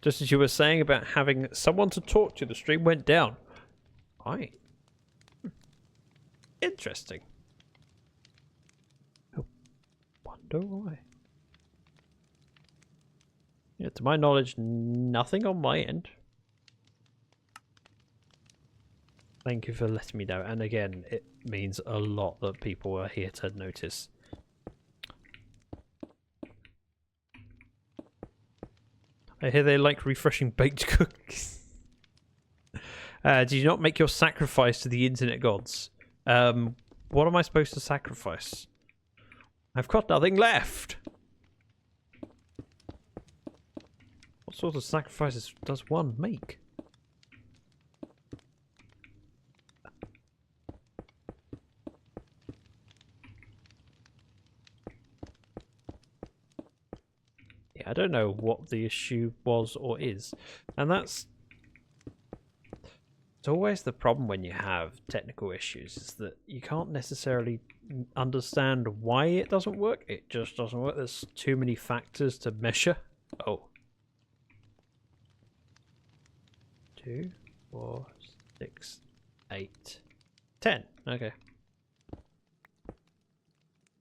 Just as you were saying about having someone to talk to, the stream went down. Right. Interesting. I wonder why. Yeah, to my knowledge, nothing on my end. Thank you for letting me know. And again, it means a lot that people are here to notice. I hear they like refreshing baked cookies. Do you not make your sacrifice to the internet gods? What am I supposed to sacrifice? I've got nothing left. What sort of sacrifices does one make? I don't know what the issue was or is, and it's always the problem when you have technical issues, is that you can't necessarily understand why it doesn't work. It just doesn't work. There's too many factors to measure. Oh. 2, 4, 6, 8, 10. Okay.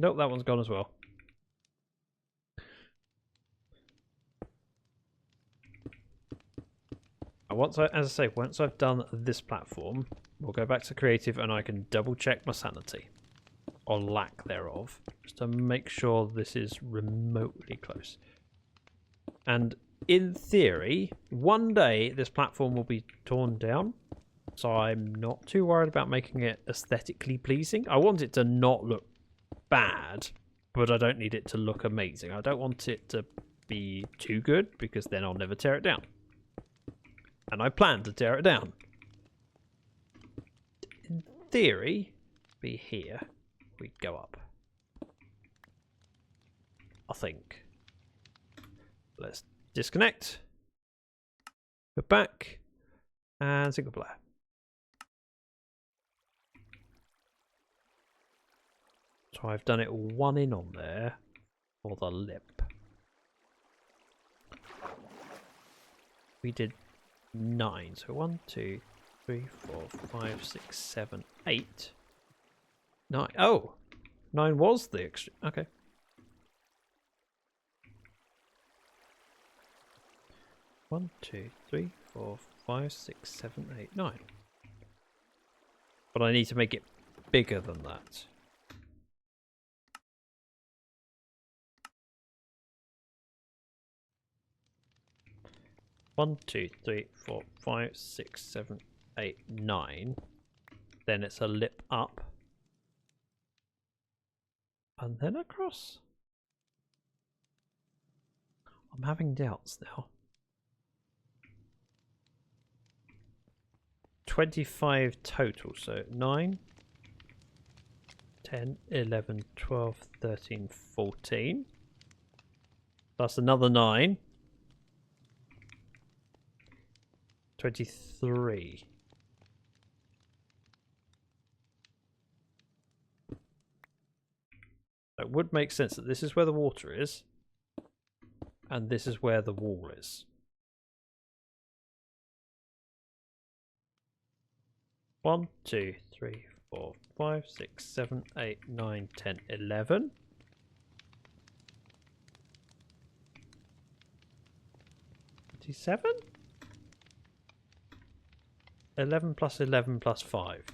Nope, that one's gone as well. As I say, once I've done this platform, we'll go back to creative and I can double check my sanity, or lack thereof, just to make sure this is remotely close. And in theory, one day this platform will be torn down, so I'm not too worried about making it aesthetically pleasing. I want it to not look bad, but I don't need it to look amazing. I don't want it to be too good, because then I'll never tear it down. And I plan to tear it down. In theory, be here. We'd go up. I think. Let's disconnect. Go back. And single player. So I've done it one in on there for the lip. We did 9. So 1, 2, 3, 4, 5, 6, 7, 8, 9. Oh, 9 was the extra. Okay. One, 2, 3, 4, 5, 6, 7, 8, 9. But I need to make it bigger than that. One, 2, 3, 4, 5, 6, 7, 8, 9. Then it's a lip up. And then across. I'm having doubts now. 25 total, so 9, 10, 11, 12, 13, 14. Plus another 9. 23. It would make sense that this is where the water is, and this is where the wall is. 1, 2, 3, 4, 5, 6, 7, 8, 9, 10, 11. 27? 11 plus 11 plus 5.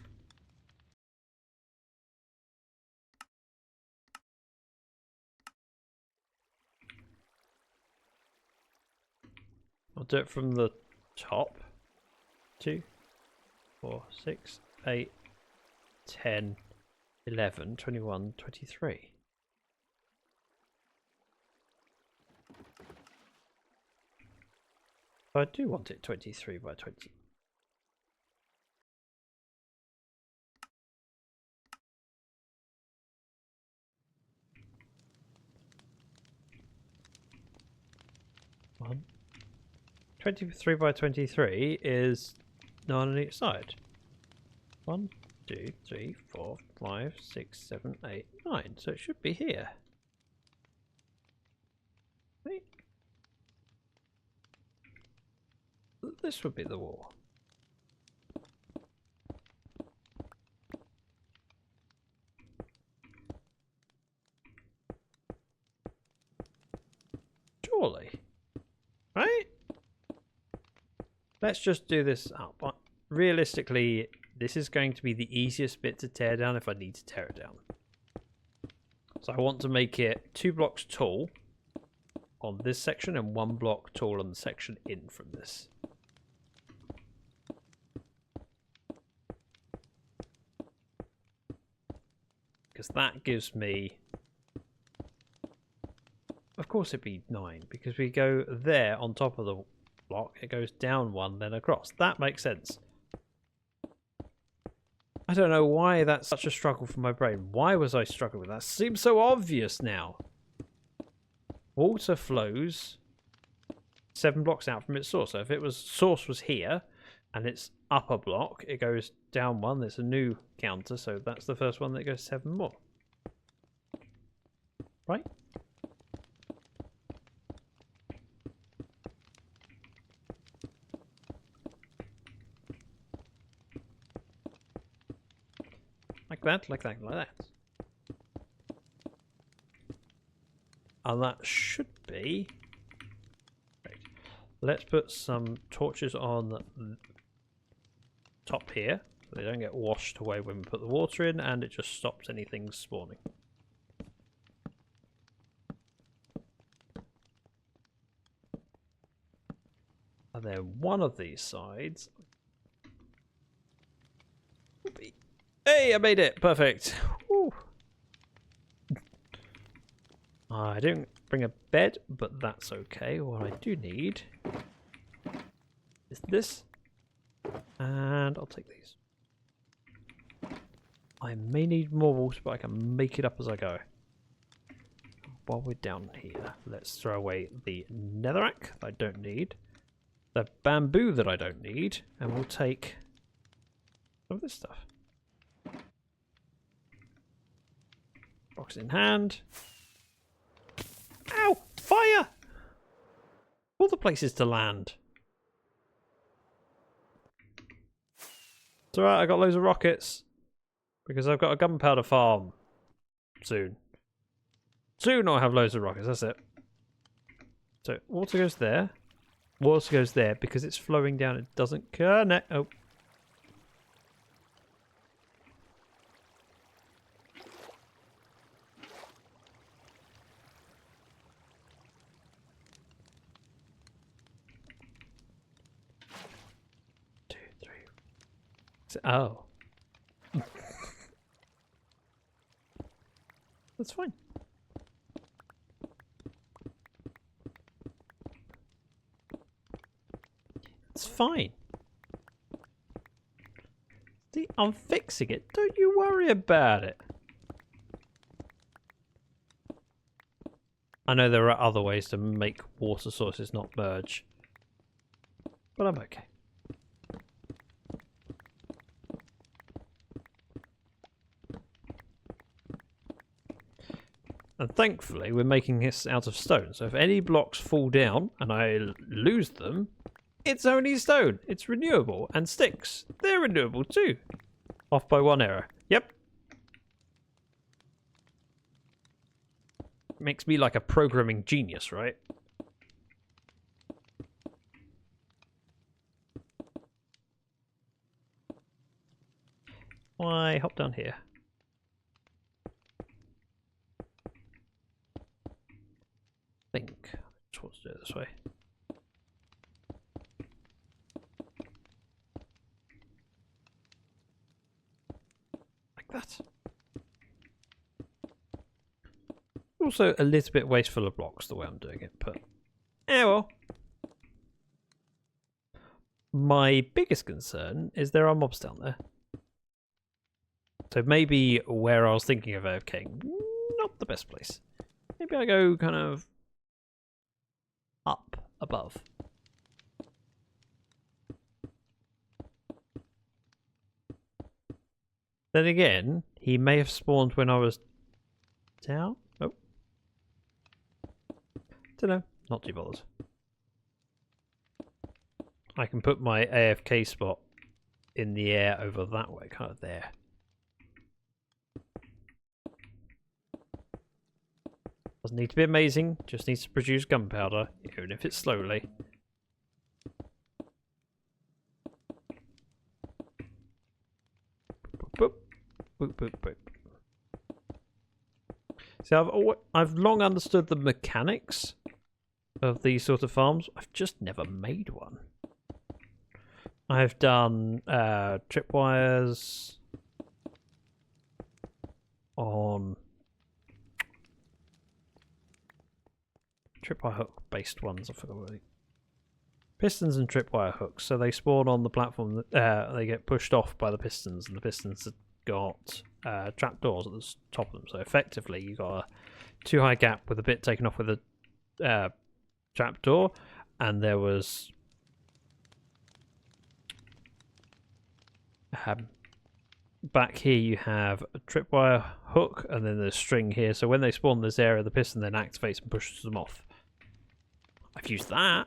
I'll do it from the top. 2, 4, 6, 8, 10, 11, 21, 23. I do want it 23 by 20. One. 23 by 23 is 9 on each side. 1, 2, 3, 4, 5, 6, 7, 8, 9. So it should be here. Right. this would be the wall. Surely. Right? Let's just do this up. Realistically, this is going to be the easiest bit to tear down if I need to tear it down. So I want to make it 2 blocks tall on this section and 1 block tall on the section in from this. Because that gives me... Of course it'd be 9, because we go there on top of the block, it goes down 1, then across. That makes sense. I don't know why that's such a struggle for my brain. Why was I struggling with that? Seems so obvious now. Water flows 7 blocks out from its source. So if it was source was here and it's up a block, it goes down 1. There's a new counter, so that's the first one that goes 7 more. Right? Like that, like that, like that. And that should be... Right. Let's put some torches on the top here, so they don't get washed away when we put the water in, and it just stops anything spawning. And then one of these sides... Hey, I made it! Perfect! Woo. I didn't bring a bed, but that's okay. What I do need is this, and I'll take these. I may need more water, but I can make it up as I go. While we're down here, let's throw away the netherrack that I don't need, the bamboo that I don't need, and we'll take some of this stuff. Box in hand. Ow! Fire! All the places to land. It's alright, I got loads of rockets. Because I've got a gunpowder farm. Soon. Soon I'll have loads of rockets, that's it. So, water goes there. Water goes there because it's flowing down. It doesn't connect. Oh. Oh. That's fine. It's fine. See, I'm fixing it. Don't you worry about it. I know there are other ways to make water sources not merge, but I'm okay. And thankfully, we're making this out of stone. So if any blocks fall down and I lose them, it's only stone. It's renewable. And sticks. They're renewable too. Off by 1 error. Yep. Makes me like a programming genius, right? Why hop down here? I think I just want to do it this way. Like that. Also a little bit wasteful of blocks the way I'm doing it, but well. My biggest concern is there are mobs down there. So maybe where I was thinking of AFKing, not the best place. Maybe I go kind of up above. Then again, he may have spawned when I was down. Oh. Don't know. Not too bothered. I can put my AFK spot in the air over that way, kind of there. Doesn't need to be amazing, just needs to produce gunpowder, even if it's slowly. Boop, boop, boop, boop. See, I've long understood the mechanics of these sort of farms. I've just never made one. I've done tripwires on tripwire hook based ones. I forgot what they... Pistons and tripwire hooks. So they spawn on the platform. They get pushed off by the pistons, and the pistons have got trapdoors at the top of them. So effectively, you got a too high gap with a bit taken off with a trapdoor, and there was back here you have a tripwire hook, and then there's string here. So when they spawn in this area, the piston then activates and pushes them off. I've used that.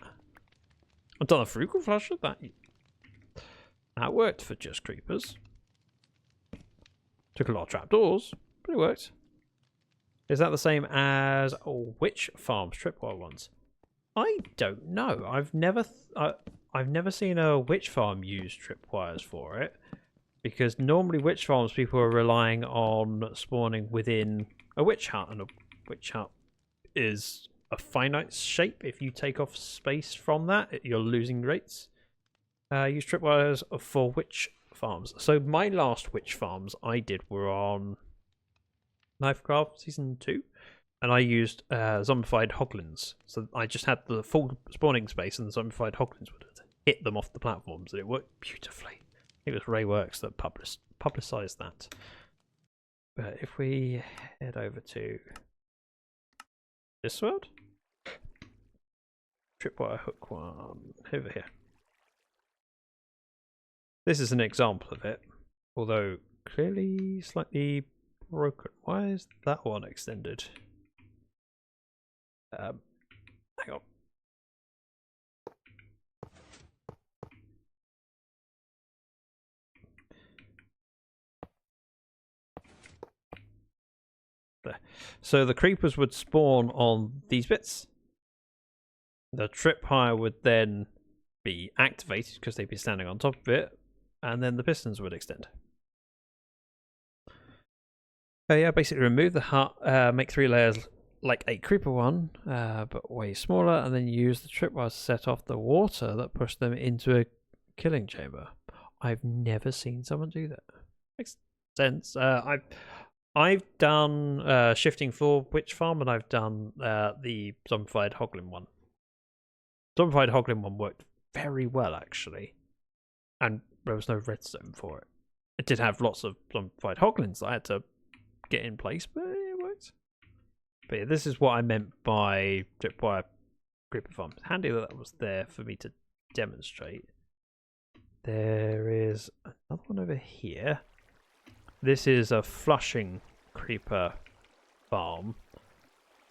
I've done a frugal flusher. That worked for just creepers. Took a lot of trapdoors, but it worked. Is that the same as witch farms tripwire ones? I don't know. I've never seen a witch farm use tripwires for it, because normally witch farms people are relying on spawning within a witch hut, and a witch hut is a finite shape. If you take off space from that, you're losing rates. Use tripwires for witch farms. So my last witch farms I did were on Nodecraft Season 2, and I used zombified hoglins. So I just had the full spawning space, and the zombified hoglins would hit them off the platforms, and it worked beautifully. I think it was Rayworks that publicised that. But if we head over to this world, tripwire hook one over here. This is an example of it, although clearly slightly broken. Why is that one extended? Hang on. There. So the creepers would spawn on these bits. The tripwire would then be activated because they'd be standing on top of it, and then the pistons would extend. Yeah, basically remove the hut, make 3 layers like a creeper one, but way smaller, and then use the tripwires to set off the water that pushed them into a killing chamber. I've never seen someone do that. Makes sense. I've done shifting floor witch farm, and I've done the zombified hoglin one. Zombified hoglin one worked very well actually, and there was no redstone for it. It did have lots of zombified hoglins that I had to get in place, but it worked. But yeah, this is what I meant by tripwire creeper farm. It's handy that was there for me to demonstrate. There is another one over here. This is a flushing creeper farm,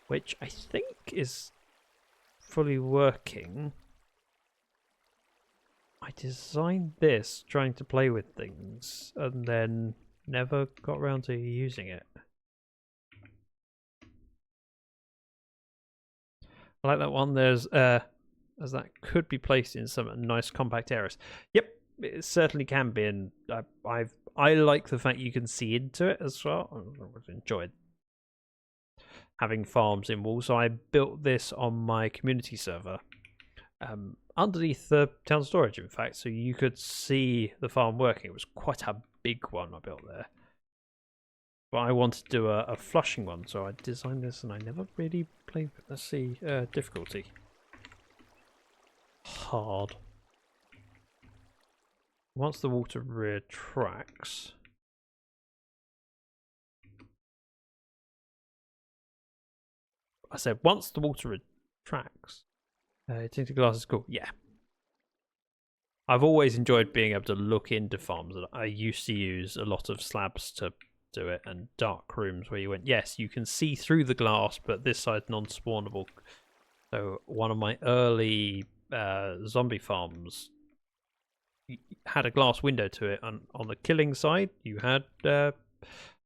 which I think is fully working. I designed this trying to play with things and then never got around to using it. I like that one. There's as that could be placed in some nice compact areas. Yep, it certainly can be, and I like the fact you can see into it as well. I've enjoyed having farms in walls. So I built this on my community server, underneath the town storage, in fact, so you could see the farm working. It was quite a big one I built there. But I wanted to do a flushing one, so I designed this, and I never really played with it. Let's see, difficulty. Hard. Once the water retracts, I said once the water retracts, tinted glass is cool. Yeah, I've always enjoyed being able to look into farms. I used to use a lot of slabs to do it, and dark rooms where you went, yes, you can see through the glass, but this side's non-spawnable. So one of my early zombie farms had a glass window to it, and on the killing side you had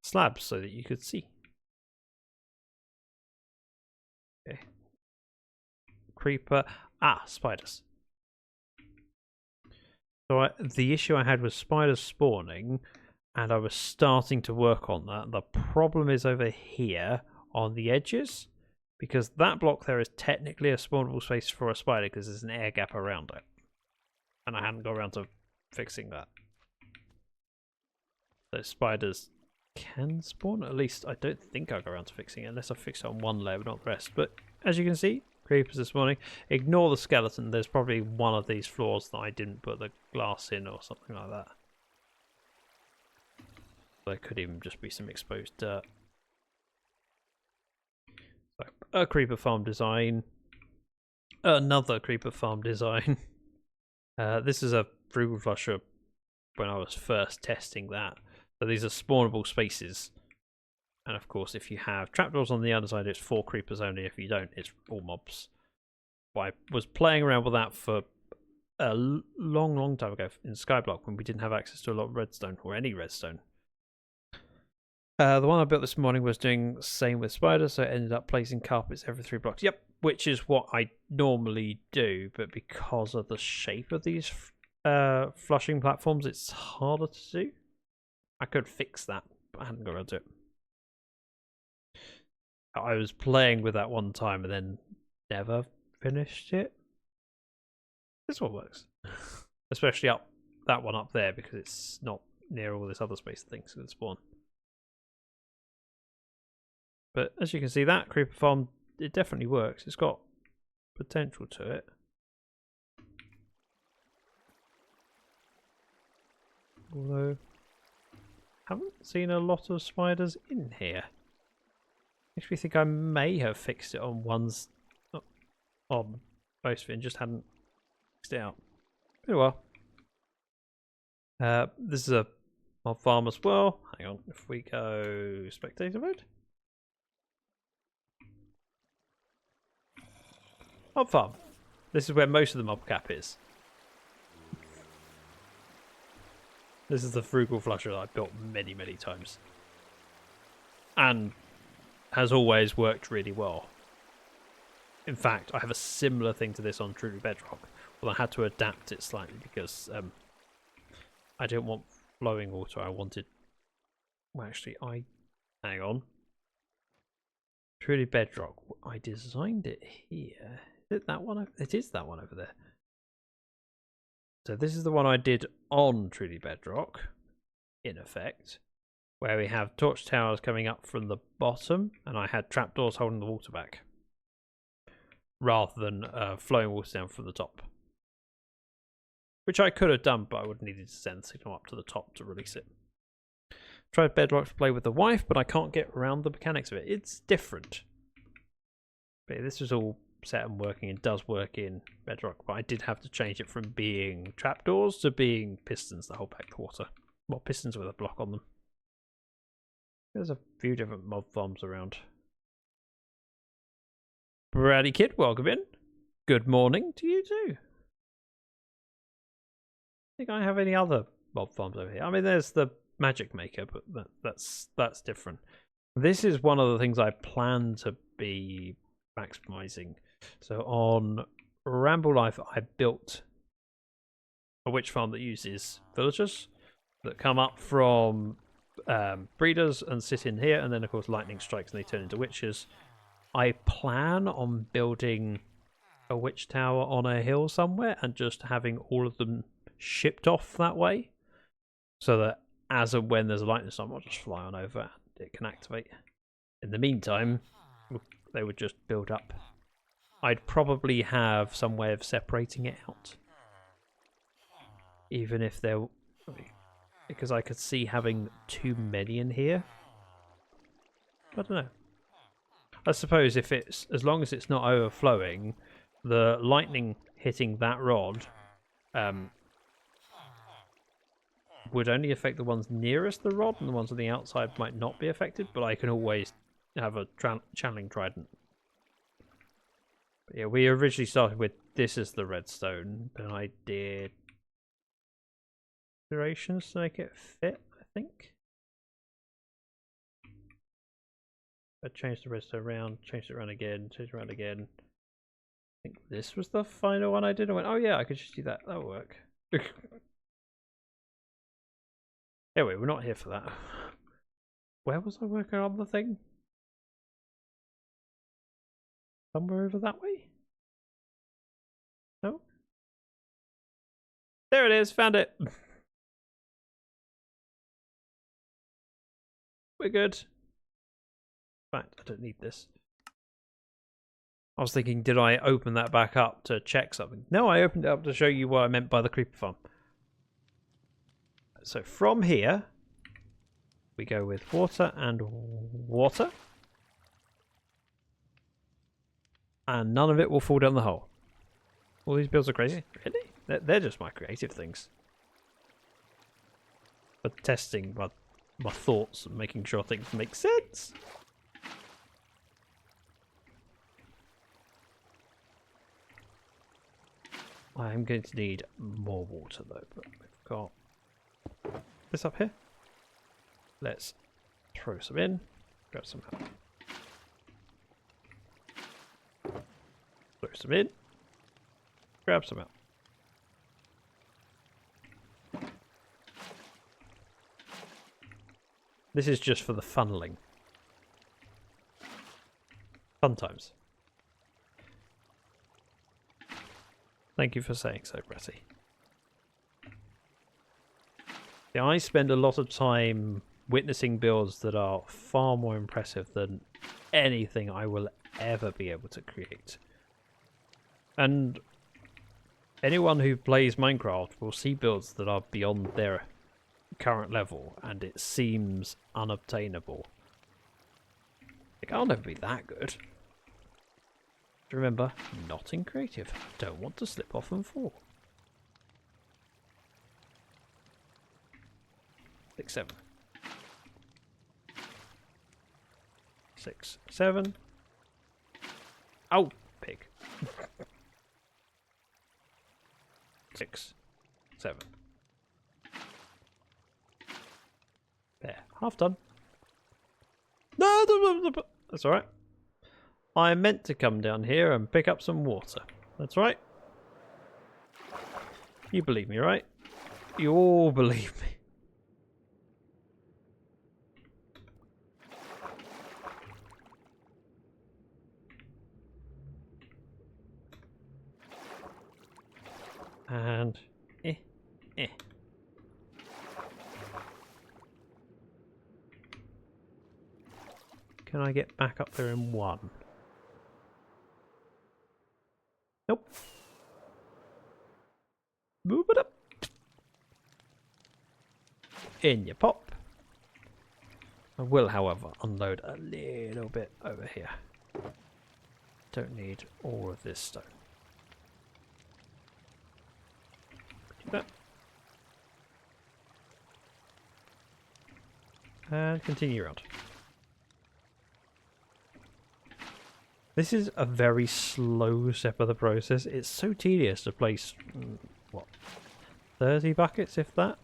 slabs so that you could see. Okay. Creeper. Spiders. So the issue I had was spiders spawning, and I was starting to work on that. The problem is over here on the edges, because that block there is technically a spawnable space for a spider because there's an air gap around it. And I hadn't got around to fixing that. So spiders can spawn. At least I don't think I'll go around to fixing it unless I fix it on one layer but not the rest. But as you can see, creepers this morning. Ignore the skeleton. There's probably one of these floors that I didn't put the glass in or something like that. There could even just be some exposed dirt. So, a creeper farm design. Another creeper farm design. This is a frugal flusher when I was first testing that. So these are spawnable spaces. And of course, if you have trapdoors on the other side, it's 4 creepers only. If you don't, it's all mobs. But I was playing around with that for a long time ago in Skyblock when we didn't have access to a lot of redstone or any redstone. The one I built this morning was doing the same with spiders, so it ended up placing carpets every 3 blocks. Yep, which is what I normally do, but because of the shape of these flushing platforms, it's harder to do. I could fix that, but I hadn't got around to it. I was playing with that one time and then never finished it. This one works. Especially up that one up there because it's not near all this other space things that spawn. But as you can see, that creeper farm, it definitely works. It's got potential to it. Although, haven't seen a lot of spiders in here. Makes me think I may have fixed it on one's, on most of it and just hadn't fixed it out. Very well. This is a mob farm as well. Hang on, if we go spectator mode. Mob farm. This is where most of the mob cap is. This is the frugal flusher that I've built many times. And has always worked really well. In fact, I have a similar thing to this on Truly Bedrock. Well, I had to adapt it slightly because I didn't want flowing water. I wanted... Well, actually, hang on. Truly Bedrock. I designed it here. Is it that one? It is that one over there. So this is the one I did on Truly Bedrock, in effect, where we have torch towers coming up from the bottom, and I had trapdoors holding the water back, rather than flowing water down from the top. Which I could have done, but I would have needed to send the signal up to the top to release it. Tried Bedrock to play with the wife, but I can't get around the mechanics of it. It's different. But this was all set and working and does work in Bedrock, but I did have to change it from being trapdoors to being pistons that hold back the water. Well, pistons with a block on them. There's a few different mob farms around. Brady Kid, welcome in. Good morning to you too. Think I have any other mob farms over here? I mean, there's the Magic Maker, but that's different. This is one of the things I plan to be maximizing. So on Ramble Life, I built a witch farm that uses villagers that come up from breeders and sit in here, and then of course lightning strikes and they turn into witches. I plan on building a witch tower on a hill somewhere and just having all of them shipped off that way, so that as and when there's a lightning storm, I'll just fly on over and it can activate. In the meantime, they would just build up. I'd probably have some way of separating it out, even if there, because I could see having too many in here. I don't know. I suppose if it's, as long as it's not overflowing, the lightning hitting that rod would only affect the ones nearest the rod, and the ones on the outside might not be affected, but I can always have a channeling trident. But yeah, we originally started with this as the redstone, then I did configurations to make it fit, I think. I changed the register around, changed it around again, changed it around again. I think this was the final one I did. I went, oh yeah, I could just do that. That'll work. Anyway, we're not here for that. Where was I working on the thing? Somewhere over that way? No? There it is, found it. We're good. In fact, I don't need this. I was thinking, did I open that back up to check something? No, I opened it up to show you what I meant by the creeper farm. So from here, we go with water and water. And none of it will fall down the hole. All these builds are crazy. Really? They're just my creative things. For testing my thoughts and making sure things make sense. I am going to need more water though, but we've got this up here. Let's throw some in, grab some out. Throw some in, grab some out. This is just for the funneling. Fun times. Thank you for saying so, Bratty. Yeah, I spend a lot of time witnessing builds that are far more impressive than anything I will ever be able to create. And anyone who plays Minecraft will see builds that are beyond their current level and it seems unobtainable. Like, I'll never be that good. Remember, not in creative. Don't want to slip off and fall. 6, 7. 6, 7. Oh, pig. 6, 7. There, half done. No, that's alright. I meant to come down here and pick up some water. That's right. You believe me, right? You all believe me. And Can I get back up there in one? Nope. Move it up. In you pop. I will, however, unload a little bit over here. Don't need all of this stone. Do that. And continue around. This is a very slow step of the process. It's so tedious to place, what, 30 buckets, if that?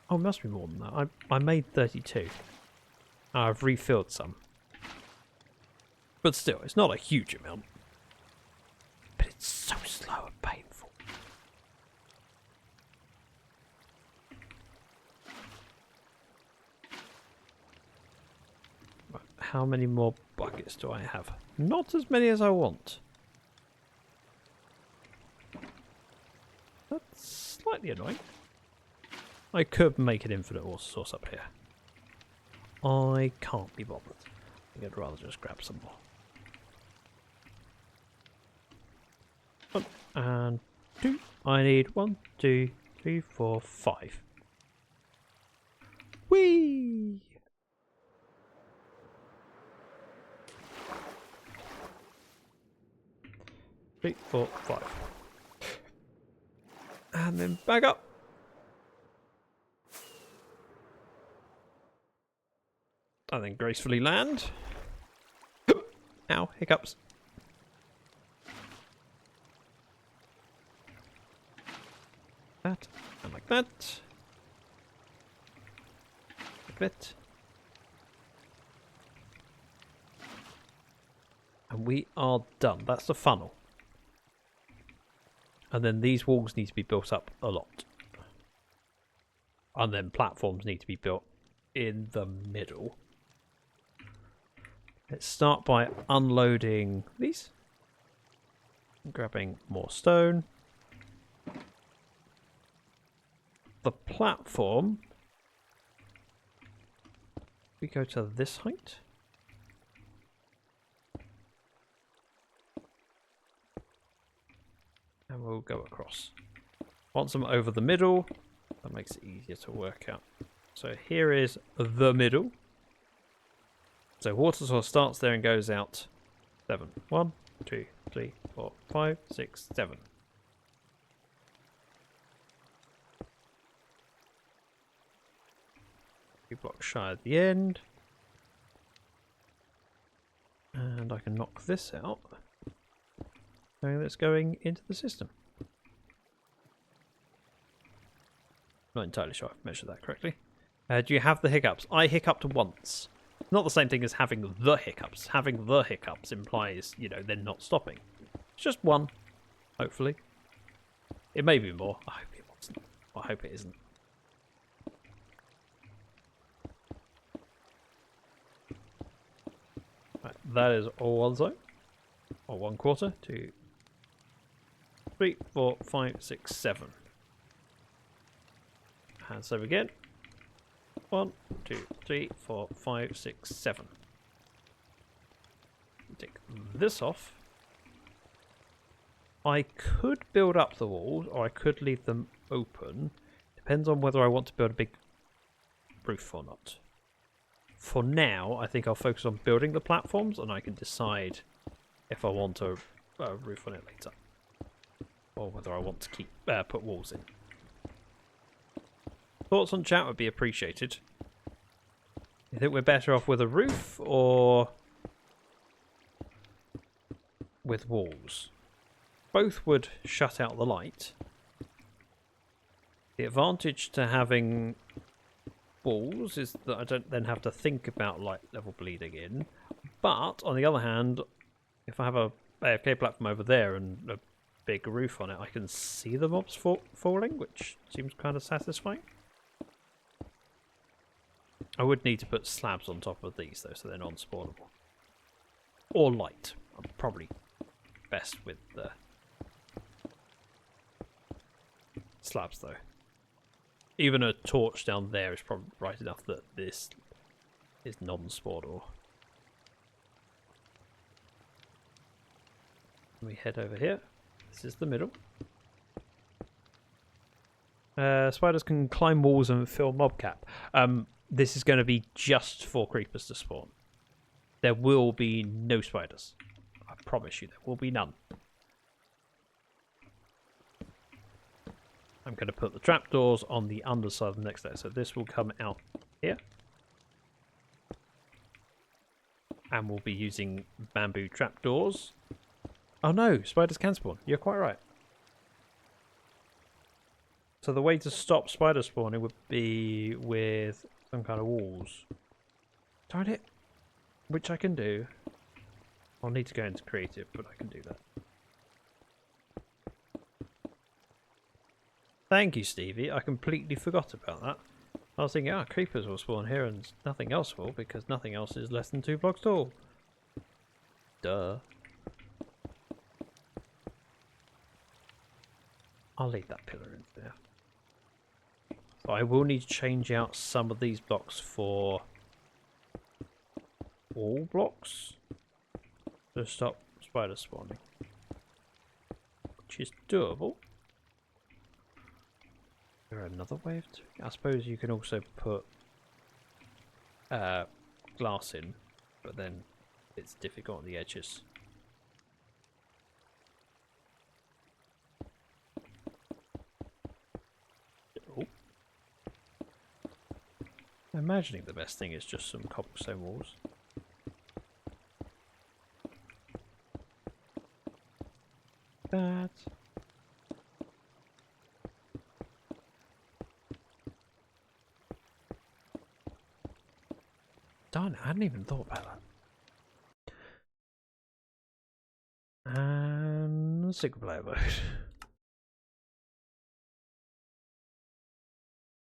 Oh, it must be more than that. I made 32. I've refilled some. But still, it's not a huge amount. But it's so slow and painful. Right, how many more buckets do I have? Not as many as I want. That's slightly annoying. I could make an infinite water source up here. I can't be bothered. I think I'd rather just grab some more. 1 and 2. I need 1, 2, 3, 4, 5. Whee! Three, 4, 5. And then back up. And then gracefully land. Ow, hiccups. that, and like that. A bit. And we are done. That's the funnel. And then these walls need to be built up a lot. And then platforms need to be built in the middle. Let's start by unloading these. Grabbing more stone. The platform. We go to this height. And we'll go across. Once I'm over the middle, that makes it easier to work out. So here is the middle. So water source starts there and goes out 7. 1, 2, 3, 4, 5, 6, 7. Few blocks shy at the end. And I can knock this out. Knowing that's going into the system. Not entirely sure I've measured that correctly. Do you have the hiccups? I hiccuped once. Not the same thing as having the hiccups. Having the hiccups implies, you know, they're not stopping. It's just one, hopefully. It may be more. I hope it wasn't. I hope it isn't. Right, that is all one zone. Or 1/4. 2, 3, 4, 5, 6, 7. And so again. 1, 2, 3, 4, 5, 6, 7. Take this off. I could build up the walls, or I could leave them open. Depends on whether I want to build a big roof or not. For now, I think I'll focus on building the platforms, and I can decide if I want a roof on it later, or whether I want to keep put walls in. Thoughts on chat would be appreciated. You think we're better off with a roof or with walls? Both would shut out the light. The advantage to having walls is that I don't then have to think about light level bleeding in. But on the other hand, if I have a AFK platform over there and a big roof on it, I can see the mobs falling, which seems kind of satisfying. I would need to put slabs on top of these though, so they're non-spawnable. Or light. I'm probably best with the slabs though. Even a torch down there is probably bright enough that this is non-spawnable. We head over here. This is the middle. Spiders can climb walls and fill mob cap. This is going to be just for creepers to spawn. There will be no spiders. I promise you, there will be none. I'm going to put the trapdoors on the underside of the next layer. So this will come out here. And we'll be using bamboo trapdoors. Oh no, spiders can spawn. You're quite right. So the way to stop spider spawning would be with some kind of walls. Darn it. Which I can do. I'll need to go into creative, but I can do that. Thank you, Stevie. I completely forgot about that. I was thinking, creepers will spawn here and nothing else will, because nothing else is less than 2 blocks tall. Duh. I'll leave that pillar in there. So I will need to change out some of these blocks for all blocks to stop spider spawning, which is doable. Is there another way of doing it? I suppose you can also put glass in, but then it's difficult on the edges. I'm imagining the best thing is just some cobblestone walls. That. darn it, I hadn't even thought about that. And single player mode.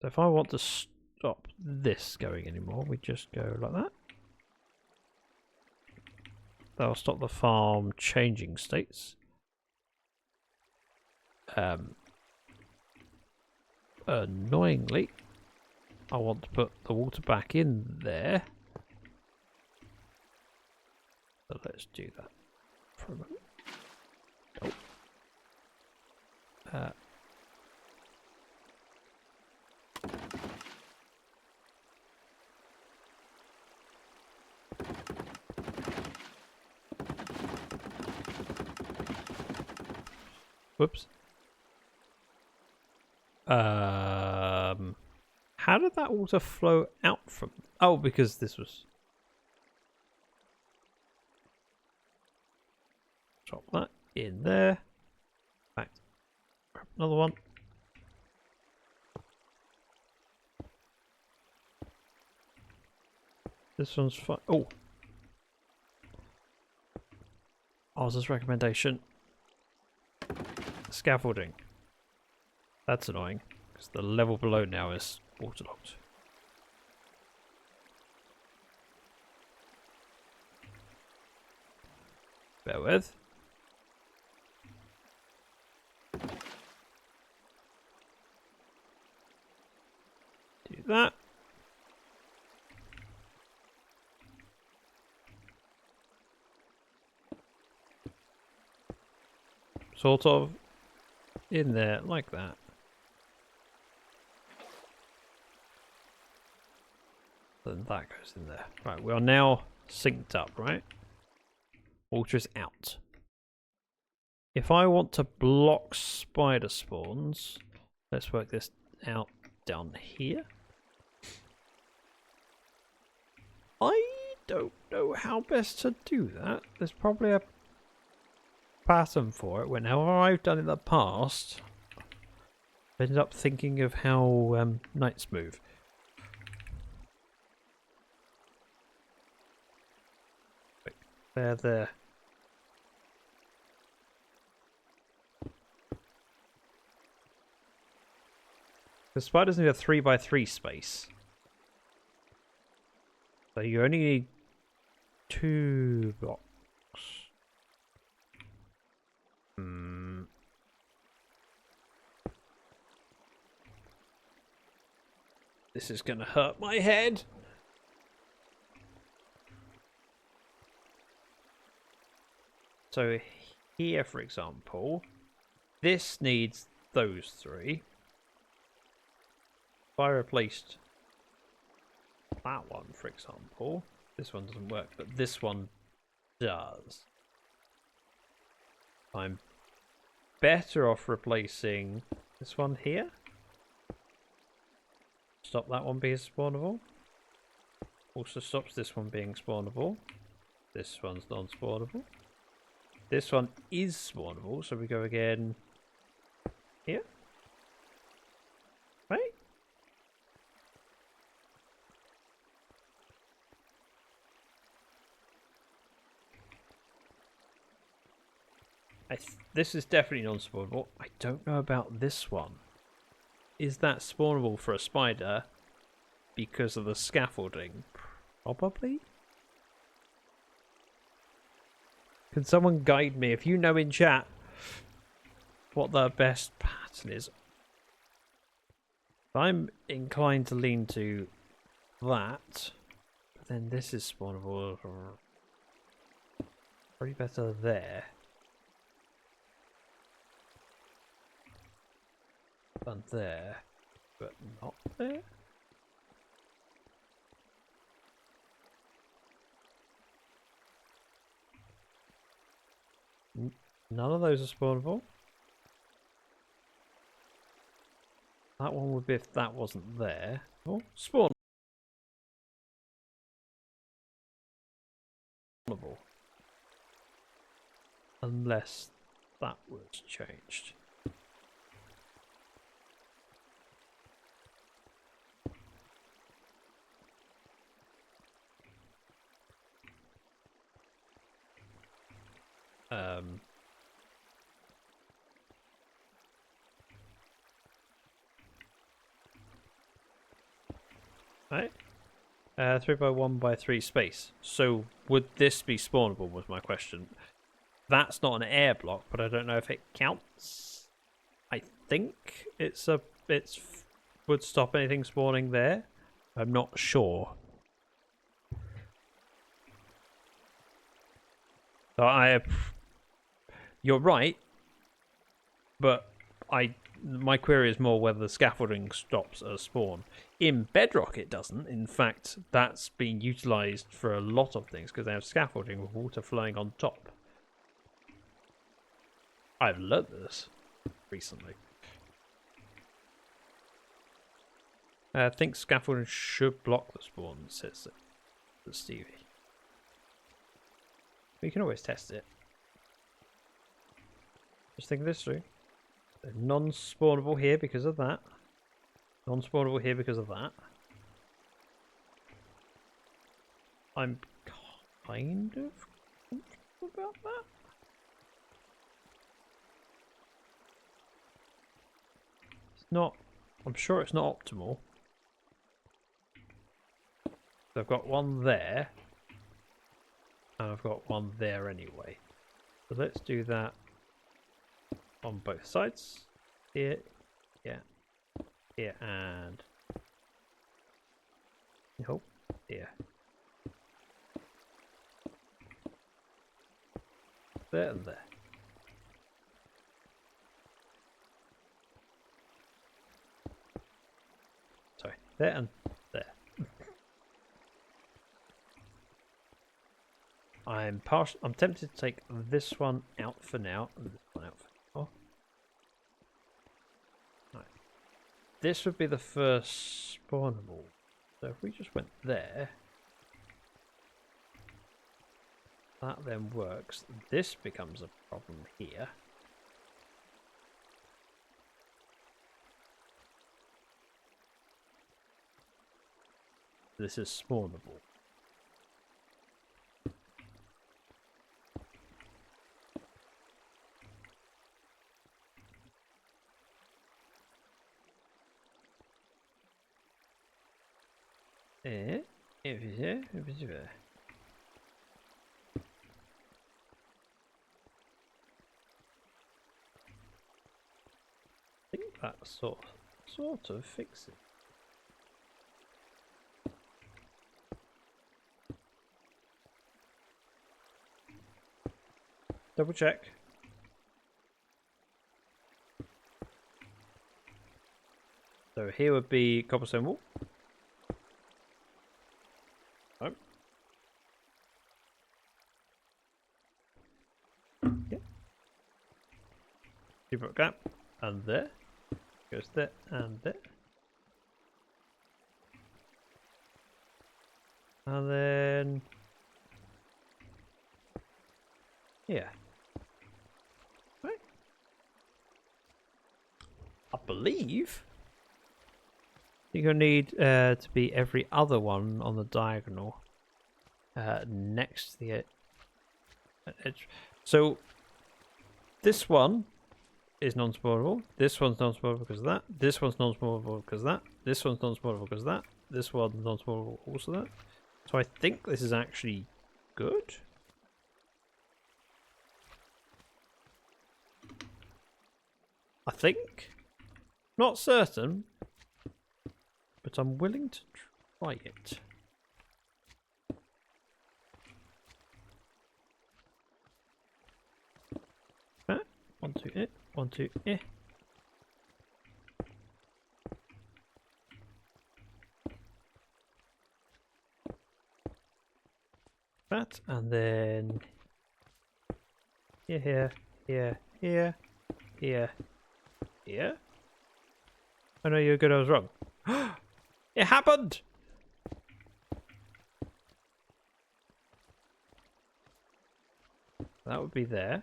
So if I want to stop this going anymore, we just go like that. That'll stop the farm changing states. Annoyingly, I want to put the water back in there. So let's do that for a moment. Oh. Whoops. How did that water flow out from? Oh, because this was. Drop that in there. Back. Grab another one. This one's fine. Oh. Oz's recommendation. Scaffolding. That's annoying, because the level below now is waterlogged. Bear with. Do that. Sort of in there like that. Then that goes in there. Right, we are now synced up, right? Water is out. If I want to block spider spawns, let's work this out down here. I don't know how best to do that. There's probably a pattern for it. Whenever I've done it in the past, I ended up thinking of how knights move. There. The spiders need a 3x3 space. So you only need 2 blocks. This is going to hurt my head. So here, for example, this needs those 3. If I replaced that one, for example, this one doesn't work, but this one does. I'm better off replacing this one here. Stop that one being spawnable. Also stops this one being spawnable. This one's non-spawnable. This one is spawnable, so we go again here. Right? This is definitely non-spawnable. I don't know about this one. Is that spawnable for a spider because of the scaffolding? Probably. Can someone guide me, if you know in chat, what the best pattern is? I'm inclined to lean to that, but then this is spawnable. Probably better there than there, but not there. None of those are spawnable. That one would be if that wasn't there. Oh, spawnable. Unless that was changed. Right. 3x1x3 space. So would this be spawnable? Was my question. That's not an air block, but I don't know if it counts. I think it's would stop anything spawning there. I'm not sure. So you're right, but my query is more whether the scaffolding stops a spawn. In Bedrock, it doesn't. In fact, that's being utilized for a lot of things because they have scaffolding with water flowing on top. I've learned this recently. I think scaffolding should block the spawn, says Stevie. We can always test it. Just think this through. Non-spawnable here because of that. Non-spawnable here because of that. I'm kind of comfortable about that. It's not. I'm sure it's not optimal. So I've got one there. And I've got one there anyway. So let's do that on both sides. Here, yeah, here, and nope, here. There and there. Sorry, there and there. I'm tempted to take this one out for now and this one out for now. Right. This would be the first spawnable. So if we just went there, that then works. This becomes a problem here. This is spawnable. I think that sort of fixes it. Double check. So here would be cobblestone wall. Oh. Yeah. 2-block gap. And there. Goes there and there. And then yeah. Right. I believe you're gonna need to be every other one on the diagonal next to the edge. So this one is non-spawnable. This one's non-spawnable because of that. This one's non-spawnable because of that. This one's non-spawnable because of that. This one's non-spawnable also that. So I think this is actually good. I think. Not certain. But I'm willing to try it. One, two, eh. 1, 2, eh. That, and then here, here. Oh no, you're good, I was wrong. It happened! That would be there.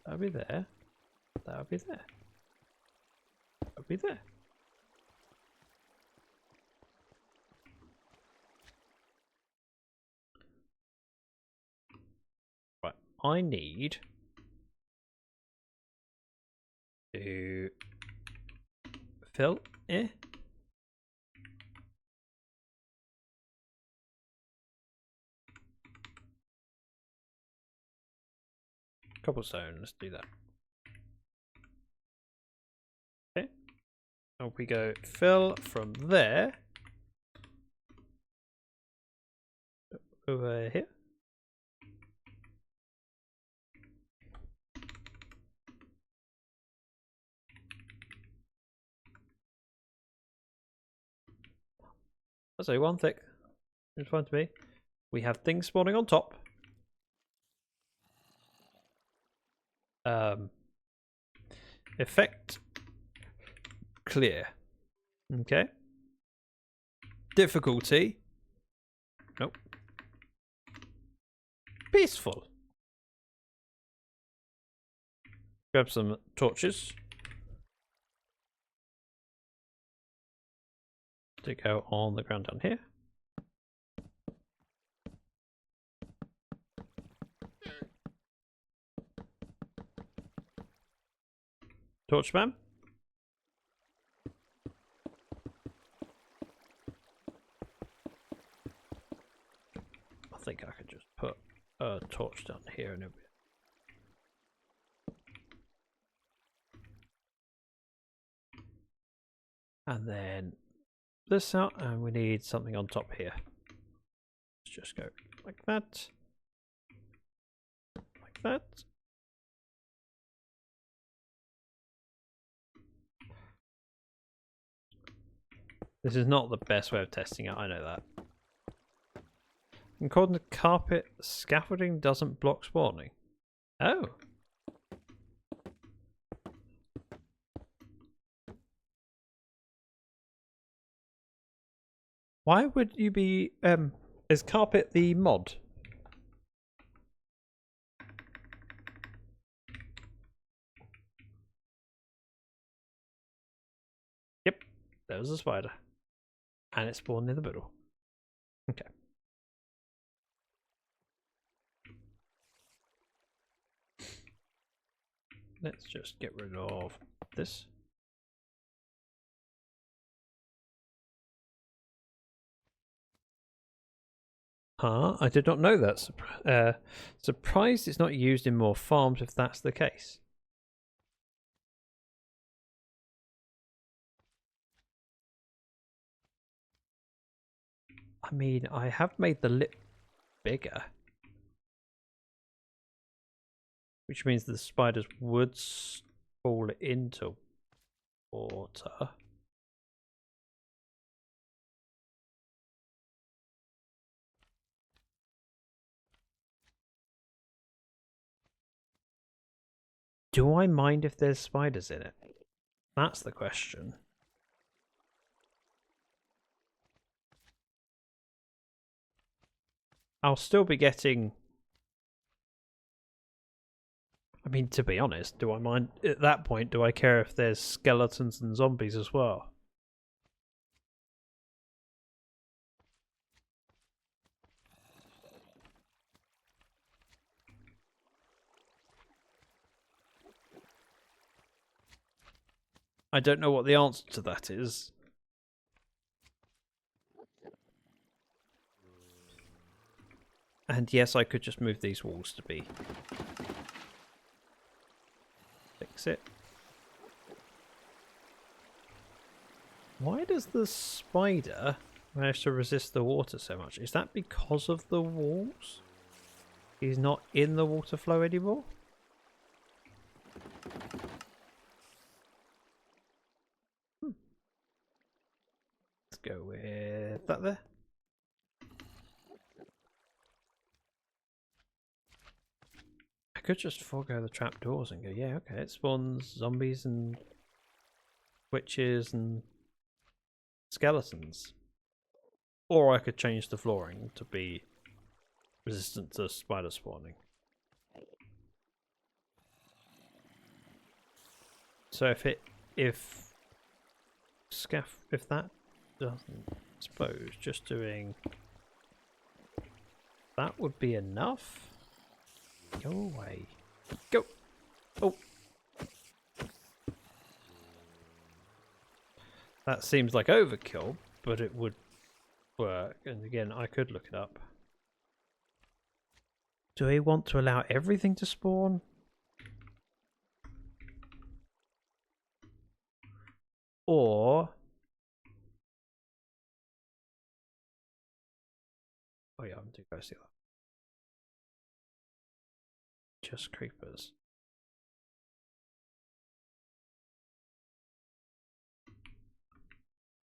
That would be there. That would be there. That would be there. I need to fill cobblestone. Let's do that. Okay. And we go fill from there over here. That's only one thick. It's fine to me. We have things spawning on top. Effect clear. Okay. Difficulty. Nope. Peaceful. Grab some torches to go on the ground down here. Torchman. I think I could just put a torch down here and it'll be... And then this out, and we need something on top here. Let's just go like that. Like that. This is not the best way of testing it, I know that. According to carpet, scaffolding doesn't block spawning. Oh. Why would you be... is carpet the mod? Yep, there was a spider. And it spawned in the middle. Okay. Let's just get rid of this. Huh? I did not know that. Surprised it's not used in more farms if that's the case. I mean, I have made the lip bigger. Which means the spiders would fall into water. Do I mind if there's spiders in it? That's the question. I'll still be getting... I mean, to be honest, do I mind? At that point, do I care if there's skeletons and zombies as well? I don't know what the answer to that is. And yes, I could just move these walls to be... Fix it. Why does the spider manage to resist the water so much? Is that because of the walls? He's not in the water flow anymore? Let's go with that there. I could just forego the trapdoors and go, yeah, okay, it spawns zombies and witches and skeletons. Or I could change the flooring to be resistant to spider spawning. So if that doesn't, I suppose just doing that would be enough. Go away. Go. Oh. That seems like overkill, but it would work. And again, I could look it up. Do we want to allow everything to spawn? Or... Oh yeah, I'm too close to that. Just creepers.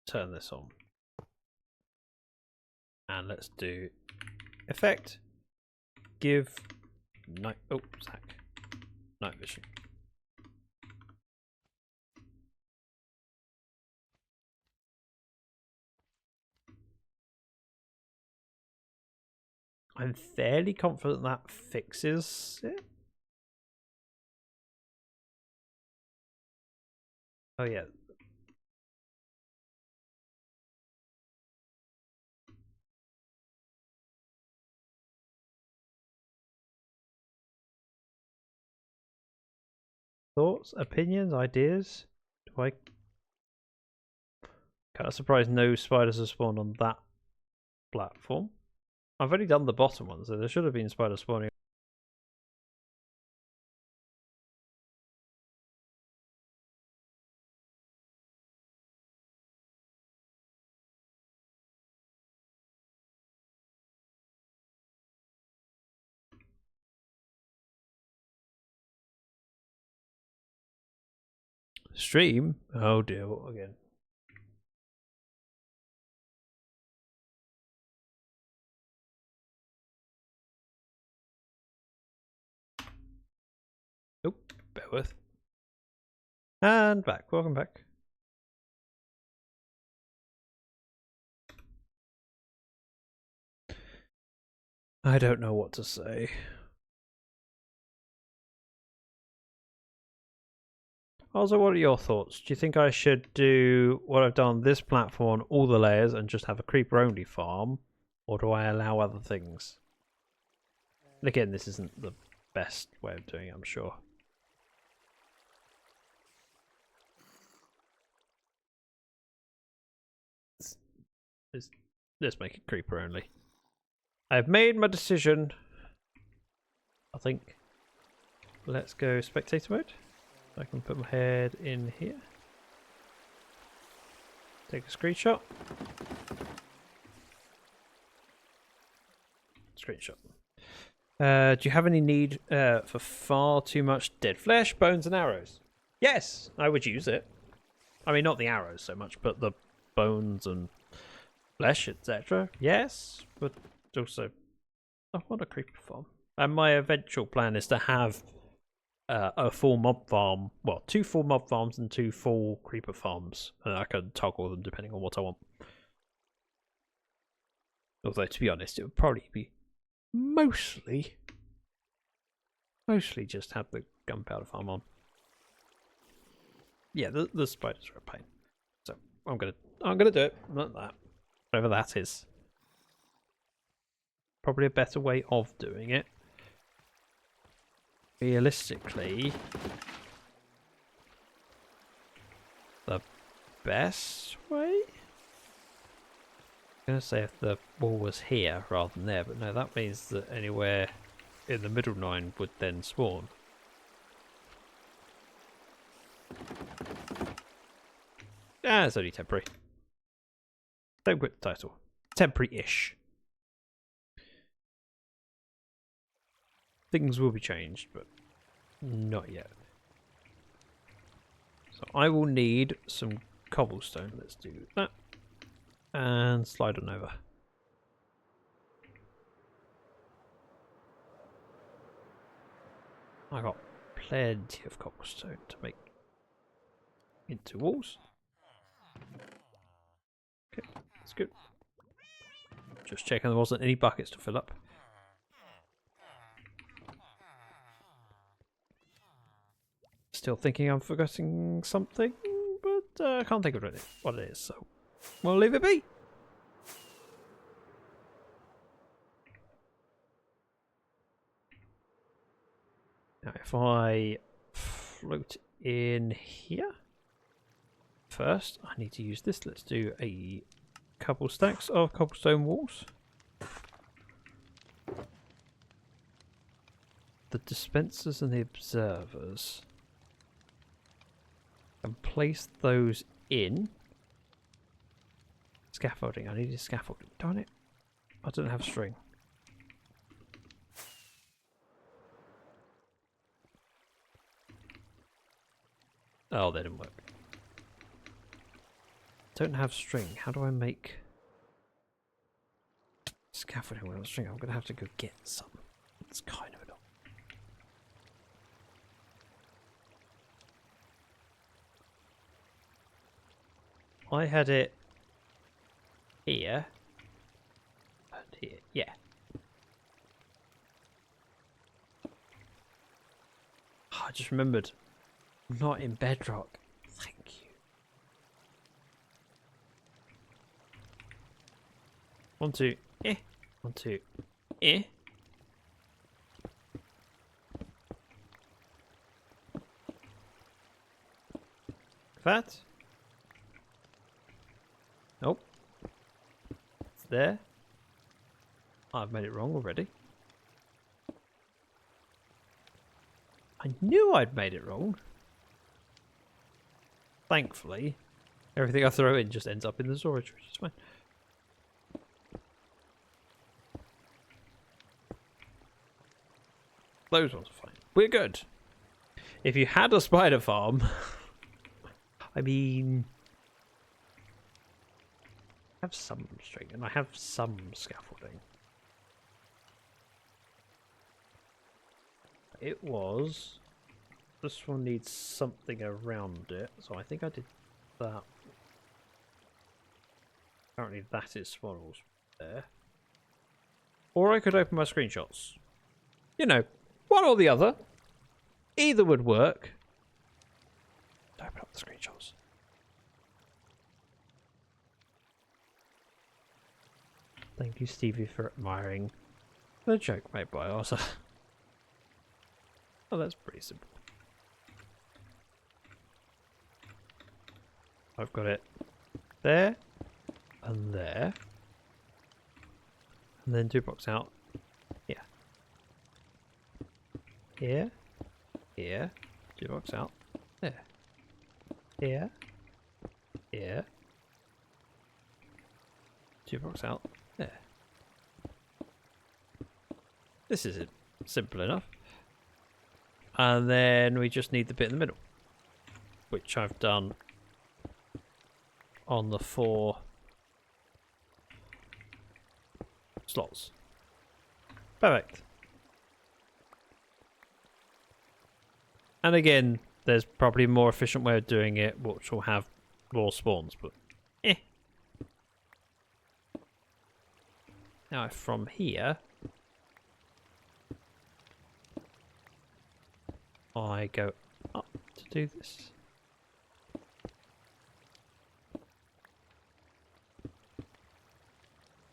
Turn this on. And let's do effect. Give night. Oh, Zach. Night vision. I'm fairly confident that fixes it. Oh yeah. Thoughts, opinions, ideas? Do I... Kind of surprised no spiders have spawned on that platform. I've only done the bottom one, so there should have been spiders spawning. Stream? Oh dear, what again? Oh, bear with. And back, welcome back. I don't know what to say. Also, what are your thoughts? Do you think I should do what I've done on this platform on all the layers and just have a creeper only farm? Or do I allow other things? And again, this isn't the best way of doing it, I'm sure. Let's make it creeper only. I've made my decision. I think. Let's go spectator mode. I can put my head in here. Take a screenshot. Screenshot. Do you have any need for far too much dead flesh, bones, and arrows? Yes, I would use it. I mean, not the arrows so much, but the bones and flesh, etc. Yes, but also I want a creeper farm. And my eventual plan is to have a full mob farm, well, 2 full mob farms and 2 full creeper farms, and I can toggle them depending on what I want. Although, to be honest, it would probably be mostly just have the gunpowder farm on. Yeah, the spiders are a pain, so I'm gonna do it. Not that, whatever that is. Probably a better way of doing it. Realistically, the best way? I'm going to say if the wall was here rather than there, but no, that means that anywhere in the middle line would then spawn. Ah, it's only temporary. Don't quit the title. Temporary-ish. Things will be changed, but not yet. So I will need some cobblestone. Let's do that. And slide on over. I got plenty of cobblestone to make into walls. Okay, that's good. Just checking there wasn't any buckets to fill up. Still thinking I'm forgetting something, but I can't think of what it is, so we'll leave it be. Now, if I float in here first, I need to use this. Let's do a couple stacks of cobblestone walls. The dispensers and the observers. And place those in. Scaffolding. I need a scaffolding. Darn it. I don't have string. Oh, they didn't work. Don't have string. How do I make scaffolding without string? I'm going to have to go get some. It's kind of annoying. I had it here and here. Yeah. Oh, I just remembered. I'm not in bedrock. Thank you. 1, 2, 1, 2, That. Nope. It's there. I've made it wrong already. I knew I'd made it wrong. Thankfully, everything I throw in just ends up in the storage, which is fine. Those ones are fine. We're good. If you had a spider farm, I mean, I have some string and I have some scaffolding. It was... This one needs something around it, so I think I did that. Apparently that is spawns there. Or I could open my screenshots. You know, one or the other. Either would work. Open up the screenshots. Thank you, Stevie, for admiring the joke made by Arthur. Oh, that's pretty simple. I've got it there and there. And then 2 blocks out. Here. Here. Here. 2 blocks out. There. Here. Here. 2 blocks out. There. This is it. Simple enough. And then we just need the bit in the middle, which I've done on the 4 slots. Perfect. And again, there's probably a more efficient way of doing it, which will have more spawns, but Now from here, I go up to do this.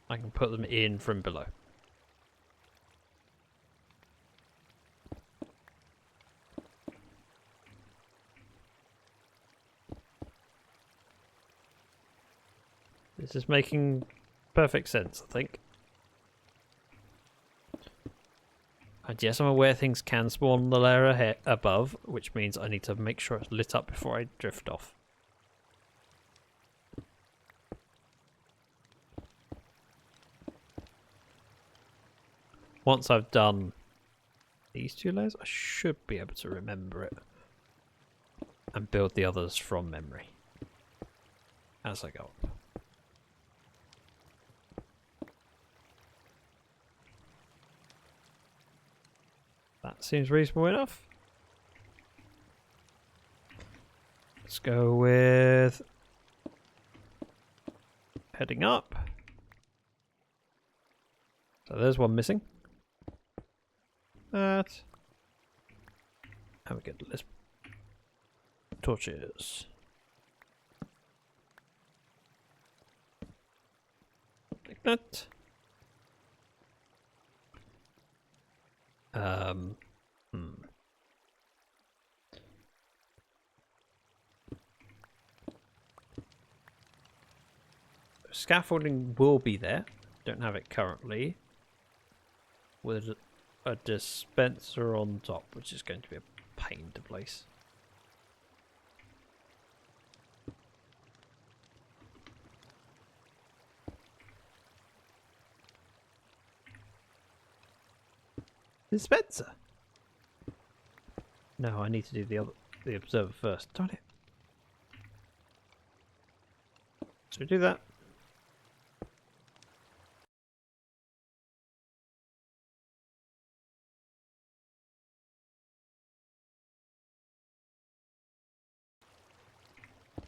I can put them in from below. This is making perfect sense, I think. And yes, I'm aware things can spawn on the layer ahead, above, which means I need to make sure it's lit up before I drift off. Once I've done these 2 layers, I should be able to remember it and build the others from memory as I go up. That seems reasonable enough. Let's go with heading up. So there's one missing. That. And we get less torches. Like that. scaffolding will be there. Don't have it currently. With a dispenser on top, which is going to be a pain to place. Dispenser? No, I need to do the observer first. Darn it. So we do that.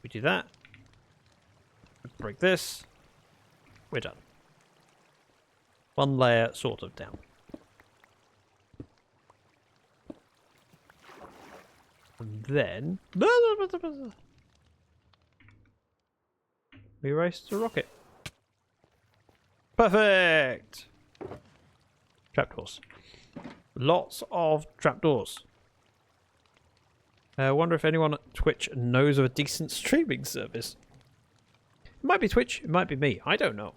We do that. Break this. We're done. One layer sort of down. And then we race to rocket. Perfect! Trapdoors. Lots of trapdoors. I wonder if anyone at Twitch knows of a decent streaming service. It might be Twitch, it might be me. I don't know.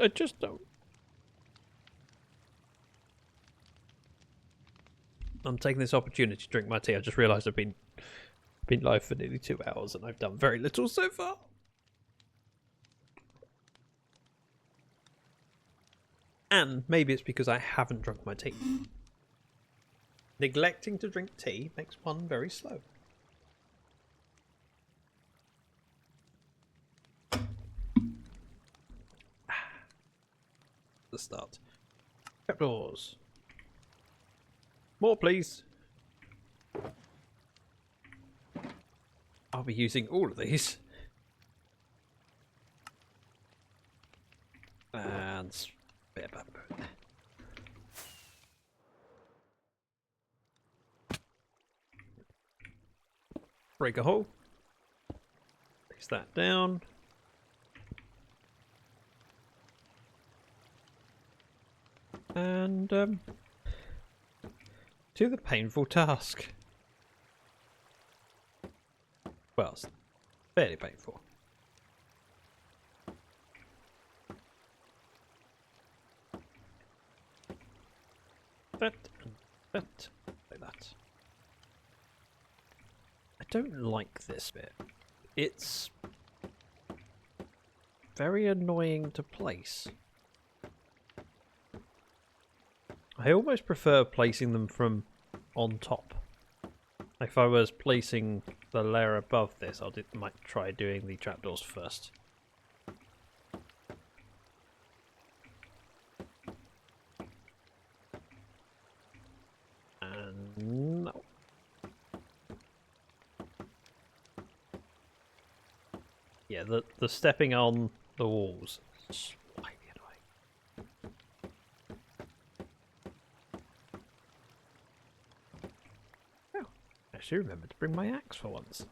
I just don't. I'm taking this opportunity to drink my tea. I just realised I've been live for nearly 2 hours and I've done very little so far. And maybe it's because I haven't drunk my tea. Neglecting to drink tea makes one very slow. The start. Trapdoors. More, please. I'll be using all of these. And bit of bamboo. Break a hole. Place that down. And do the painful task. Well, it's fairly painful. That and that, like that. I don't like this bit. It's very annoying to place. I almost prefer placing them from on top. If I was placing the layer above this, I might try doing the trapdoors first. And no. Yeah, the stepping on the walls. Slightly annoying. Oh, I actually remembered to bring my axe for once.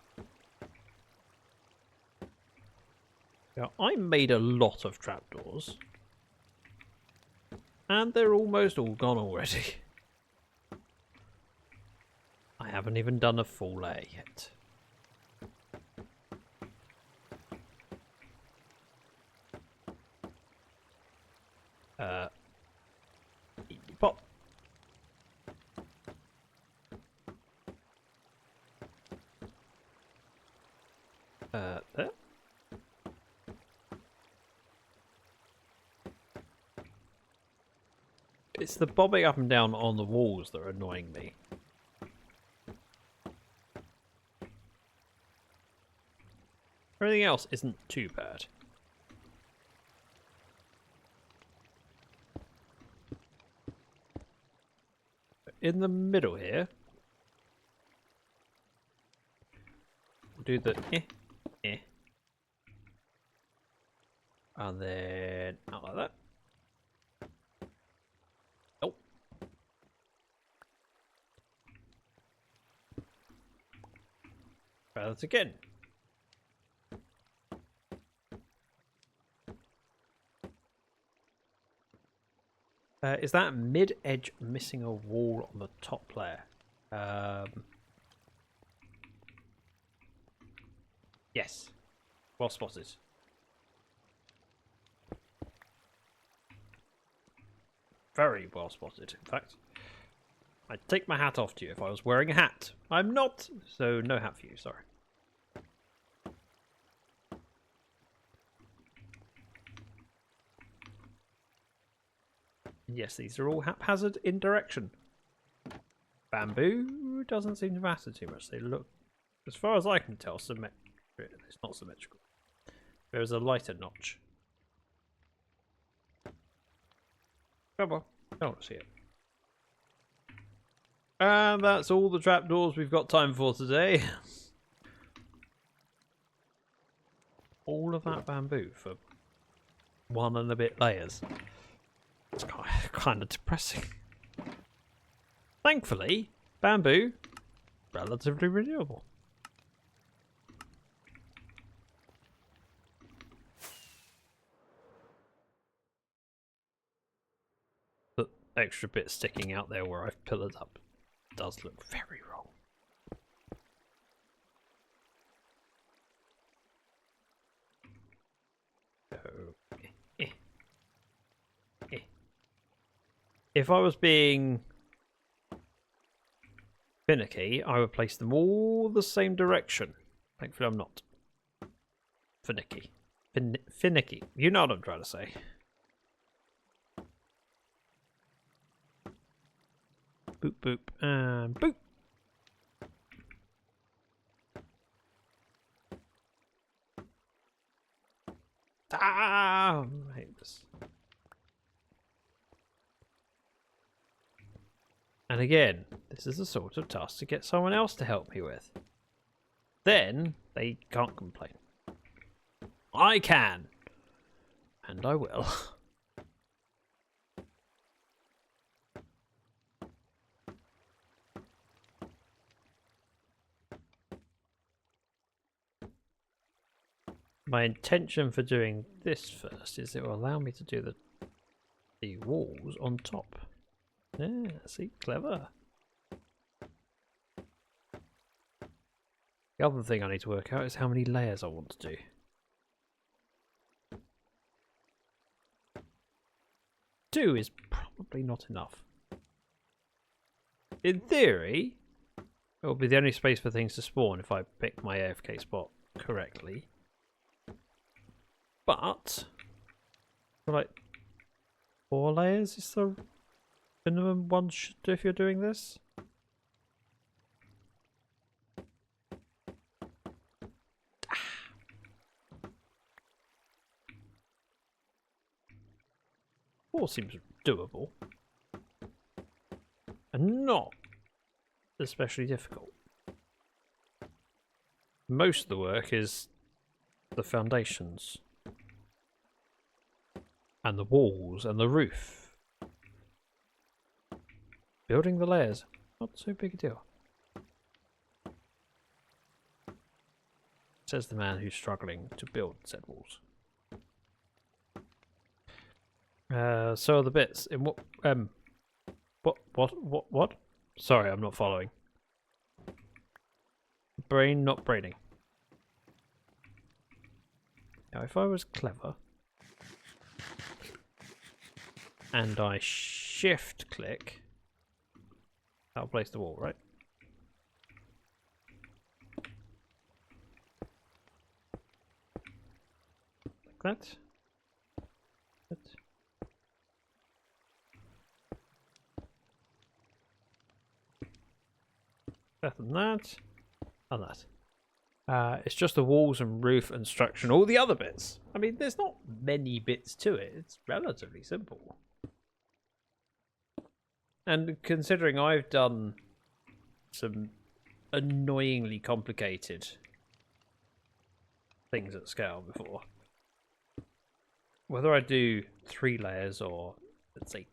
Now, I made a lot of trapdoors. And they're almost all gone already. I haven't even done a full layer yet. Pop. There. It's the bobbing up and down on the walls that are annoying me. Everything else isn't too bad. In the middle here, we'll do the and then out like that. Oh. Try that again. Is that mid-edge missing a wall on the top layer? Yes. Well spotted. Very well spotted, in fact. I'd take my hat off to you if I was wearing a hat. I'm not, so no hat for you, sorry. Yes, these are all haphazard in direction. Bamboo doesn't seem to matter too much. They look, as far as I can tell, symmetrical. It's not symmetrical. There is a lighter notch. Come on, I don't want to see it. And that's all the trapdoors we've got time for today. All of that bamboo for 1 and a bit layers. It's kind of depressing. Thankfully, bamboo, relatively renewable. The extra bit sticking out there where I've pillared up does look very wrong. If I was being finicky, I would place them all the same direction. Thankfully, I'm not. Finicky. Finicky. You know what I'm trying to say. Boop, boop, and boop. Ah, I hate this. And again, this is the sort of task to get someone else to help me with. Then they can't complain. I can. And I will. My intention for doing this first is it will allow me to do the walls on top. Yeah, see, clever. The other thing I need to work out is how many layers I want to do. 2 is probably not enough. In theory, it will be the only space for things to spawn if I pick my AFK spot correctly. But, like, 4 layers is the minimum one should do if you're doing this. Four seems doable. And not especially difficult. Most of the work is the foundations. And the walls and the roof. Building the layers, not so big a deal. Says the man who's struggling to build said walls. So are the bits in what what? Sorry, I'm not following. Brain not braining. Now if I was clever and I shift click, that'll place the wall, right? Like that. Better than that. And that. It's just the walls and roof and structure and all the other bits. I mean, there's not many bits to it. It's relatively simple. And considering I've done some annoyingly complicated things at scale before, whether I do 3 layers or, let's say,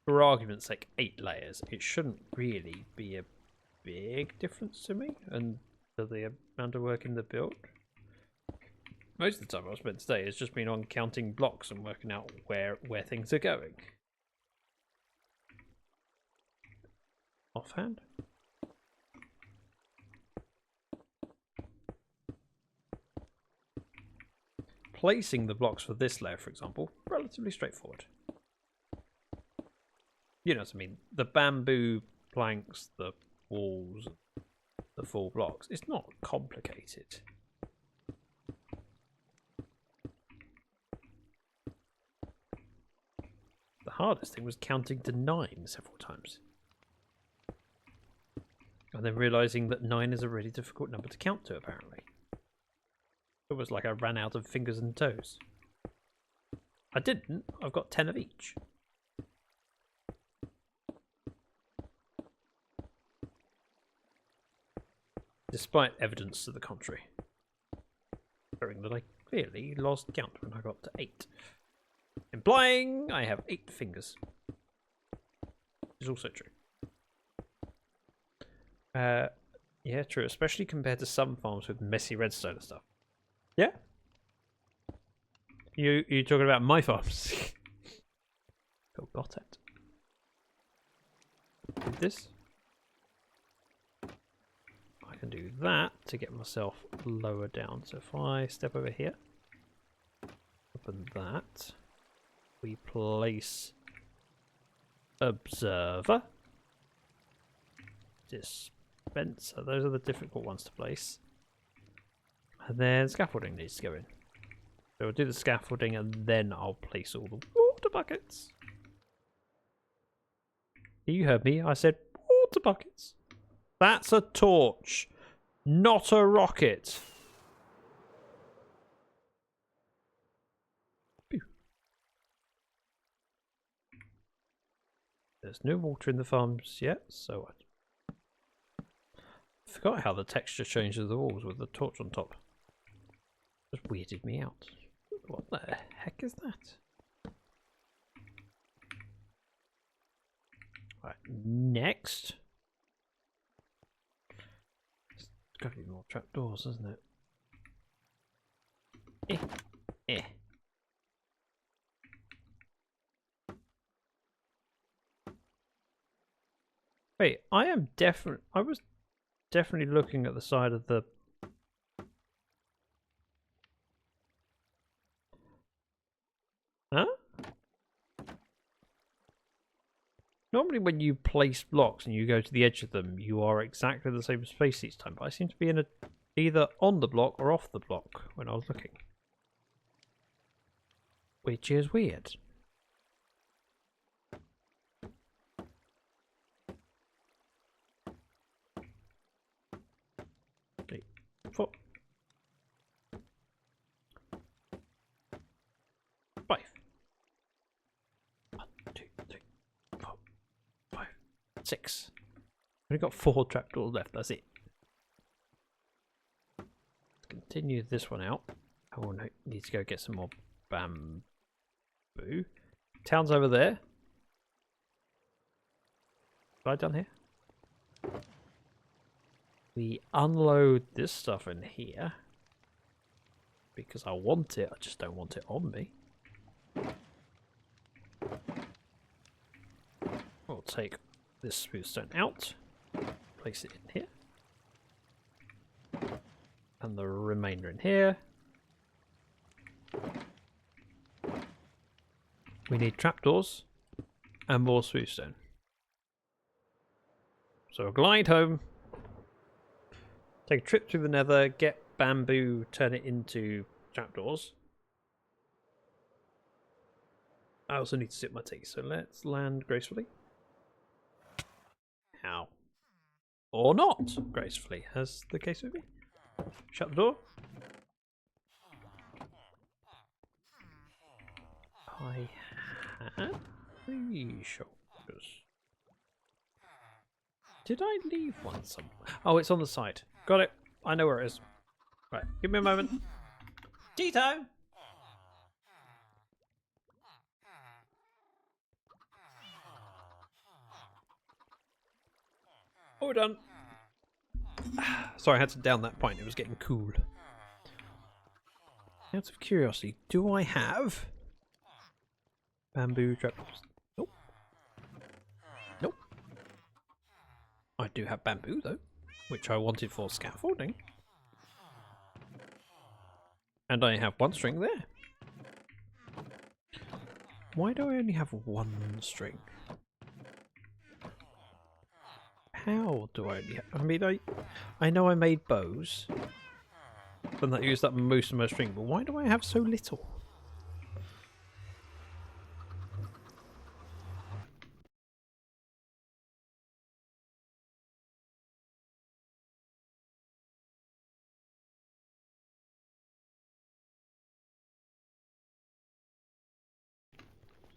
for argument's sake, 8 layers, it shouldn't really be a big difference to me and to the amount of work in the build. Most of the time I've spent today has just been on counting blocks and working out where things are going. Offhand. placing the blocks for this layer, for example, relatively straightforward. You know what I mean? The bamboo planks, the walls, the 4 blocks. It's not complicated. The hardest thing was counting to 9 several times. And then realising that 9 is a really difficult number to count to, apparently. It was like I ran out of fingers and toes. I didn't. I've got 10 of each. Despite evidence to the contrary. Showing that I clearly lost count when I got to 8. Implying I have 8 fingers. Which is also true. Yeah, true. Especially compared to some farms with messy redstone and stuff. Yeah? You talking about my farms? Oh, got it. Do this. I can do that to get myself lower down. So if I step over here, open that, we place observer, dispenser. Those are the difficult ones to place. And then scaffolding needs to go in. So we'll do the scaffolding and then I'll place all the water buckets. You heard me. I said water buckets. That's a torch, not a rocket. Pew. There's no water in the farms yet, so I forgot how the texture changes the walls with the torch on top. Just weirded me out. What the heck is that? Right, next. There's got to be more trapdoors, isn't it? Eh. Wait, I was definitely looking at the side of the... Huh? Normally when you place blocks and you go to the edge of them, you are exactly the same space each time, but I seem to be in either on the block or off the block when I was looking. Which is weird. Three, 4, 5. 1, 2, 3, 4, 5, 6. I've only got 4 trapdoors left, that's it. Let's continue this one out. Oh no, need to go get some more bamboo. Town's over there. What have I done here? We unload this stuff in here. Because I want it, I just don't want it on me. We'll take this smooth stone out, place it in here, and the remainder in here. We need trapdoors and more smooth stone. So we'll glide home, take a trip through the nether, get bamboo, turn it into trapdoors. I also need to sip my tea, so let's land gracefully. How? Or not gracefully, as the case may be. Shut the door. I had 3 shoulders. Did I leave one somewhere? Oh, it's on the side. Got it. I know where it is. Right, give me a moment. Tito! Oh, we're done. Sorry, I had to down that point. It was getting cool. Out of curiosity, do I have bamboo trapdoors? Nope. Nope. I do have bamboo, though, which I wanted for scaffolding. And I have one string there. Why do I only have one string? How do I only have... I mean, I know I made bows. And that used up most of my string, but why do I have so little?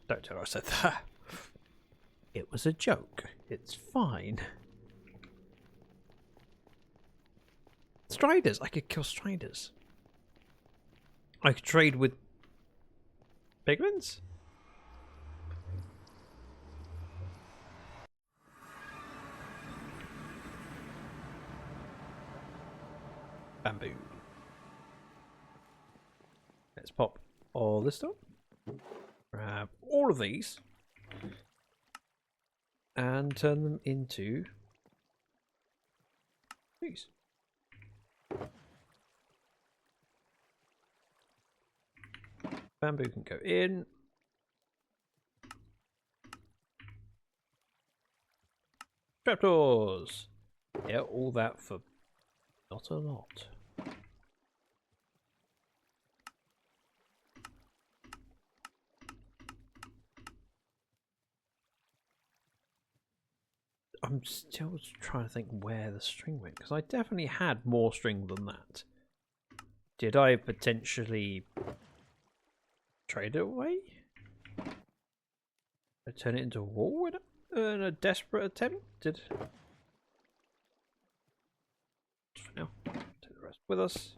Don't tell her I said that. It was a joke. It's fine. Striders. I could kill striders. I could trade with pigments. Bamboo. Let's pop all this stuff. Grab all of these and turn them into these. Bamboo can go in. Trapdoors. Yeah, all that for not a lot. I'm still trying to think where the string went, because I definitely had more string than that. Did I potentially trade it away? I turn it into a wall in a desperate attempt? Did... For now, take the rest with us.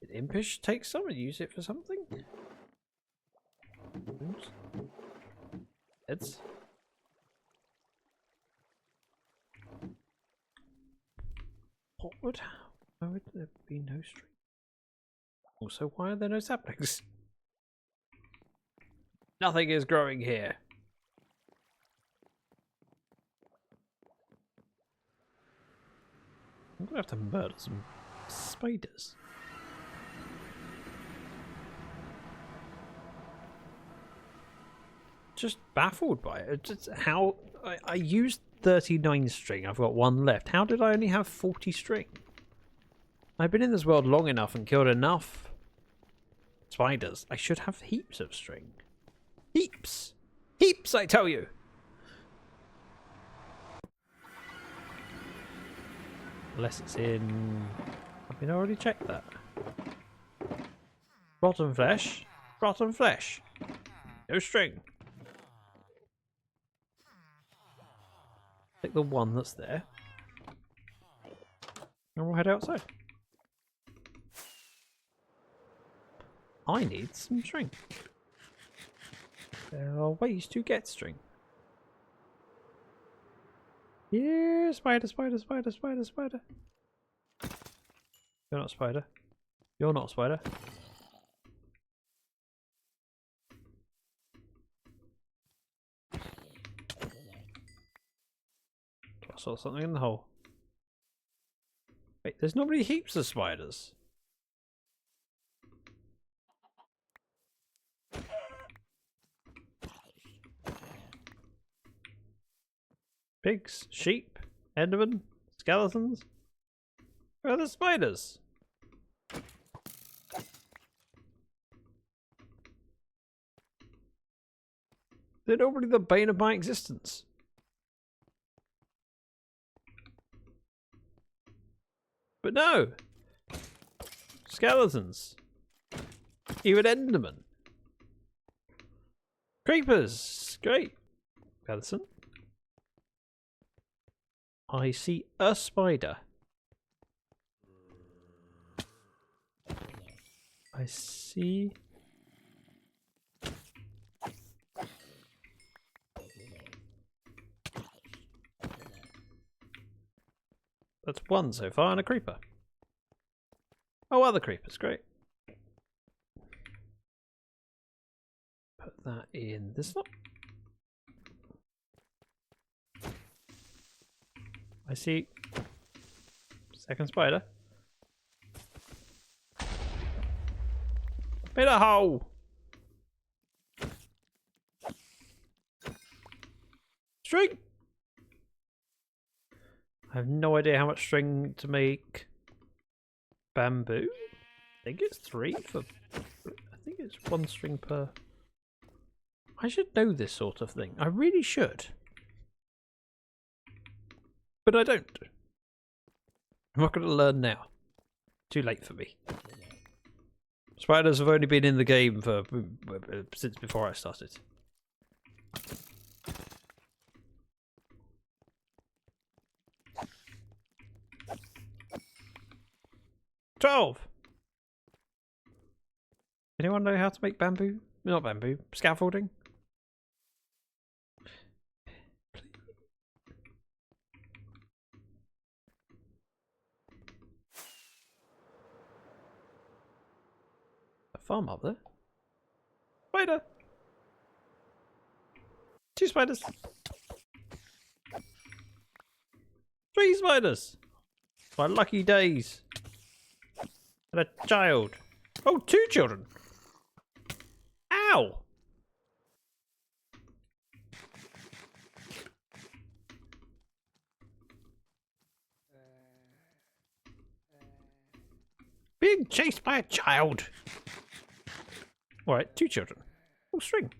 Did Impish take some and use it for something? Heads. Why would there be no string? Also, why are there no saplings? Nothing is growing here. I'm gonna have to murder some spiders. Just baffled by it. Just how I used 39 string. I've got one left. How did I only have 40 string? I've been in this world long enough and killed enough spiders. I should have heaps of string. Heaps! Heaps, I tell you! Unless it's in... I mean, I already checked that. Rotten flesh. Rotten flesh. No string. Take the one that's there. And we'll head outside. I need some string. There are ways to get string. Yeah, spider, spider, spider, spider, spider. You're not a spider. You're not a spider. I saw something in the hole. Wait, there's normally heaps of spiders. Pigs, sheep, endermen, skeletons. Where are the spiders? They're normally the bane of my existence. But no! Skeletons. Even endermen. Creepers! Great. Skeleton. I see a spider. I see... That's one so far, and a creeper. Oh, other creepers, great. Put that in this lot. I see second spider. Made a hole. String. I have no idea how much string to make. Bamboo. I think it's 3 for. I think it's 1 string per. I should know this sort of thing. I really should. But I don't. I'm not going to learn now. Too late for me. Spiders have only been in the game for since before I started. 12. Anyone know how to make bamboo? Not bamboo. Scaffolding? A farm up there. Spider! 2 spiders! 3 spiders! My lucky days! And a child! Oh, 2 children! Ow! Being chased by a child! Alright, 2 children. Oh, string.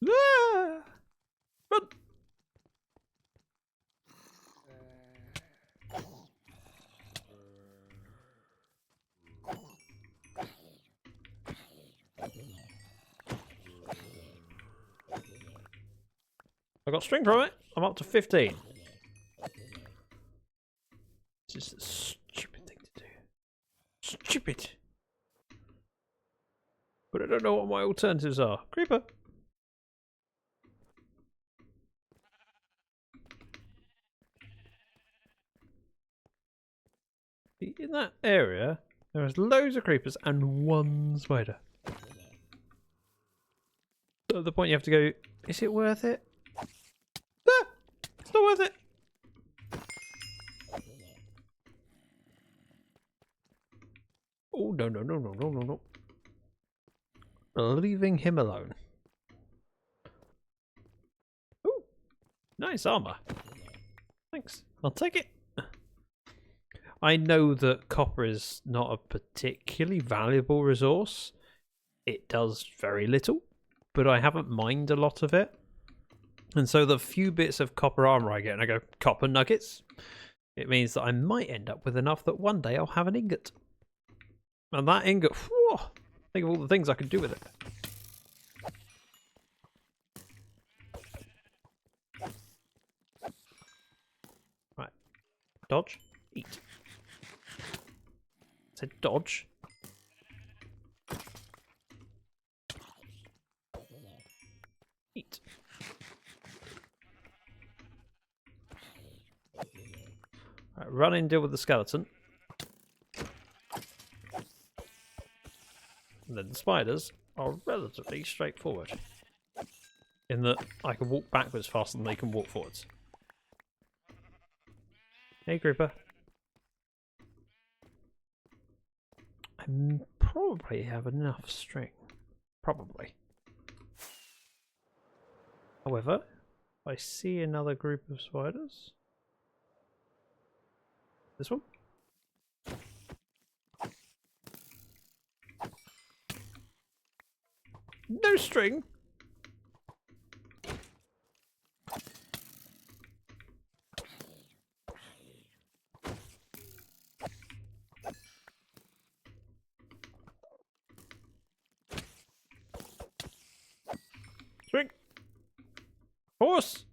Ah! Run! I got string from it. I'm up to 15. This is a stupid thing to do. Stupid. But I don't know what my alternatives are. Creeper. In that area, there is loads of creepers and 1 spider. So at the point you have to go, is it worth it? Ah! It's not worth it. Oh, no, no, no, no, no, no, no. Leaving him alone. Oh, nice armor. Thanks. I'll take it. I know that copper is not a particularly valuable resource. It does very little, but I haven't mined a lot of it. And so the few bits of copper armor I get, and I go, copper nuggets, it means that I might end up with enough that one day I'll have an ingot. And that ingot, whew, think of all the things I could do with it. Right. Dodge. Eat. I said dodge. Eat. Right, run in, deal with the skeleton. And then the spiders are relatively straightforward. In that I can walk backwards faster than they can walk forwards. Hey, creeper. I probably have enough string. Probably. However, I see another group of spiders. This one? No string! String! Horse!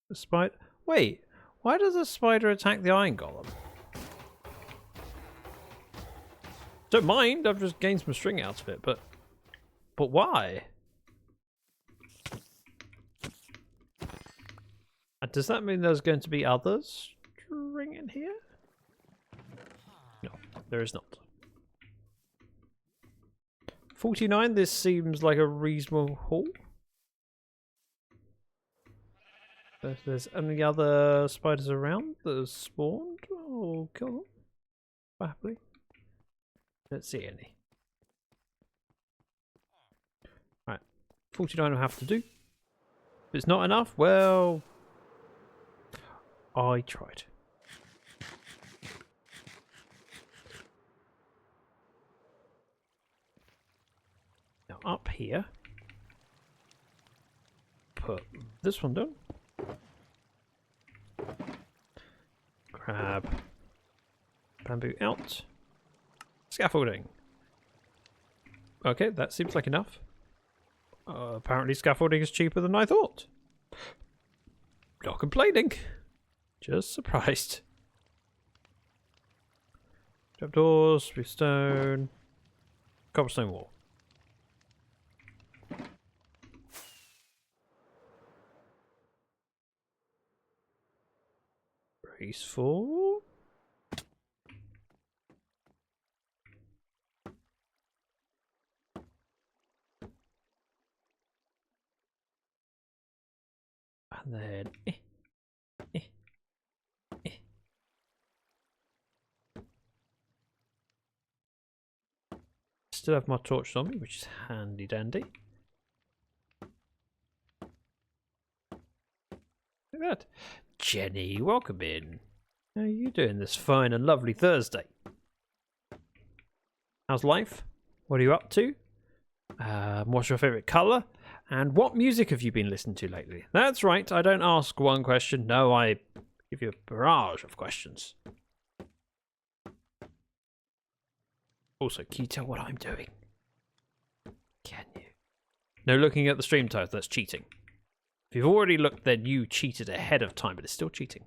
The spider. Wait, why does a spider attack the iron golem? Don't mind, I've just gained some string out of it, but why? And does that mean there's going to be other string in here? No, there is not. 49, this seems like a reasonable haul. If there's any other spiders around that have spawned, I'll kill them. Probably. Don't see any. Right. 49 will have to do. If it's not enough, well, I tried. Now up here, put this one down. Grab bamboo out. Scaffolding. Okay, that seems like enough. Apparently scaffolding is cheaper than I thought. Not complaining. Just surprised. Trapdoors, with stone, cobblestone wall. Graceful. And then still have my torch on me, which is handy dandy. Look at that. Jenny, welcome in. How are you doing this fine and lovely Thursday? How's life? What are you up to? What's your favourite colour? And what music have you been listening to lately? That's right, I don't ask one question. No, I give you a barrage of questions. Also, can you tell what I'm doing? Can you? No looking at the stream title, that's cheating. If you've already looked, then you cheated ahead of time, but it's still cheating.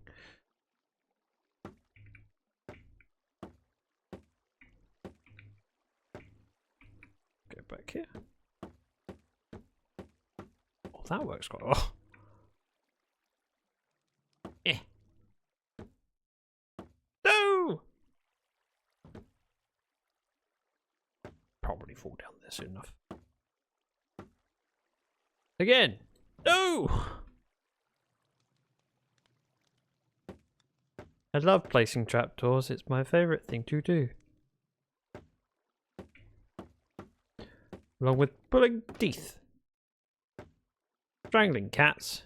Go back here. Oh, that works quite well. No! Probably fall down there soon enough. Again! No! I love placing trapdoors, it's my favourite thing to do. Along with pulling teeth, strangling cats,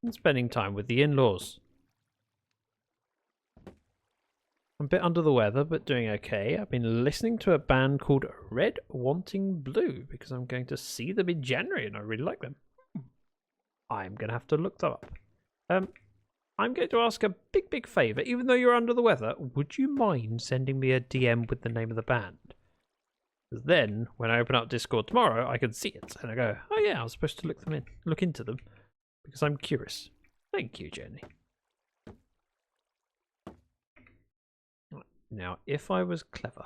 and spending time with the in-laws. I'm a bit under the weather, but doing okay. I've been listening to a band called Red Wanting Blue because I'm going to see them in January and I really like them. I'm going to have to look them up. I'm going to ask a big favour. Even though you're under the weather, would you mind sending me a DM with the name of the band? Because then, when I open up Discord tomorrow, I can see it and I go, oh yeah, I was supposed to look into them because I'm curious. Thank you, Jenny. Now, if I was clever,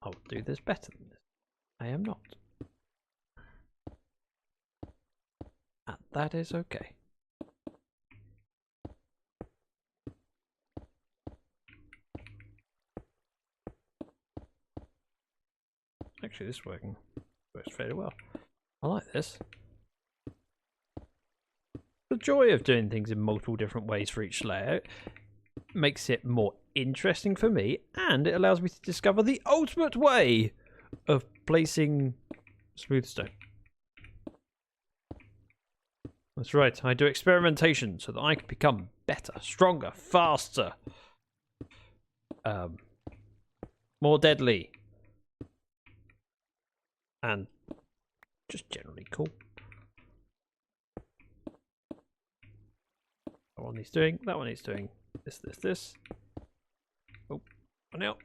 I would do this better than this. I am not. And that is okay. Actually, this works fairly well. I like this. The joy of doing things in multiple different ways for each layer makes it more interesting for me, and it allows me to discover the ultimate way of placing smooth stone. That's right, I do experimentation so that I can become better, stronger, faster, more deadly, and just generally cool. That one he's doing, that one he's doing. This. Oh, one out.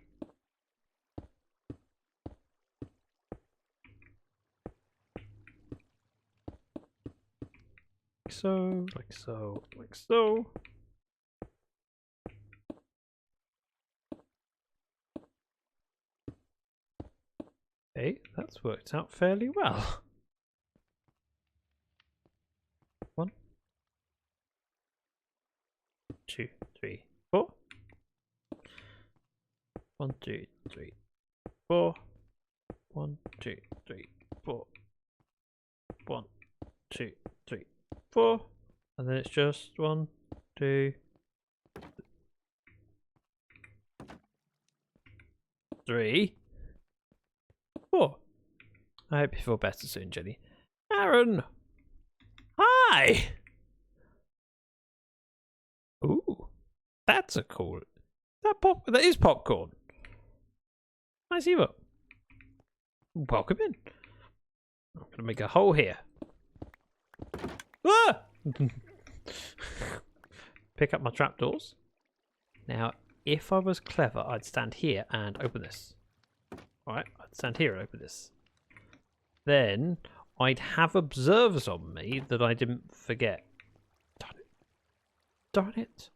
Like so, like so, like so. Okay, that's worked out fairly well. 1, 2, 3, 4. 1, 2, 3, 4. 1, 2, 3, 4. 1, 2, 3, 4. And then it's just 1, 2. 3, 4. I hope you feel better soon, Jenny. Aaron! Hi! Ooh, that's a cool... That is popcorn. Nice Eva. Welcome in. I'm going to make a hole here. Ah! Pick up my trapdoors. Now, if I was clever, I'd stand here and open this. Alright, I'd stand here and open this. Then, I'd have observers on me that I didn't forget. Darn it. Darn it.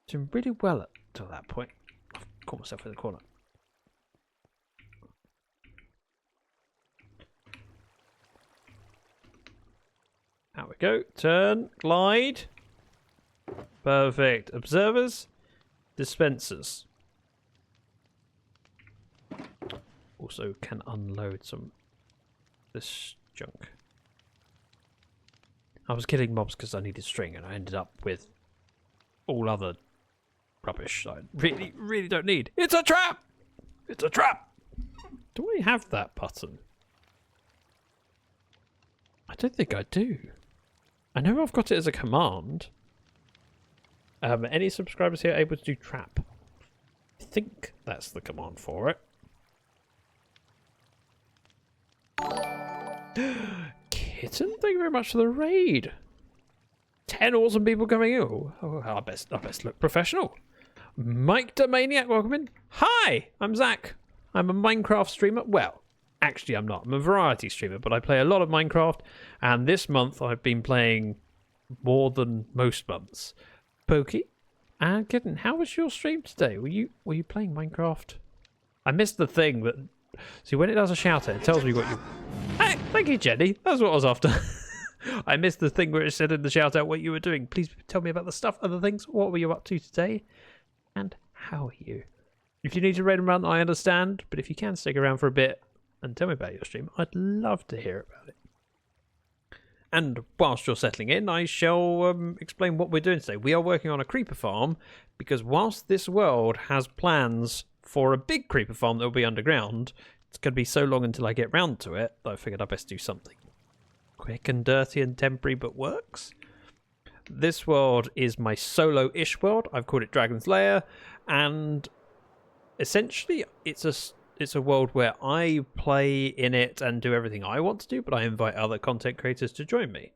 Doing really well up to that point. I've caught myself in the corner. Out we go. Turn. Glide. Perfect. Observers. Dispensers. Also can unload some of this junk. I was killing mobs because I needed string and I ended up with all other rubbish I really, really don't need. It's a trap! It's a trap! Do I have that button? I don't think I do. I know I've got it as a command. Any subscribers here able to do trap? I think that's the command for it. Kitten, thank you very much for the raid. 10 awesome people coming in. Oh, I best look professional. Mike the Maniac, welcome in. Hi, I'm Zach. I'm a Minecraft streamer. Well, actually I'm not. I'm a variety streamer, but I play a lot of Minecraft, and this month I've been playing more than most months. Pokey and Kitten, how was your stream today? Were you playing Minecraft? I missed the thing that... See, when it does a shout out, it tells me what you... Hey, thank you, Jenny. That's what I was after. I missed the thing where it said in the shout out what you were doing. Please tell me about the stuff, other things. What were you up to today? And how are you? If you need to raid and run, I understand. But if you can stick around for a bit and tell me about your stream, I'd love to hear about it. And whilst you're settling in, I shall explain what we're doing today. We are working on a creeper farm because whilst this world has plans for a big creeper farm that will be underground, it's going to be so long until I get round to it that I figured I'd best do something quick and dirty and temporary but works. This world is my solo-ish world. I've called it Dragon's Lair, and essentially it's a world where I play in it and do everything I want to do, but I invite other content creators to join me,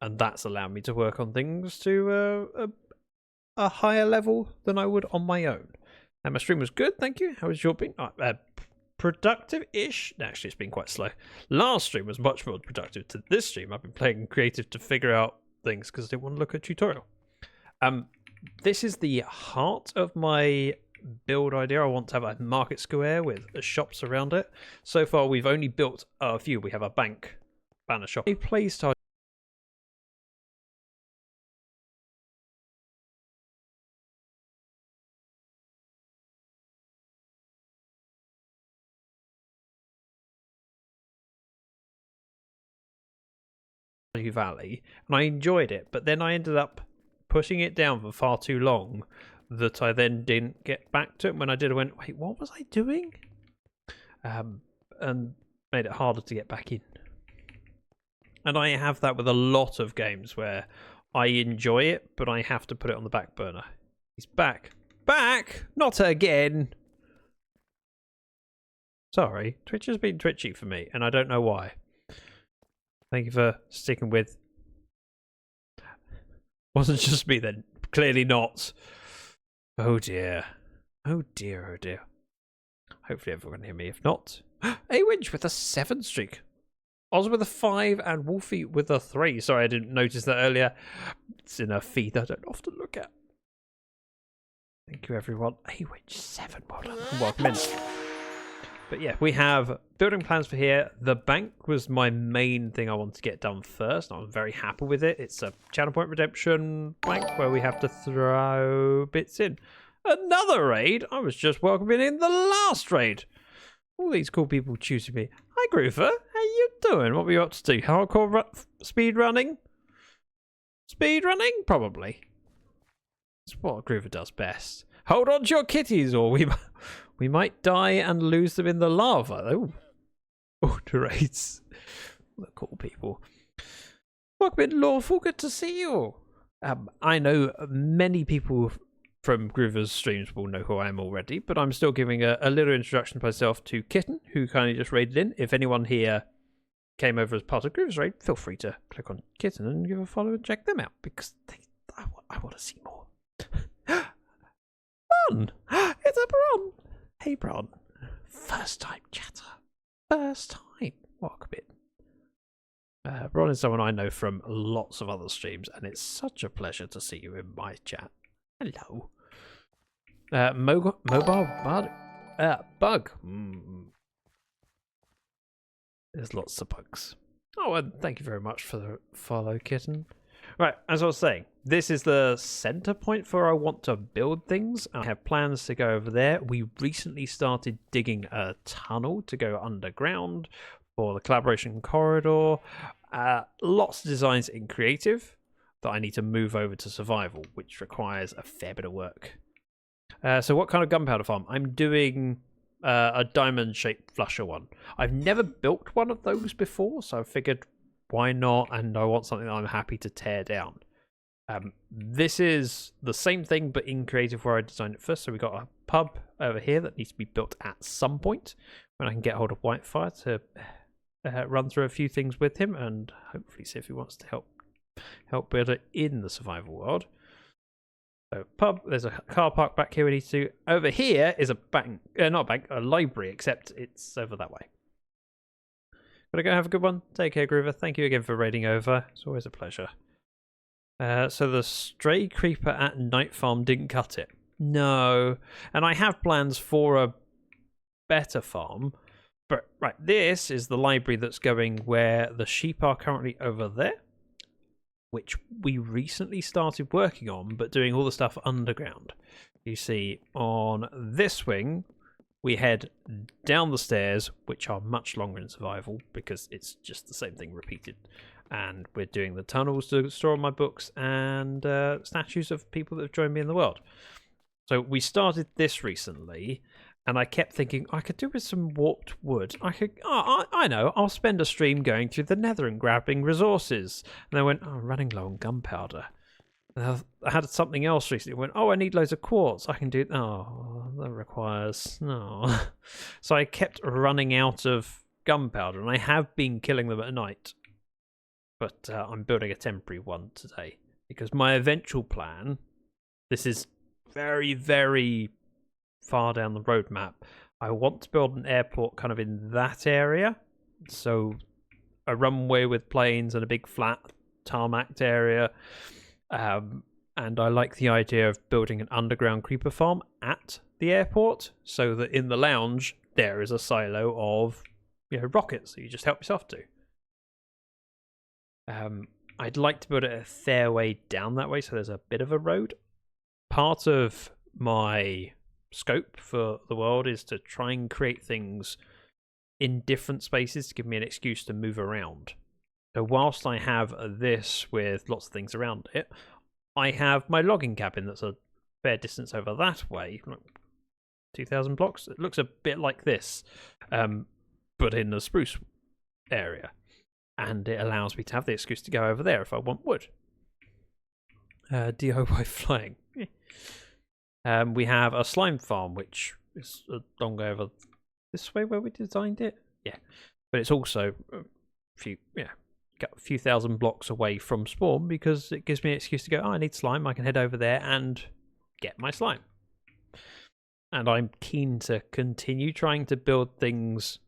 and that's allowed me to work on things to a higher level than I would on my own. And my stream was good, thank you. How was your being? Productive-ish. Actually, it's been quite slow. Last stream was much more productive to this stream. I've been playing creative to figure out things because I didn't want to look at tutorial. This is the heart of my build idea. I want to have a market square with shops around it. So far, we've only built a few. We have a bank, banner shop, a playstyle. Valley, and I enjoyed it, but then I ended up pushing it down for far too long that I then didn't get back to it. When I did, I went, wait, what was I doing? And made it harder to get back in. And I have that with a lot of games where I enjoy it, but I have to put it on the back burner. He's back. Back! Not again! Sorry, Twitch has been twitchy for me, and I don't know why. Thank you for sticking with. Wasn't just me then. Clearly not. Oh dear. Oh dear, oh dear. Hopefully everyone can hear me. If not, A-Winch with a 7 streak. Oz with a 5 and Wolfie with a 3. Sorry, I didn't notice that earlier. It's in a feed I don't often look at. Thank you, everyone. A-Winch 7. Well done. Welcome in. But yeah, we have building plans for here. The bank was my main thing I wanted to get done first. I'm very happy with it. It's a channel point redemption bank where we have to throw bits in. Another raid? I was just welcoming in the last raid. All these cool people choosing me. Hi, Groover. How you doing? What were you up to do? Hardcore speed running? Speed running? Probably. It's what Groover does best. Hold on to your kitties, or we might die and lose them in the lava. Oh, derades. The cool people. Welcome in, Lawful. Good to see you. I know many people from Groover's streams will know who I am already, but I'm still giving a little introduction to myself to Kitten, who kindly just raided in. If anyone here came over as part of Groover's raid, feel free to click on Kitten and give a follow and check them out, because I want to see more. Bron! It's a Bron! Hey, Bron. First time chatter. First time. Welcome in. Bron is someone I know from lots of other streams, and it's such a pleasure to see you in my chat. Hello. Mobile bug. There's lots of bugs. Oh, and thank you very much for the follow, Kitten. Right, as I was saying, this is the center point for where I want to build things. I have plans to go over there. We recently started digging a tunnel to go underground for the collaboration corridor. Lots of designs in creative that I need to move over to survival, which requires a fair bit of work. So what kind of gunpowder farm? I'm doing a diamond-shaped flusher one. I've never built one of those before, so I figured why not, and I want something that I'm happy to tear down. This is the same thing, but in creative where I designed it first. So we got a pub over here that needs to be built at some point when I can get hold of Whitefire to run through a few things with him and hopefully see if he wants to help build it in the survival world. So pub, there's a car park back here we need to do. Over here is a bank, not a bank, a library, except it's over that way. Gotta go have a good one. Take care, Groover. Thank you again for raiding over. It's always a pleasure. So the stray creeper at Night Farm didn't cut it. No. And I have plans for a better farm. But right, this is the library that's going where the sheep are currently over there, which we recently started working on, but doing all the stuff underground. You see, on this wing, we head down the stairs, which are much longer in survival because it's just the same thing repeated. And we're doing the tunnels to store my books and statues of people that have joined me in the world. So we started this recently, and I kept thinking I could do with some warped wood. I know, I'll spend a stream going through the nether and grabbing resources. And I went, running low on gunpowder. I had something else recently. Went, I need loads of quartz. I can do. That requires no. So I kept running out of gunpowder, and I have been killing them at night. But I'm building a temporary one today because my eventual plan. This is very, very far down the roadmap. I want to build an airport kind of in that area, so a runway with planes and a big flat tarmacked area. And I like the idea of building an underground creeper farm at the airport so that in the lounge there is a silo of rockets that you just help yourself to. I'd like to build it a fair way down that way so there's a bit of a road. Part of my scope for the world is to try and create things in different spaces to give me an excuse to move around. So whilst I have this with lots of things around it, I have my logging cabin that's a fair distance over that way, 2,000 blocks. It looks a bit like this, but in the spruce area. And it allows me to have the excuse to go over there if I want wood. DIY flying. We have a slime farm, which is a long way over this way where we designed it. Yeah, but it's also a few thousand blocks away from spawn because it gives me an excuse to go, I need slime. I can head over there and get my slime. And I'm keen to continue trying to build things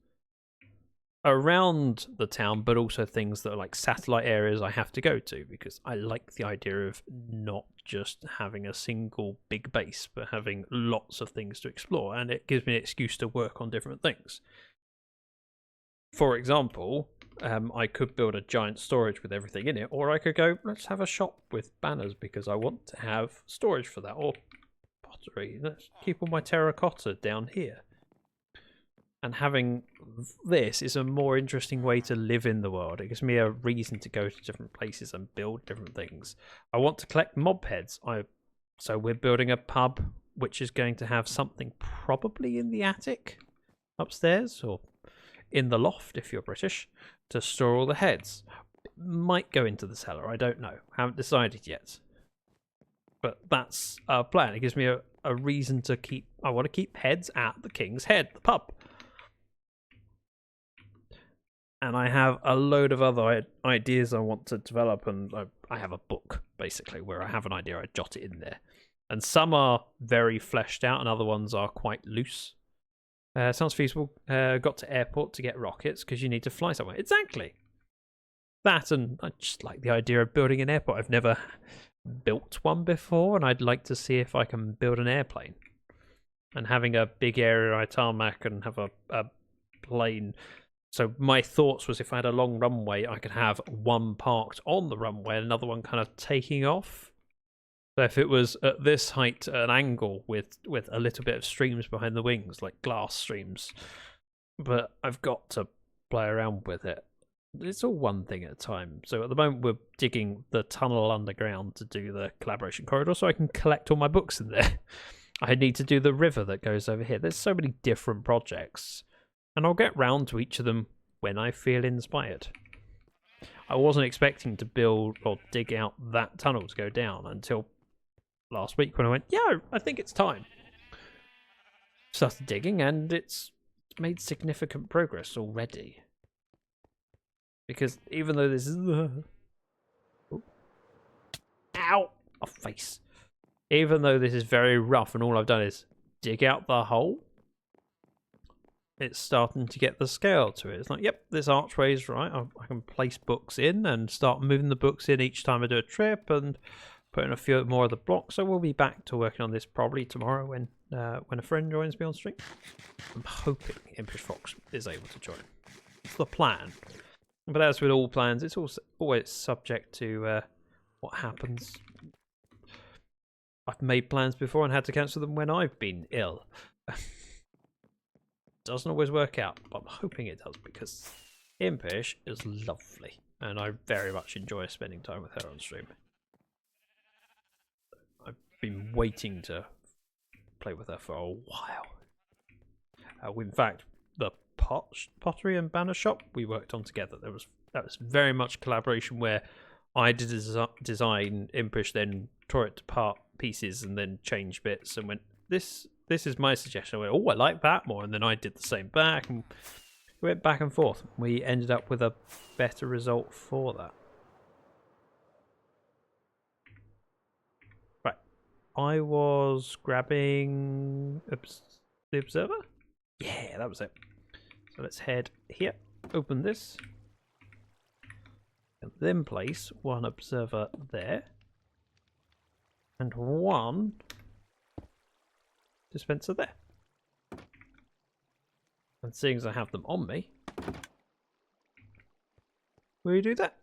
around the town, but also things that are like satellite areas I have to go to because I like the idea of not just having a single big base, but having lots of things to explore, and it gives me an excuse to work on different things. For example, I could build a giant storage with everything in it, or I could go, let's have a shop with banners because I want to have storage for that, or pottery. Let's keep all my terracotta down here. And having this is a more interesting way to live in the world. It gives me a reason to go to different places and build different things. I want to collect mob heads. So we're building a pub which is going to have something probably in the attic upstairs, or in the loft if you're British, to store all the heads. It might go into the cellar, I don't know. Haven't decided yet. But that's our plan. It gives me a reason to keep... I want to keep heads at the King's Head, the pub. And I have a load of other ideas I want to develop, and I have a book, basically, where I have an idea, I jot it in there. And some are very fleshed out, and other ones are quite loose. Sounds feasible. Got to airport to get rockets, because you need to fly somewhere. Exactly! That, and I just like the idea of building an airport. I've never built one before, and I'd like to see if I can build an airplane. And having a big area I tarmac and have a plane... So my thoughts was if I had a long runway, I could have one parked on the runway and another one kind of taking off. So if it was at this height, at an angle with a little bit of streams behind the wings, like glass streams. But I've got to play around with it. It's all one thing at a time. So at the moment we're digging the tunnel underground to do the collaboration corridor so I can collect all my books in there. I need to do the river that goes over here. There's so many different projects. And I'll get round to each of them when I feel inspired. I wasn't expecting to build or dig out that tunnel to go down until last week when I went, yeah, I think it's time. Started digging and it's made significant progress already. Because even though this is... Ow! A face. Even though this is very rough and all I've done is dig out the hole, it's starting to get the scale to it. It's like, yep, this archway is right. I can place books in and start moving the books in each time I do a trip and put in a few more of the blocks. So we'll be back to working on this probably tomorrow when a friend joins me on stream. I'm hoping Impish Fox is able to join. It's the plan. But as with all plans, it's also always subject to what happens. I've made plans before and had to cancel them when I've been ill. Doesn't always work out, but I'm hoping it does because Impish is lovely and I very much enjoy spending time with her on stream. I've been waiting to play with her for a while. In fact, the pottery and banner shop we worked on together. That was very much collaboration where I did a design, Impish then tore it to pieces and then changed bits and went, this is my suggestion. I went, oh, I like that more. And then I did the same back. And we went back and forth. We ended up with a better result for that. Right. I was grabbing the observer. Yeah, that was it. So let's head here. Open this. And then place one observer there. And one dispenser there. And seeing as I have them on me, will you do that?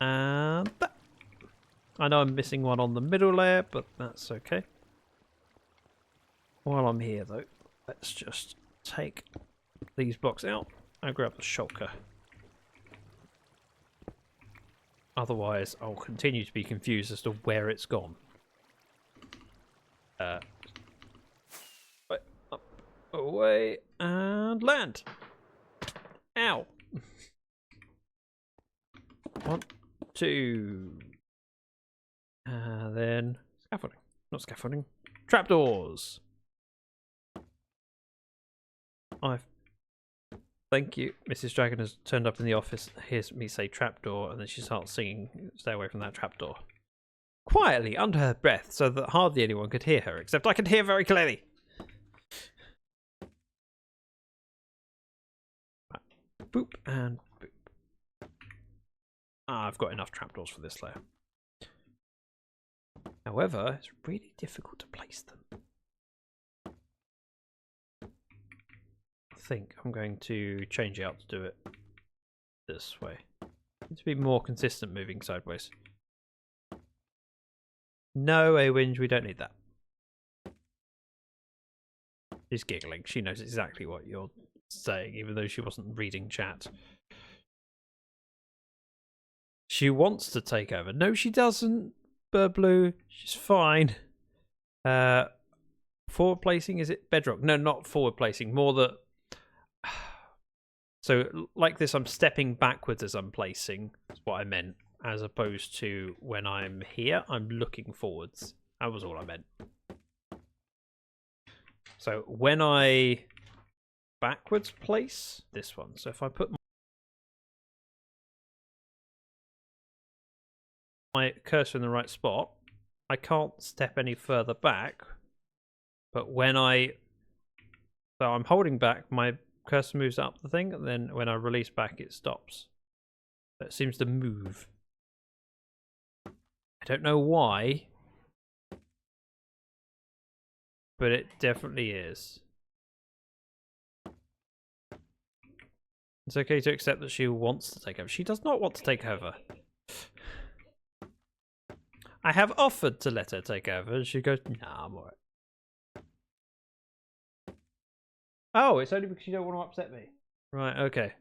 And that. I know I'm missing one on the middle layer, but that's okay. While I'm here though, let's just take these blocks out and grab the shulker. Otherwise, I'll continue to be confused as to where it's gone. Right, up, away, and land. Ow. 1, 2. Then scaffolding. Not scaffolding. Trapdoors. Thank you. Mrs. Dragon has turned up in the office, hears me say trapdoor, and then she starts singing, stay away from that trapdoor. Quietly, under her breath, so that hardly anyone could hear her, except I could hear very clearly. Boop and boop. I've got enough trapdoors for this layer. However, it's really difficult to place them. I think I'm going to change it out to do it this way. Need to be more consistent moving sideways. No, Awinge, we don't need that. She's giggling. She knows exactly what you're saying, even though she wasn't reading chat. She wants to take over. No, she doesn't. blue. She's fine. Forward placing, is it bedrock? No, not forward placing. More that. So like this, I'm stepping backwards as I'm placing. That's what I meant. As opposed to when I'm here, I'm looking forwards. That was all I meant. So when I backwards place this one, so if I put my cursor in the right spot, I can't step any further back. But when so I'm holding back, my cursor moves up the thing, and then when I release back, it stops. So it seems to move. I don't know why, but it definitely is. It's okay to accept that she wants to take over. She does not want to take over. I have offered to let her take over, and she goes, nah, I'm alright. Oh, it's only because you don't want to upset me. Right, okay.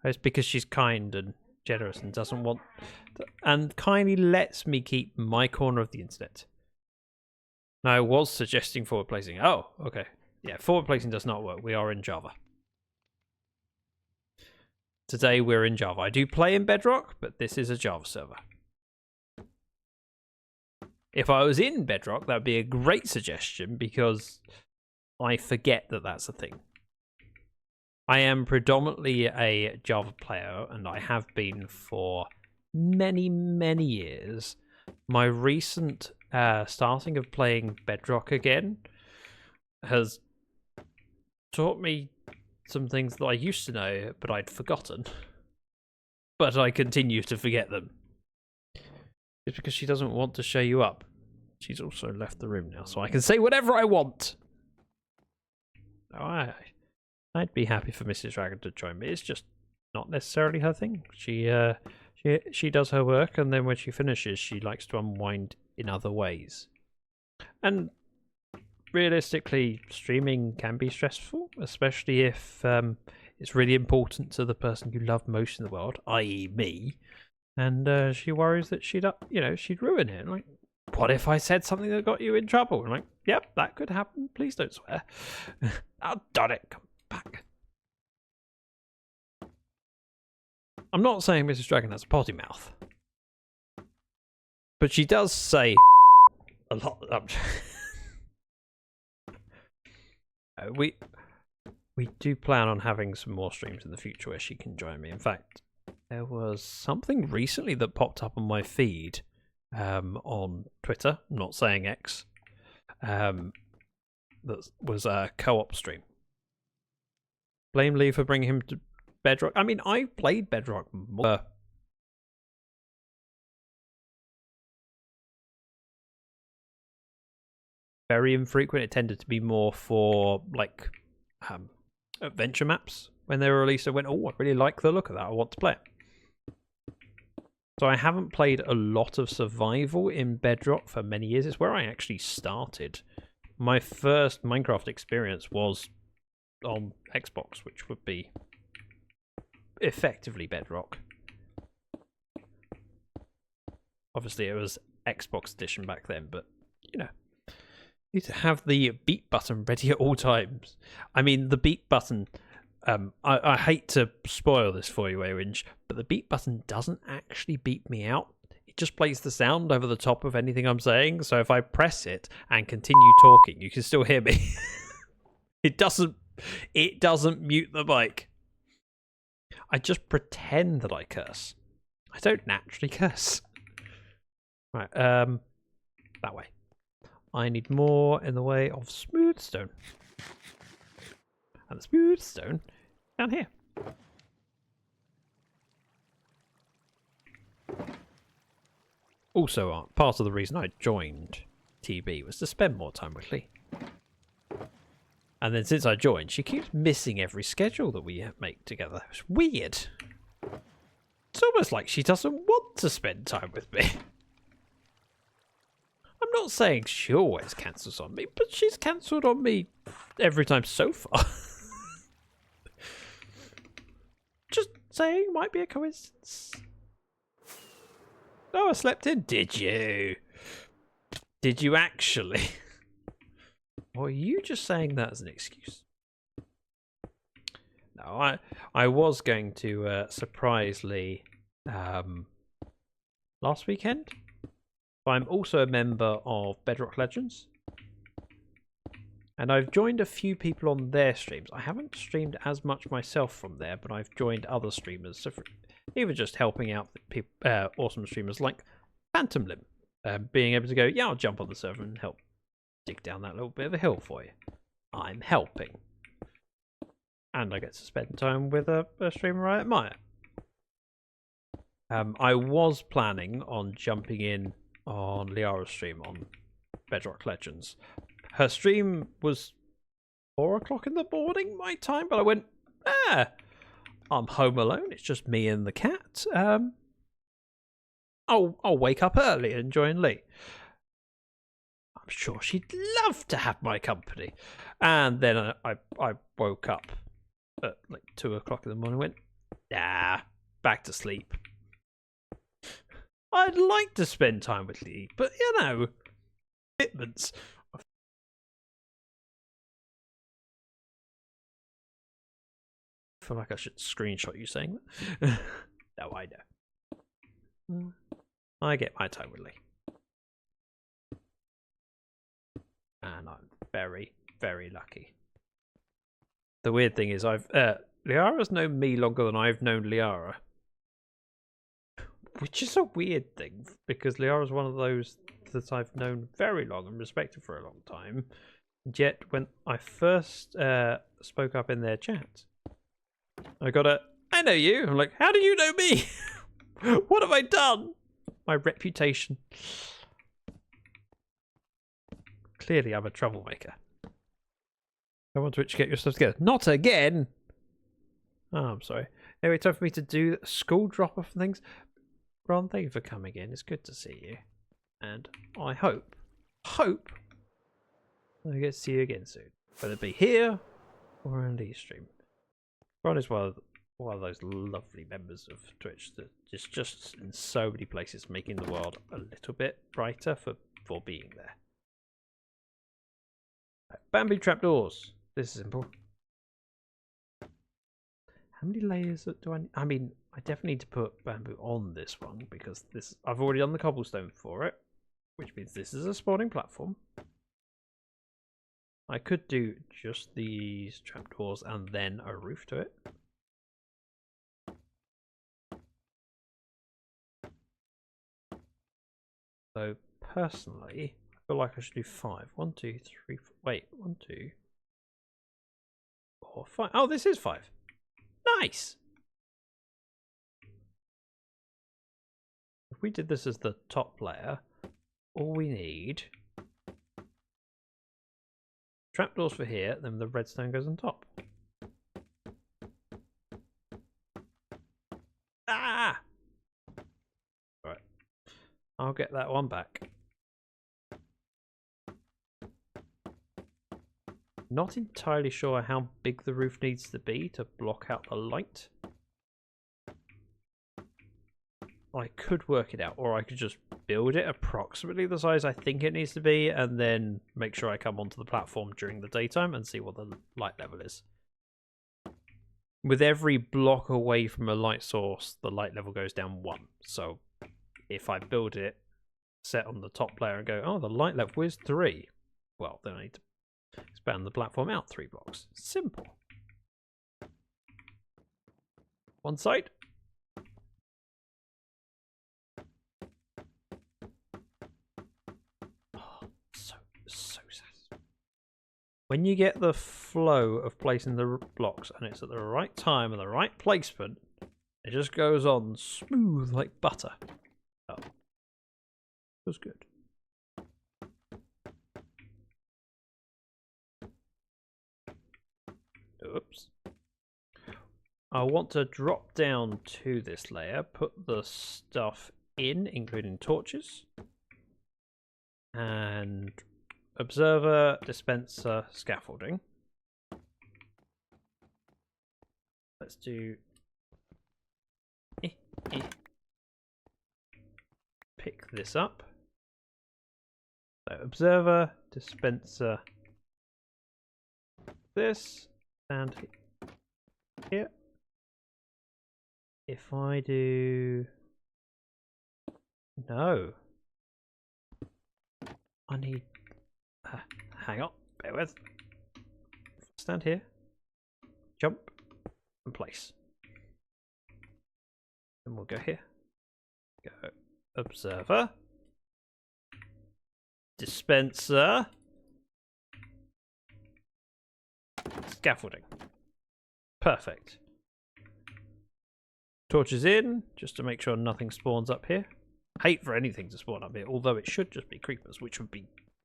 It's because she's kind and generous and doesn't want... and kindly lets me keep my corner of the internet. Now, I was suggesting forward placing. Oh, okay. Yeah, forward placing does not work. We are in Java. Today we're in Java. I do play in Bedrock, but this is a Java server. If I was in Bedrock, that would be a great suggestion because I forget that that's a thing. I am predominantly a Java player, and I have been for many, many years. My recent starting of playing Bedrock again has taught me some things that I used to know, but I'd forgotten. But I continue to forget them. It's because she doesn't want to show you up. She's also left the room now, so I can say whatever I want. Oh, I'd be happy for Mrs. Dragon to join me. It's just not necessarily her thing. She does her work, and then when she finishes, she likes to unwind in other ways. And realistically, streaming can be stressful, especially if it's really important to the person you love most in the world, i.e. me. And she worries that she'd ruin it. Like, what if I said something that got you in trouble? I'm like, yep, that could happen. Please don't swear. Oh, darn it. Come back. I'm not saying Mrs. Dragon has a potty mouth. But she does say a lot. We do plan on having some more streams in the future where she can join me. In fact, there was something recently that popped up on my feed on Twitter, I'm not saying X, that was a co-op stream. Blame Lee for bringing him to Bedrock. I mean, I played Bedrock more. Very infrequent. It tended to be more for like adventure maps when they were released. I went, oh, I really like the look of that. I want to play it. So I haven't played a lot of survival in Bedrock for many years. It's where I actually started. My first Minecraft experience was on Xbox, which would be effectively Bedrock. Obviously, it was Xbox edition back then, but you know, you need to have the beat button ready at all times. I mean, the beat button. I hate to spoil this for you, Orange, but the beat button doesn't actually beat me out. It just plays the sound over the top of anything I'm saying. So if I press it and continue talking, you can still hear me. It doesn't mute the mic. I just pretend that I curse. I don't naturally curse. Right, that way. I need more in the way of smooth stone. And the smooth stone down here. Also, part of the reason I joined TB was to spend more time with Lee. And then since I joined, she keeps missing every schedule that we make together. It's weird. It's almost like she doesn't want to spend time with me. I'm not saying she always cancels on me, but she's cancelled on me every time so far. Just saying, might be a coincidence. Oh, I slept in. Did you? Did you actually? Or are you just saying that as an excuse? No, I was going to surprise Lee last weekend. But I'm also a member of Bedrock Legends. And I've joined a few people on their streams. I haven't streamed as much myself from there, but I've joined other streamers. So even just helping out people, awesome streamers like Phantom Limb. Being able to go, yeah, I'll jump on the server and help dig down that little bit of a hill for you. I'm helping. And I get to spend time with a streamer I admire. I was planning on jumping in on Liara's stream on Bedrock Legends. Her stream was 4 o'clock in the morning my time, but I went, I'm home alone. It's just me and the cat. I'll wake up early and join Lee. I'm sure she'd love to have my company. And then I woke up at like 2 o'clock in the morning and went, nah, back to sleep. I'd like to spend time with Lee, but you know, commitments. I feel like I should screenshot you saying that. No, I know. I get my time with Lee. And I'm very, very lucky. The weird thing is Liara's known me longer than I've known Liara. Which is a weird thing, because Liara's one of those that I've known very long and respected for a long time. And yet, when I first spoke up in their chat, I got a, I know you. I'm like, how do you know me? What have I done? My reputation. Clearly, I'm a troublemaker. Come on Twitch, get your stuff together. Not again! Oh, I'm sorry. Anyway, time for me to do school drop-off and things. Ron, thank you for coming in. It's good to see you. And I hope I get to see you again soon. Whether it be here or in Lee's stream. Ron is one of those lovely members of Twitch that is just in so many places making the world a little bit brighter for being there. Bamboo trapdoors. This is simple. How many layers do I need? I mean, I definitely need to put bamboo on this one because this I've already done the cobblestone for it, which means this is a spawning platform. I could do just these trapdoors and then a roof to it. So personally, I feel like I should do 5. 1, 2, 3, 4. Wait, 1, 2, 4, 5. Oh, this is 5. Nice. If we did this as the top layer, all we need trapdoors for here, then the redstone goes on top. Ah! Right. I'll get that one back. Not entirely sure how big the roof needs to be to block out the light. I could work it out, or I could just build it approximately the size I think it needs to be and then make sure I come onto the platform during the daytime and see what the light level is. With every block away from a light source, the light level goes down 1. So if I build it, set on the top layer and go, oh, the light level is 3. Well, then I need to expand the platform out 3 blocks. Simple. One side. Oh, so satisfying. When you get the flow of placing the blocks and it's at the right time and the right placement, it just goes on smooth like butter. Oh, feels good. Oops. I want to drop down to this layer, put the stuff in, including torches, and observer, dispenser, scaffolding. Let's do pick this up. So observer, dispenser, this, and here. If I do... No. I need... hang on, bear with. Stand here, jump, and place. And we'll go here. Go observer, dispenser, scaffolding. Perfect. Torches in, just to make sure nothing spawns up here. Hate for anything to spawn up here, although it should just be creepers, which would be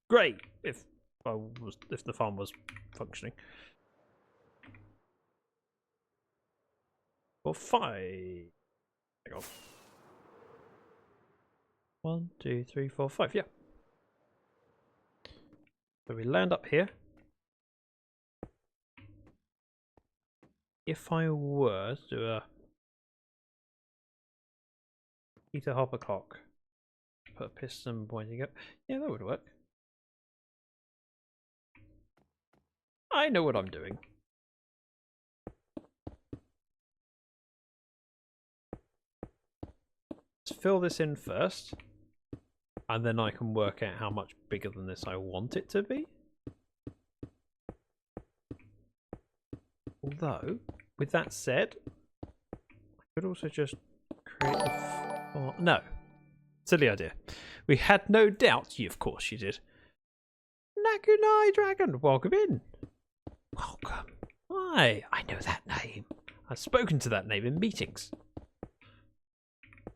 great if the farm was functioning. 4, 5. Hang on. 1, 2, 3, 4, 5. Yeah. So we land up here. If I were to do a ether hopper clock, put a piston pointing up, yeah, that would work. I know what I'm doing. Let's fill this in first, and then I can work out how much bigger than this I want it to be. Although, with that said, I could also just create a... no. Silly idea. We had no doubt, of course you did. ZactheDragon, welcome in. Welcome. Hi, I know that name. I've spoken to that name in meetings.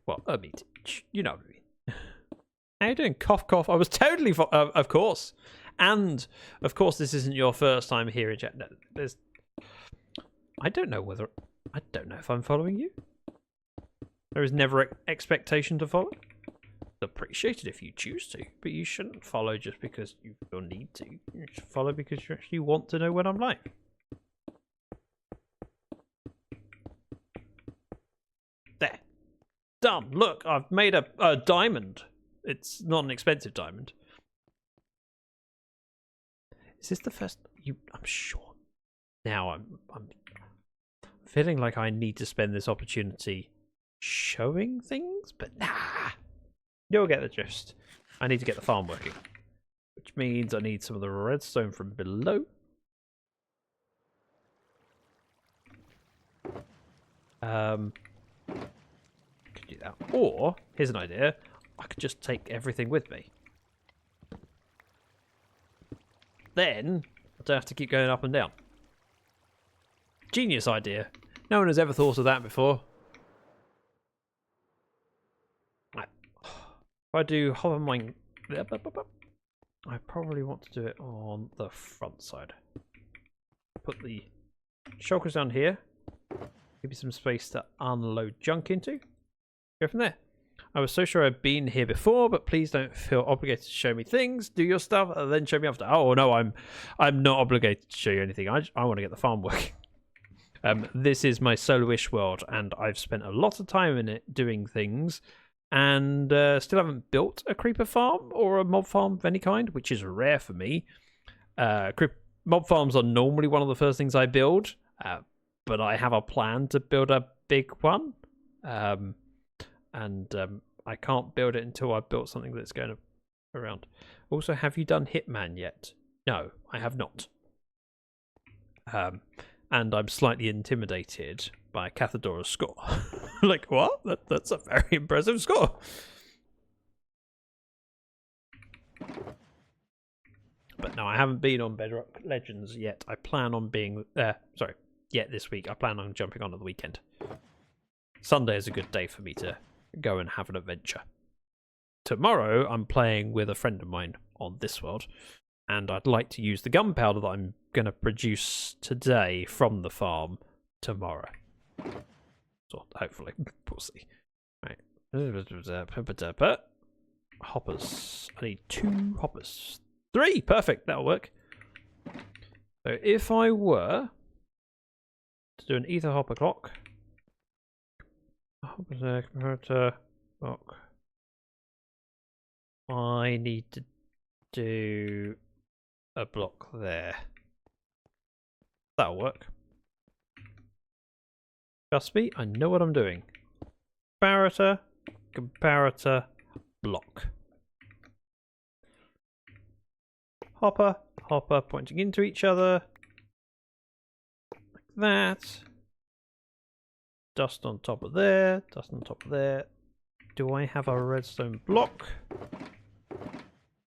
Well, a meeting. You know what I mean. How you doing? Cough, cough. I was totally... of course. And, of course, this isn't your first time here in chat. No, there's... I don't know if I'm following you. There is never expectation to follow. Appreciate it if you choose to, but you shouldn't follow just because you feel need to. You should follow because you actually want to know when I'm live. There. Done. Look, I've made a diamond. It's not an expensive diamond. Is this the first... I'm sure. Now I'm feeling like I need to spend this opportunity showing things, but nah. You'll get the gist. I need to get the farm working, which means I need some of the redstone from below. Could do that. Or, here's an idea. I could just take everything with me. Then, I don't have to keep going up and down. Genius idea. No one has ever thought of that before. If I do hover mine, I probably want to do it on the front side. Put the shulkers down here. Give you some space to unload junk into. Go from there. I was so sure I'd been here before, but please don't feel obligated to show me things. Do your stuff and then show me after. Oh no, I'm not obligated to show you anything. I want to get the farm working. This is my solo-ish world, and I've spent a lot of time in it doing things, and still haven't built a creeper farm or a mob farm of any kind, which is rare for me. Mob farms are normally one of the first things I build, but I have a plan to build a big one, and I can't build it until I've built something that's going around. Also, have you done Hitman yet? No, I have not. And I'm slightly intimidated by Cathadora's score. Like, what? That's a very impressive score. But no, I haven't been on Bedrock Legends yet. I plan on being... yet this week. I plan on jumping on at the weekend. Sunday is a good day for me to go and have an adventure. Tomorrow, I'm playing with a friend of mine on this world. And I'd like to use the gunpowder that I'm going to produce today from the farm tomorrow. So, hopefully. We'll see. Right. Hoppers. I need 2 hoppers. 3! Perfect. That'll work. So, if I were to do an ether hopper clock. Clock. I need to do a block there. That'll work. Trust me, I know what I'm doing. Comparator, comparator, block. Hopper, hopper, pointing into each other. Like that. Dust on top of there, dust on top of there. Do I have a redstone block?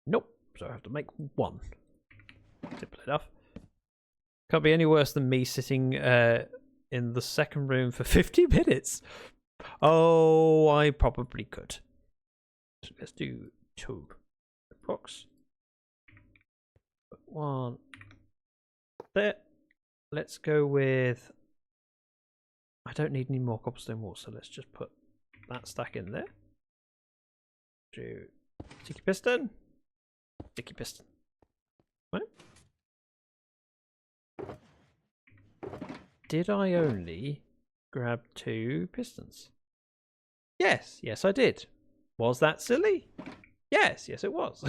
Nope, so I have to make one. Simple enough. Can't be any worse than me sitting in the second room for 50 minutes. Oh, I probably could. So let's do 2 blocks. Put 1 there. Let's go with... I don't need any more cobblestone walls, so let's just put that stack in there. Do sticky piston. Sticky piston. Right. Did I only grab 2 pistons? Yes, yes I did. Was that silly? Yes, yes it was.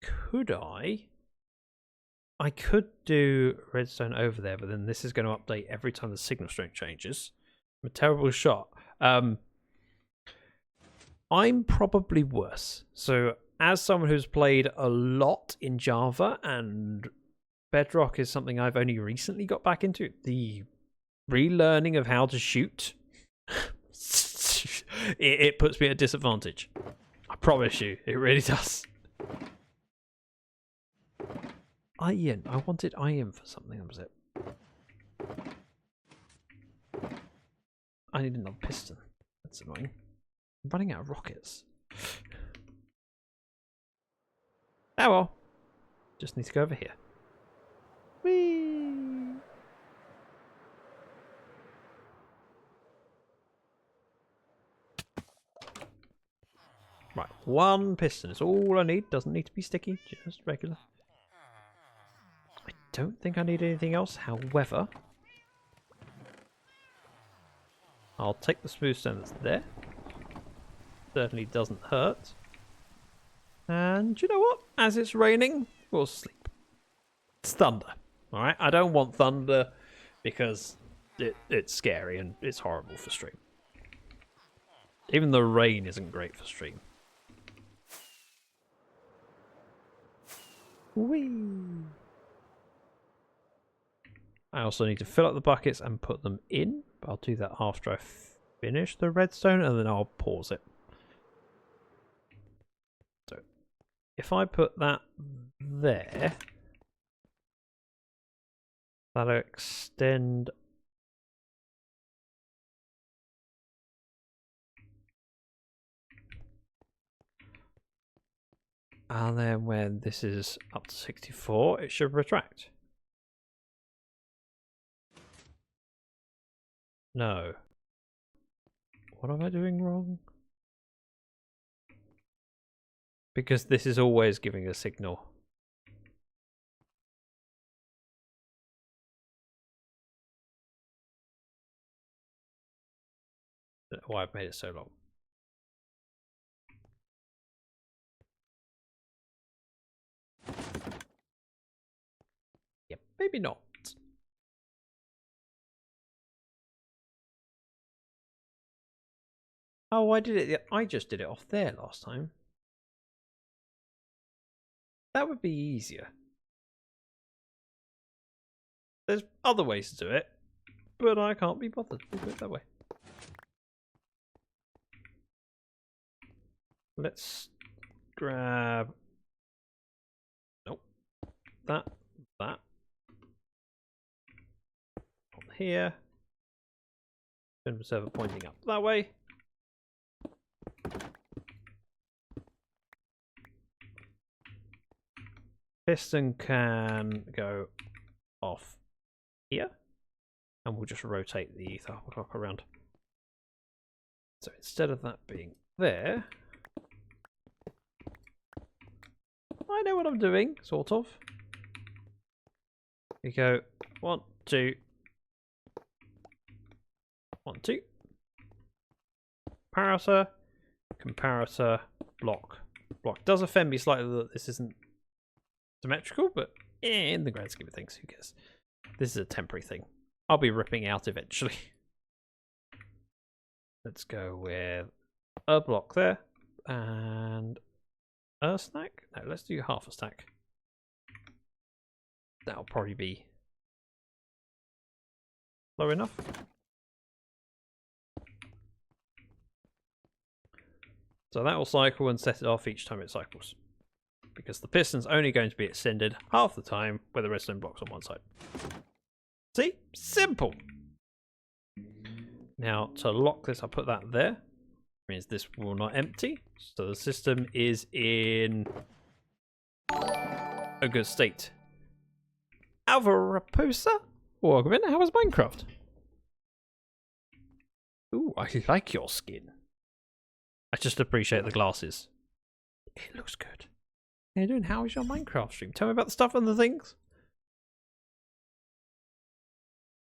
Could I? I could do redstone over there, but then this is going to update every time the signal strength changes. I'm a terrible shot. I'm probably worse. So as someone who's played a lot in Java, and Bedrock is something I've only recently got back into, the relearning of how to shoot, it puts me at a disadvantage. I promise you, it really does. Iron. I wanted iron for something. That was it. I need another piston. That's annoying. I'm running out of rockets. Oh well. Just need to go over here. Whee! Right, 1 piston is all I need. Doesn't need to be sticky, just regular. I don't think I need anything else, however, I'll take the smooth stone that's there. Certainly doesn't hurt. And you know what? As it's raining, we'll sleep. It's thunder. Alright? I don't want thunder because it's scary and it's horrible for stream. Even the rain isn't great for stream. Whee! I also need to fill up the buckets and put them in, but I'll do that after I finish the redstone and then I'll pause it. So, if I put that there, that'll extend. And then when this is up to 64, it should retract. No. What am I doing wrong? Because this is always giving a signal. I don't know why I've made it so long. Yep, maybe not. Oh, I did it. I just did it off there last time. That would be easier. There's other ways to do it, but I can't be bothered. We'll do it that way. Let's grab... Nope. That. On here. Spin server pointing up that way. Piston can go off here, and we'll just rotate the ether clock around. So instead of that being there, I know what I'm doing, sort of. We go 1, 2, 1, 2. Comparator, comparator, block, block. It does offend me slightly that this isn't symmetrical, but in the grand scheme of things, who cares? This is a temporary thing. I'll be ripping out eventually. Let's go with a block there and a stack. No, let's do half a stack. That'll probably be low enough. So that will cycle and set it off each time it cycles. Because the piston's only going to be extended half the time with the redstone blocks on one side. See? Simple! Now, to lock this, I'll put that there. Means this will not empty. So the system is in a good state. Alvaraposa? Welcome in. How was Minecraft? Ooh, I like your skin. I just appreciate the glasses. It looks good. How you doing? How is your Minecraft stream? Tell me about the stuff and the things.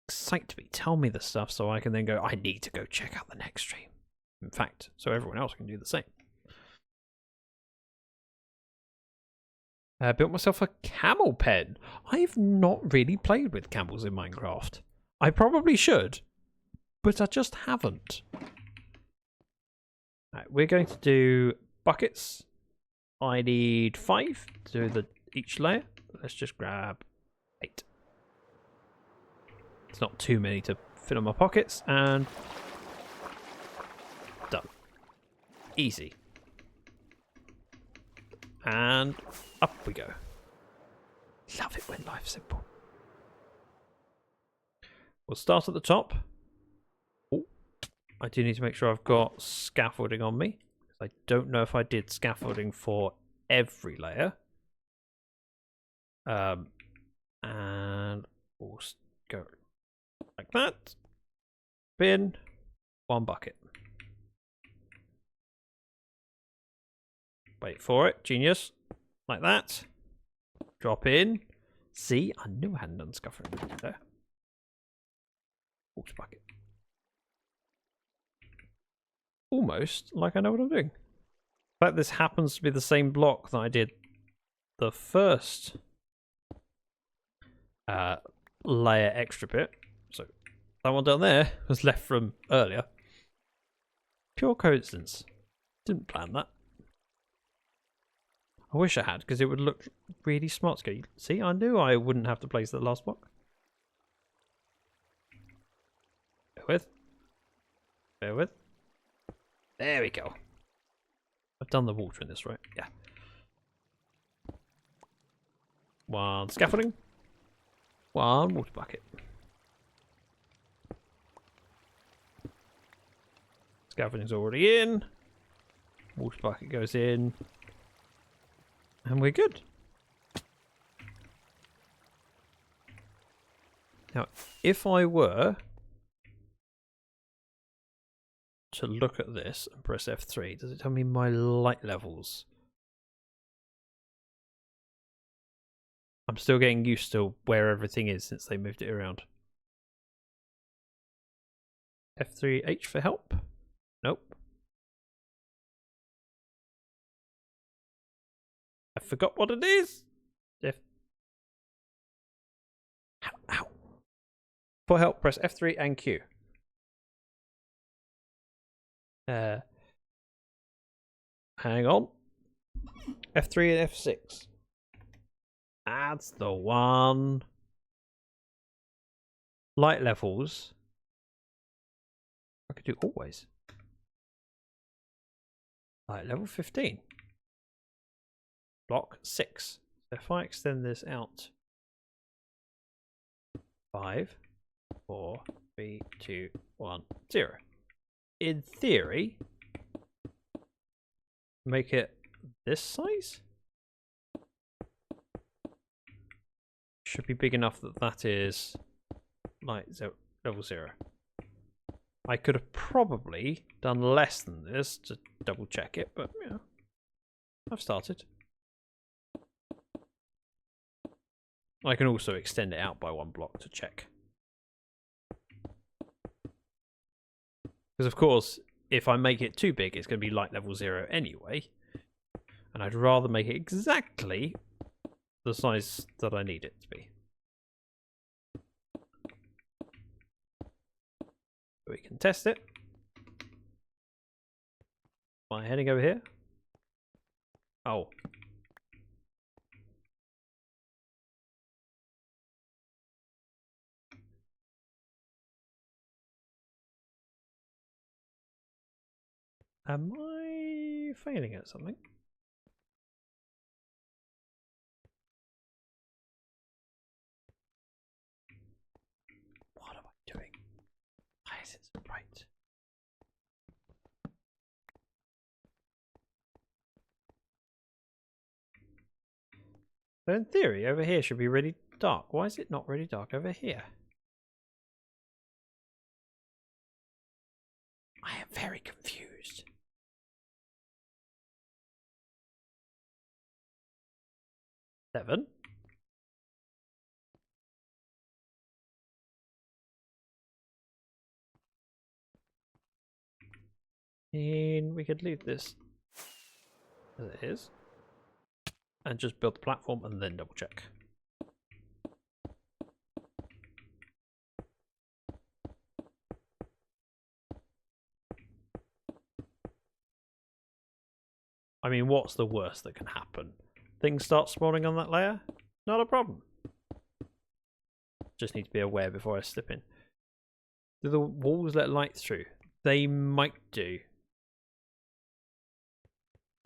Excite me. Tell me the stuff so I can then go, I need to go check out the next stream. In fact, so everyone else can do the same. I built myself a camel pen. I've not really played with camels in Minecraft. I probably should, but I just haven't. Right, we're going to do buckets. I need 5 to do each layer. Let's just grab 8. It's not too many to fit on my pockets, and done. Easy. And up we go. Love it when life's simple. We'll start at the top. Oh, I do need to make sure I've got scaffolding on me. I don't know if I did scaffolding for every layer. And we'll go like that. Bin, 1 bucket. Wait for it, genius. Like that. Drop in. See, I knew I hadn't done scaffolding there. Water bucket. Almost like I know what I'm doing. In fact, this happens to be the same block that I did the first layer extra bit. So that one down there was left from earlier. Pure coincidence. Didn't plan that. I wish I had, because it would look really smart to go. See, I knew I wouldn't have to place the last block. Bear with. Bear with. There we go. I've done the water in this, right? Yeah. 1 scaffolding. 1 water bucket. Scaffolding's already in. Water bucket goes in. And we're good. Now, if I were to look at this and press F3, does it tell me my light levels? I'm still getting used to where everything is since they moved it around. F3H for help? Nope. I forgot what it is. Ow. For help, press F3 and Q. Hang on. F3 and F6. That's the one. Light levels. I could do always. Light level 15. Block 6. So if I extend this out 5, 4, 3, 2, 1, 0. In theory, make it this size. Should be big enough that that is light level 0. I could have probably done less than this to double check it, but you know, I've started. I can also extend it out by 1 block to check. Because of course, if I make it too big, it's going to be light level 0 anyway. And I'd rather make it exactly the size that I need it to be. We can test it by heading over here. Oh. Am I failing at something? What am I doing? Why is it so bright? So in theory, over here should be really dark. Why is it not really dark over here? I am very confused. Seven. And we could leave this as it is. And just build the platform and then double check. I mean, what's the worst that can happen? Things start spawning on that layer? Not a problem. Just need to be aware before I slip in. Do the walls let light through? They might do.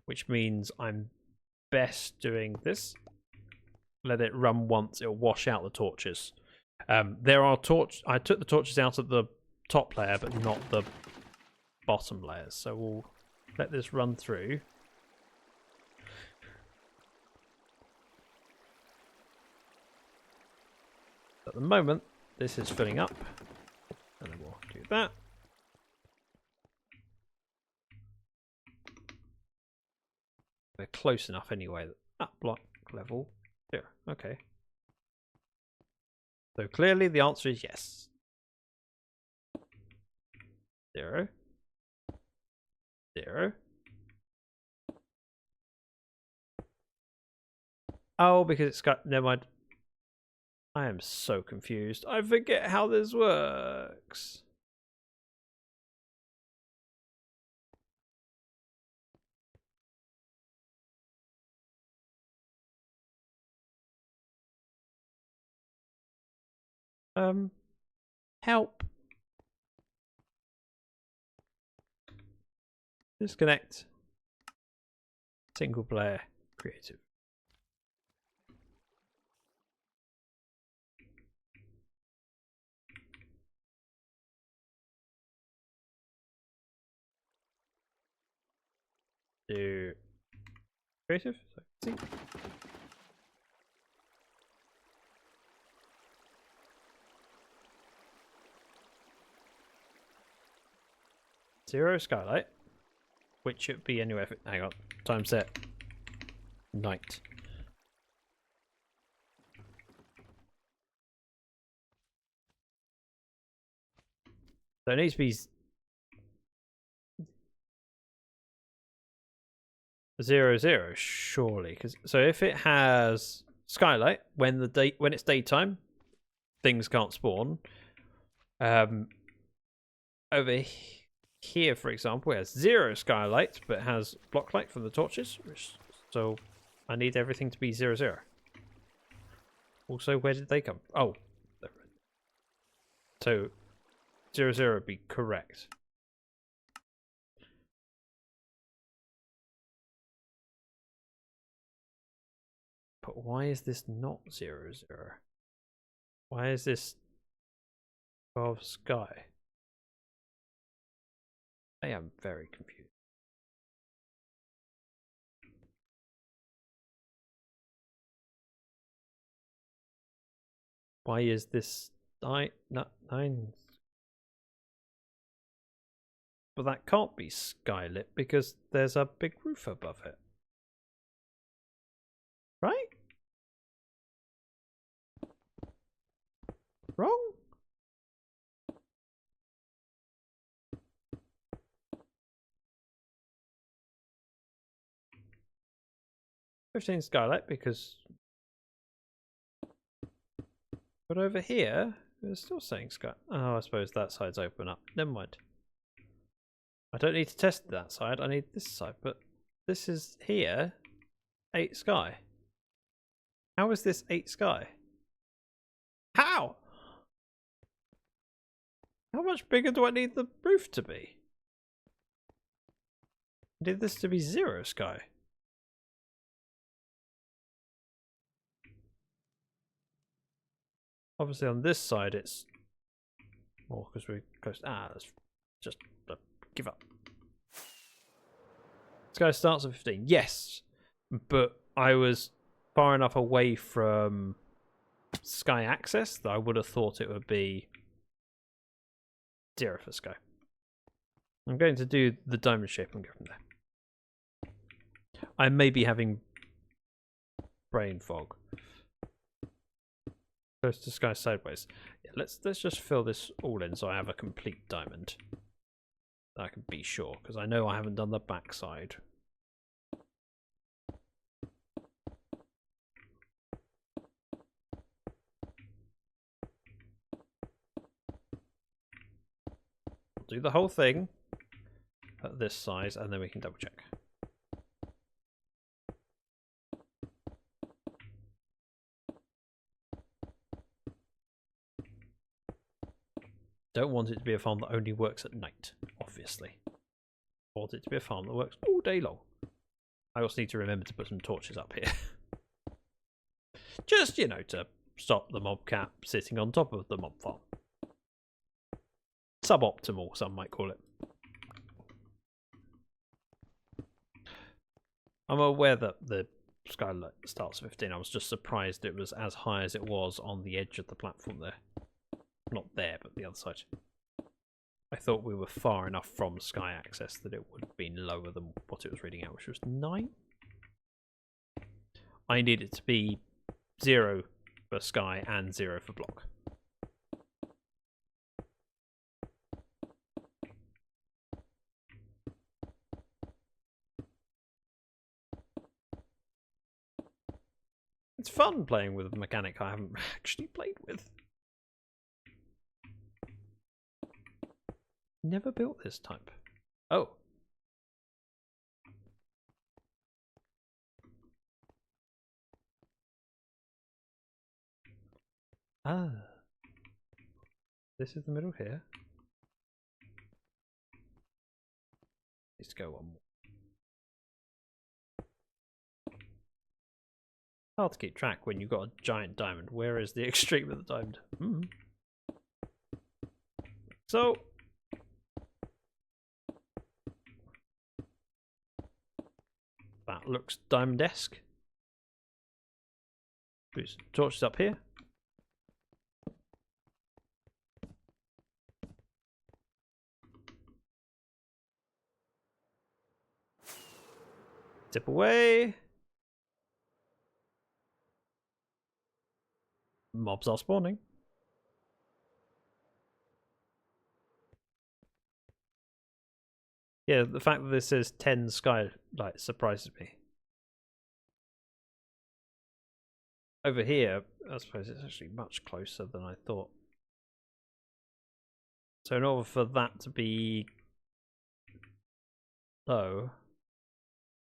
Which means I'm best doing this. Let it run once, it'll wash out the torches. There are I took the torches out of the top layer, but not the bottom layers. So we'll let this run through. At the moment, this is filling up. And then we'll do that. We're close enough anyway. That block level. There. Okay. So clearly the answer is yes. 0. 0. Oh, because it's got... Never mind. I am so confused. I forget how this works. Help. Disconnect. Single player. Creative. Do creative. So, see. Zero skylight, which should be anywhere. Hang on, time set. Night. So it needs to be 0, 0, surely. So if it has skylight when it's daytime, things can't spawn. Over here, for example, it has 0 skylight, but it has block light from the torches. So I need everything to be 0, 0. Also, where did they come? Oh, so 0, 0 would be correct. But why is this not 0, 0? Why is this 12 sky? I am very confused. Why is this 9? But that can't be skylit because there's a big roof above it. Right? Wrong? 15 skylight because... But over here, it's still saying sky. Oh, I suppose that side's open up. Never mind. I don't need to test that side, I need this side, but this is here, 8 sky. How is this 8 sky? How? How much bigger do I need the roof to be? I need this to be 0 sky. Obviously on this side it's more because we're close. Let's just give up. Sky starts at 15. Yes, but I was far enough away from sky access that I would have thought it would be 0 for sky. I'm going to do the diamond shape and go from there. I may be having brain fog. Close to sky sideways. Yeah, let's just fill this all in so I have a complete diamond. I can be sure, because I know I haven't done the back side. I'll do the whole thing at this size and then we can double check. Don't want it to be a farm that only works at night, obviously. I want it to be a farm that works all day long. I also need to remember to put some torches up here. Just, you know, to stop the mob cap sitting on top of the mob farm. Suboptimal, some might call it. I'm aware that the skylight starts at 15. I was just surprised it was as high as it was on the edge of the platform there. Not there, but the other side. I thought we were far enough from sky access that it would have been lower than what it was reading out, which was 9. I need it to be 0 for sky and 0 for block. It's fun playing with a mechanic I haven't actually played with. Never built this type. Oh. Ah. This is the middle here. Needs to go one more. Hard to keep track when you've got a giant diamond. Where is the extreme of the diamond? So that looks diamond-esque. Put some torches up here. Tip away. Mobs are spawning. Yeah, the fact that this says 10 skylight surprises me. Over here, I suppose it's actually much closer than I thought. So in order for that to be low,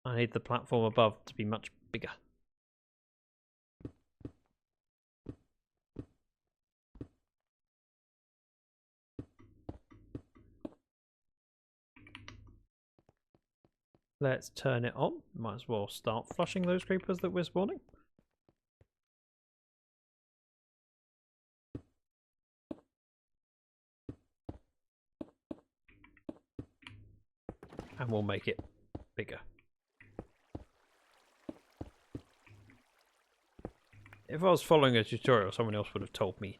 I need the platform above to be much bigger. Let's turn it on. Might as well start flushing those creepers that we're spawning. And we'll make it bigger. If I was following a tutorial, someone else would have told me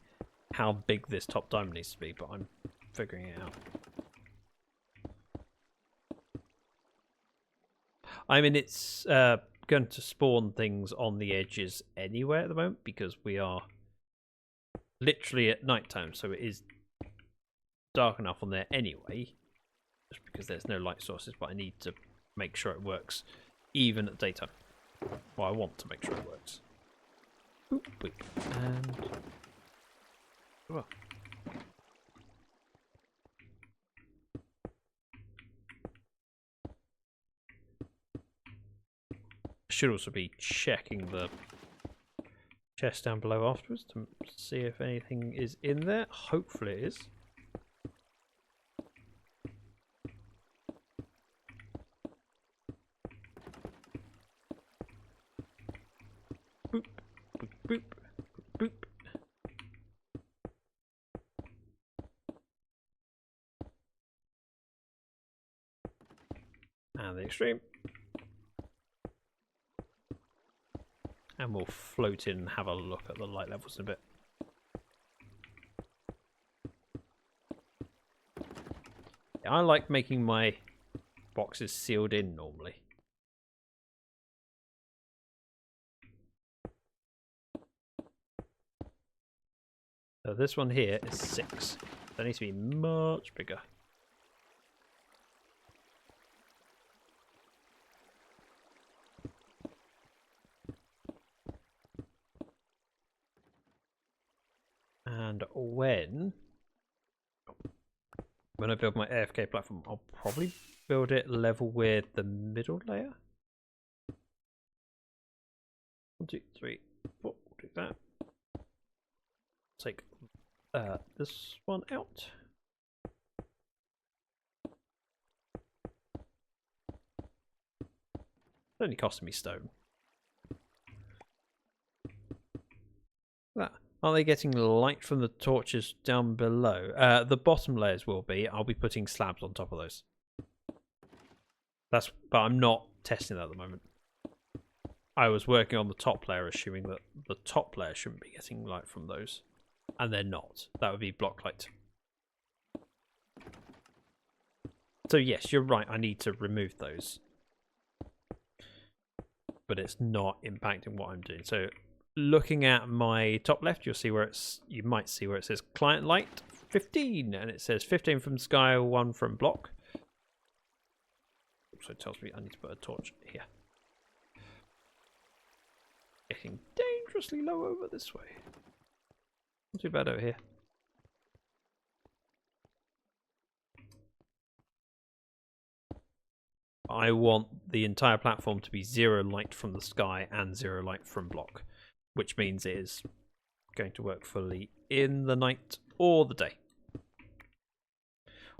how big this top diamond needs to be, but I'm figuring it out. I mean, it's going to spawn things on the edges anyway at the moment because we are literally at night time, so it is dark enough on there anyway, just because there's no light sources, but I need to make sure it works even at daytime. Well, I want to make sure it works. Boop, boop, and... Well. Should also be checking the chest down below afterwards to see if anything is in there. Hopefully it is. Boop, boop, boop, boop. And the extreme. And we'll float in and have a look at the light levels in a bit. Yeah, I like making my boxes sealed in normally. So this one here is 6. That needs to be much bigger. And when I build my AFK platform, I'll probably build it level with the middle layer. 1, 2, 3, 4. We'll do that. Take this one out. It's only costing me stone. That. Are they getting light from the torches down below? The bottom layers will be. I'll be putting slabs on top of those. But I'm not testing that at the moment. I was working on the top layer, assuming that the top layer shouldn't be getting light from those. And they're not. That would be block light. So yes, you're right, I need to remove those. But it's not impacting what I'm doing. So looking at my top left, you'll see where you might see where it says client light 15, and it says 15 from sky, 1 from block. So it tells me I need to put a torch here. Getting dangerously low over this way. Not too bad over here. I want the entire platform to be 0 light from the sky and 0 light from block, which means it is going to work fully in the night or the day.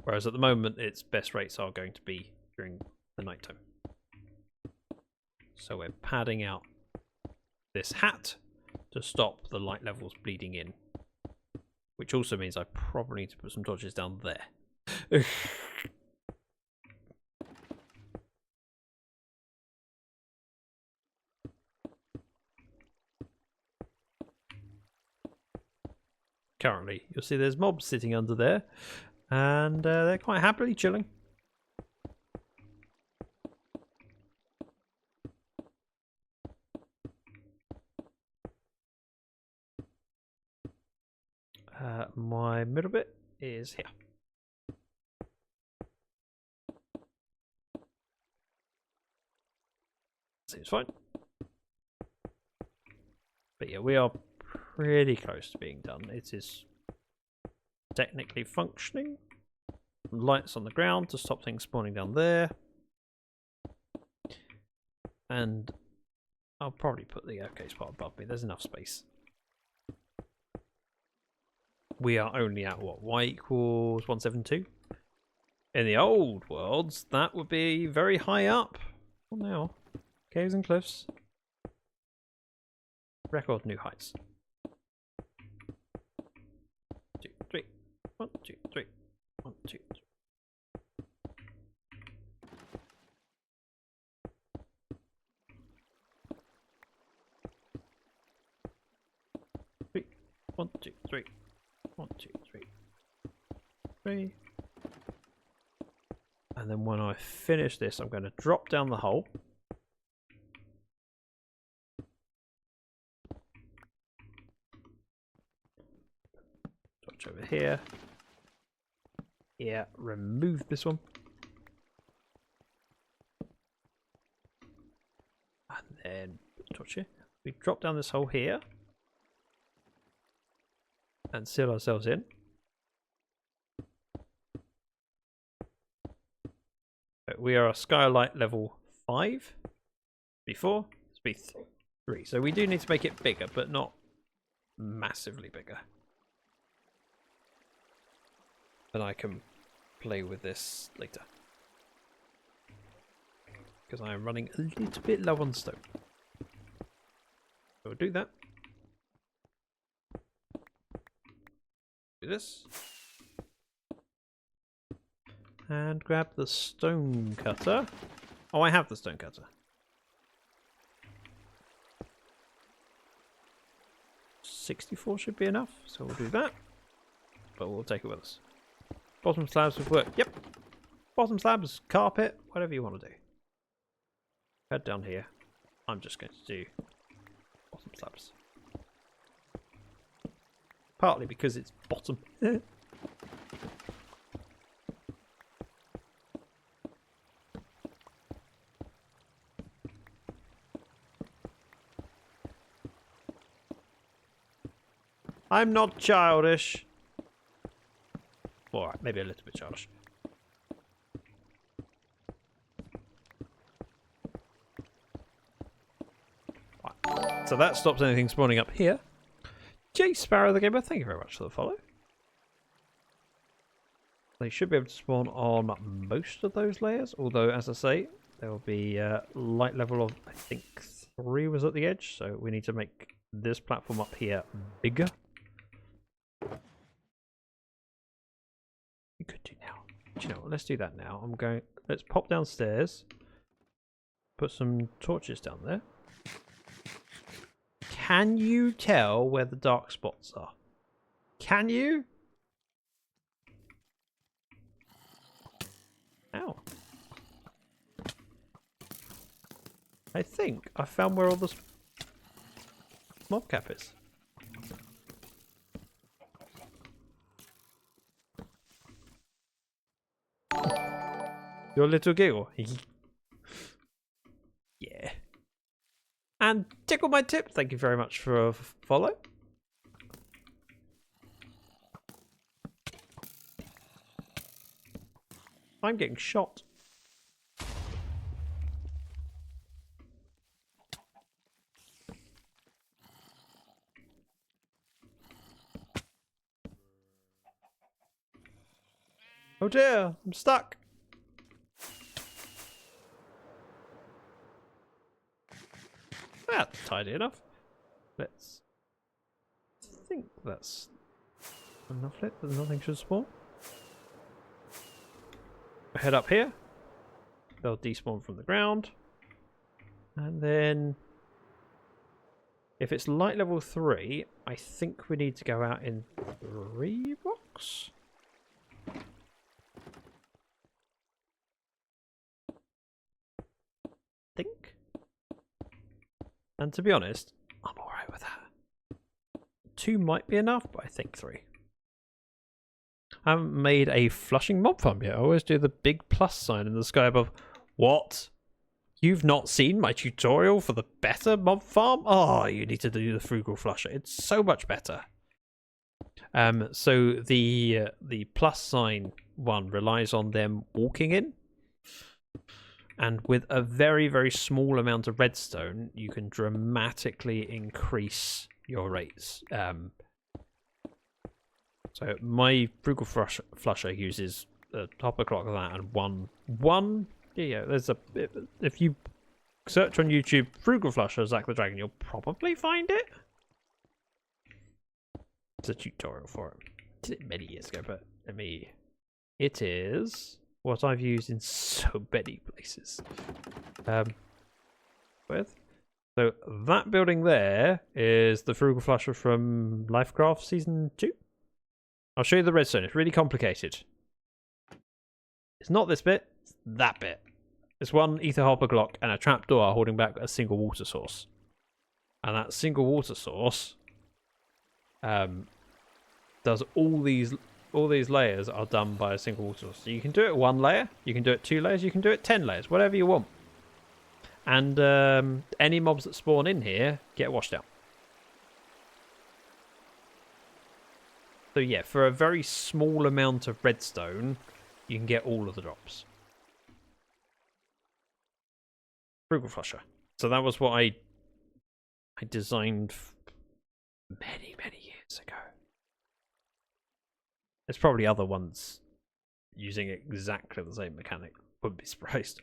Whereas at the moment, its best rates are going to be during the nighttime. So we're padding out this hat to stop the light levels bleeding in, which also means I probably need to put some torches down there. Currently, you'll see there's mobs sitting under there, and they're quite happily chilling. My middle bit is here. Seems fine. But yeah, we are pretty close to being done. It is technically functioning. Lights on the ground to stop things spawning down there. And I'll probably put the OK spot above me. There's enough space. We are only at what? Y equals 172? In the old worlds, that would be very high up. Well, now, caves and cliffs. Record new heights. 2, 3. 1, 2, 3. 1, 2, 3. 1, 2, 3. 1, 2, 3. 3. And then when I finish this, I'm going to drop down the hole. Touch over here. Yeah, remove this one. And then torch here. We drop down this hole here and seal ourselves in. We are a skylight level 5. Before, it's be 3. So we do need to make it bigger, but not massively bigger. And I can play with this later. Because I am running a little bit low on stone. So we'll do that. Do this. And grab the stone cutter. Oh, I have the stone cutter. $64 should be enough, so we'll do that. But we'll take it with us. Bottom slabs would work. Yep. Bottom slabs, carpet, whatever you want to do. Head down here. I'm just going to do bottom slabs. Partly because it's bottom. I'm not childish. Alright, maybe a little bit childish. Right. So that stops anything spawning up here. J Sparrow the Gamer, thank you very much for the follow. They should be able to spawn on most of those layers, although, as I say, there will be light level of, I think, 3 was at the edge, so we need to make this platform up here bigger. We could do now. Do you know what? Let's do that now. Let's pop downstairs, put some torches down there. Can you tell where the dark spots are? Can you? Ow. I think I found where all the mob cap is. Your little giggle. Yeah. And Tickle My Tip, thank you very much for a follow. I'm getting shot. Oh dear, I'm stuck. That's tidy enough. I think that's enough lit that nothing should spawn. Head up here. They'll despawn from the ground. And then if it's light level 3, I think we need to go out in 3 blocks. Think. And to be honest, I'm alright with that. 2 might be enough, but I think 3. I haven't made a flushing mob farm yet. I always do the big plus sign in the sky above. What? You've not seen my tutorial for the better mob farm? Oh, you need to do the frugal flusher. It's so much better. So the plus sign one relies on them walking in. And with a very, very small amount of redstone, you can dramatically increase your rates. So my frugal flusher uses a hopper clock of that and one. Yeah, there's a. If you search on YouTube frugal flusher ZactheDragon, you'll probably find it. It's a tutorial for it. I did it many years ago, but it is what I've used in so many places. So that building there is the frugal flusher from Livecraft Season 2. I'll show you the redstone. It's really complicated. It's not this bit, it's that bit. It's one ether hopper block and a trapdoor holding back a single water source. And that single water source does all these layers are done by a single water source. So you can do it 1 layer, you can do it 2 layers, you can do it 10 layers, whatever you want. And any mobs that spawn in here get washed out. So yeah, for a very small amount of redstone, you can get all of the drops. Frugal Flusher. So that was what I designed many years ago. There's probably other ones using exactly the same mechanic. Wouldn't be surprised.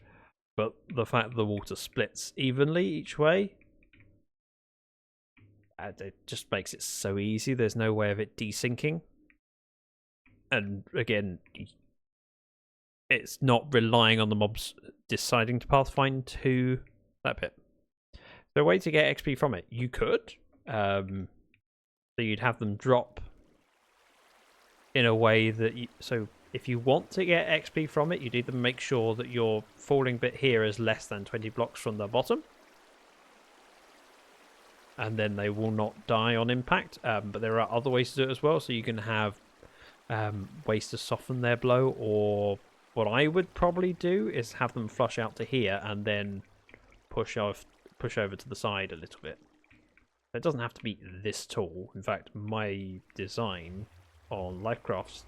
But the fact that the water splits evenly each way, it just makes it so easy. There's no way of it desyncing. And again, it's not relying on the mobs deciding to pathfind to that bit. So a way to get XP from it, you could. So you'd have them drop in a way that so if you want to get XP from it, you'd either make sure that your falling bit here is less than 20 blocks from the bottom, and then they will not die on impact. But there are other ways to do it as well. So you can have ways to soften their blow, or what I would probably do is have them flush out to here and then push over to the side a little bit. It doesn't have to be this tall. In fact, my design on Livecraft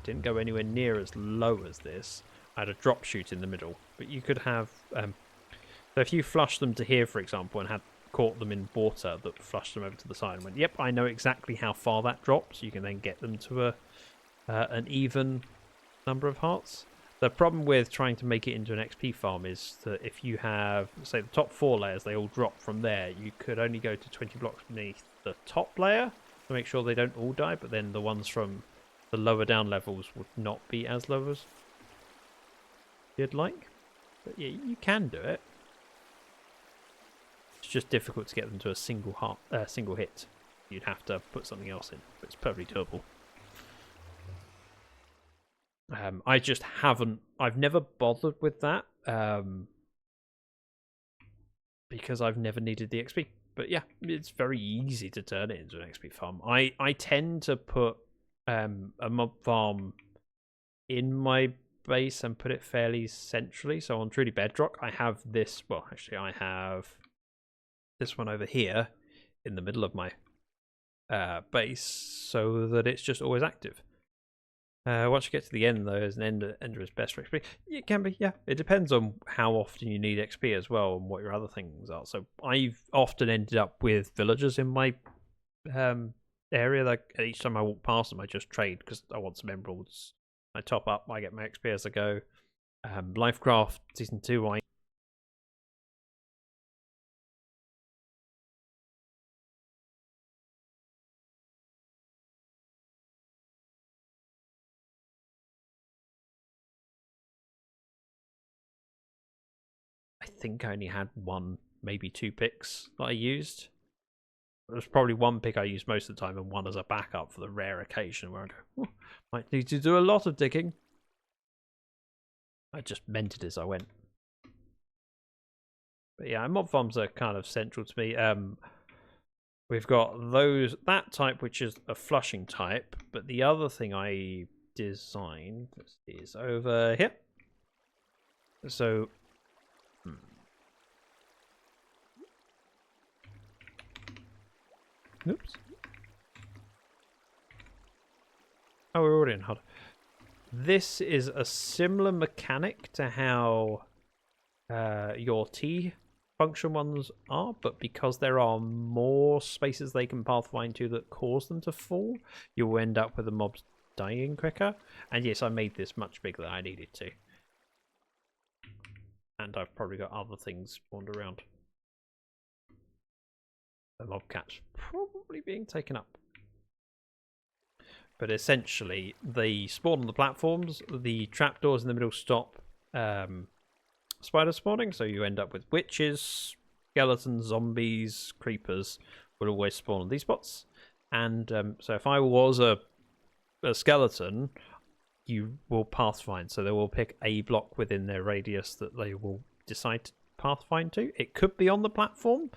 didn't go anywhere near as low as this. I had a drop chute in the middle, but you could have so if you flush them to here, for example, and had caught them in water that flushed them over to the side and went, yep, I know exactly how far that drops. You can then get them to an even number of hearts. The problem with trying to make it into an XP farm is that if you have, say, the top 4 layers, they all drop from there. You could only go to 20 blocks beneath the top layer to make sure they don't all die, but then the ones from the lower down levels would not be as low as you'd like. But yeah, you can do it. It's just difficult to get them to a single hit. You'd have to put something else in, but it's perfectly doable. I just haven't. I've never bothered with that because I've never needed the XP. But yeah, it's very easy to turn it into an XP farm. I tend to put a mob farm in my base and put it fairly centrally. So on Truly Bedrock, I have this. Well, actually, I have this one over here in the middle of my base, so that it's just always active. Once you get to the end, though, as an ender is best for XP. It can be, yeah. It depends on how often you need XP as well, and what your other things are. So I've often ended up with villagers in my area. Like each time I walk past them, I just trade because I want some emeralds. I top up, I get my XP as I go. Livecraft Season 2, I think I only had 1, maybe 2 picks that I used. There was probably 1 pick I used most of the time and 1 as a backup for the rare occasion where I go, oh, might need to do a lot of digging. I just meant it as I went. But yeah, mob farms are kind of central to me. We've got that type, which is a flushing type, but the other thing I designed is over here. So oops. Oh, we're already in HUD. This is a similar mechanic to how your T function ones are, but because there are more spaces they can pathfind to that cause them to fall, you'll end up with the mobs dying quicker. And yes, I made this much bigger than I needed to. And I've probably got other things spawned around. The mob cat's probably being taken up. But essentially, they spawn on the platforms. The trapdoors in the middle stop spider spawning, so you end up with witches, skeletons, zombies, creepers will always spawn on these spots. And so if I was a skeleton, you will pathfind. So they will pick a block within their radius that they will decide to pathfind to. It could be on the platform,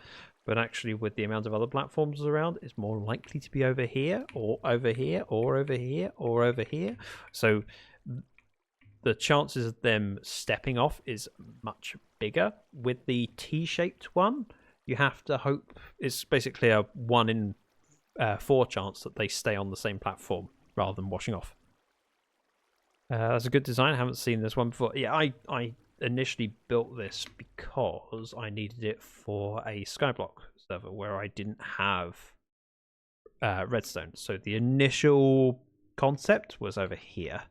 but actually with the amount of other platforms around, it's more likely to be over here, or over here, or over here, or over here. So the chances of them stepping off is much bigger. With the T-shaped one, you have to hope it's basically a 1 in 4 chance that they stay on the same platform rather than washing off. That's a good design. I haven't seen this one before. Yeah, I initially built this because I needed it for a Skyblock server where I didn't have redstone. So the initial concept was over here.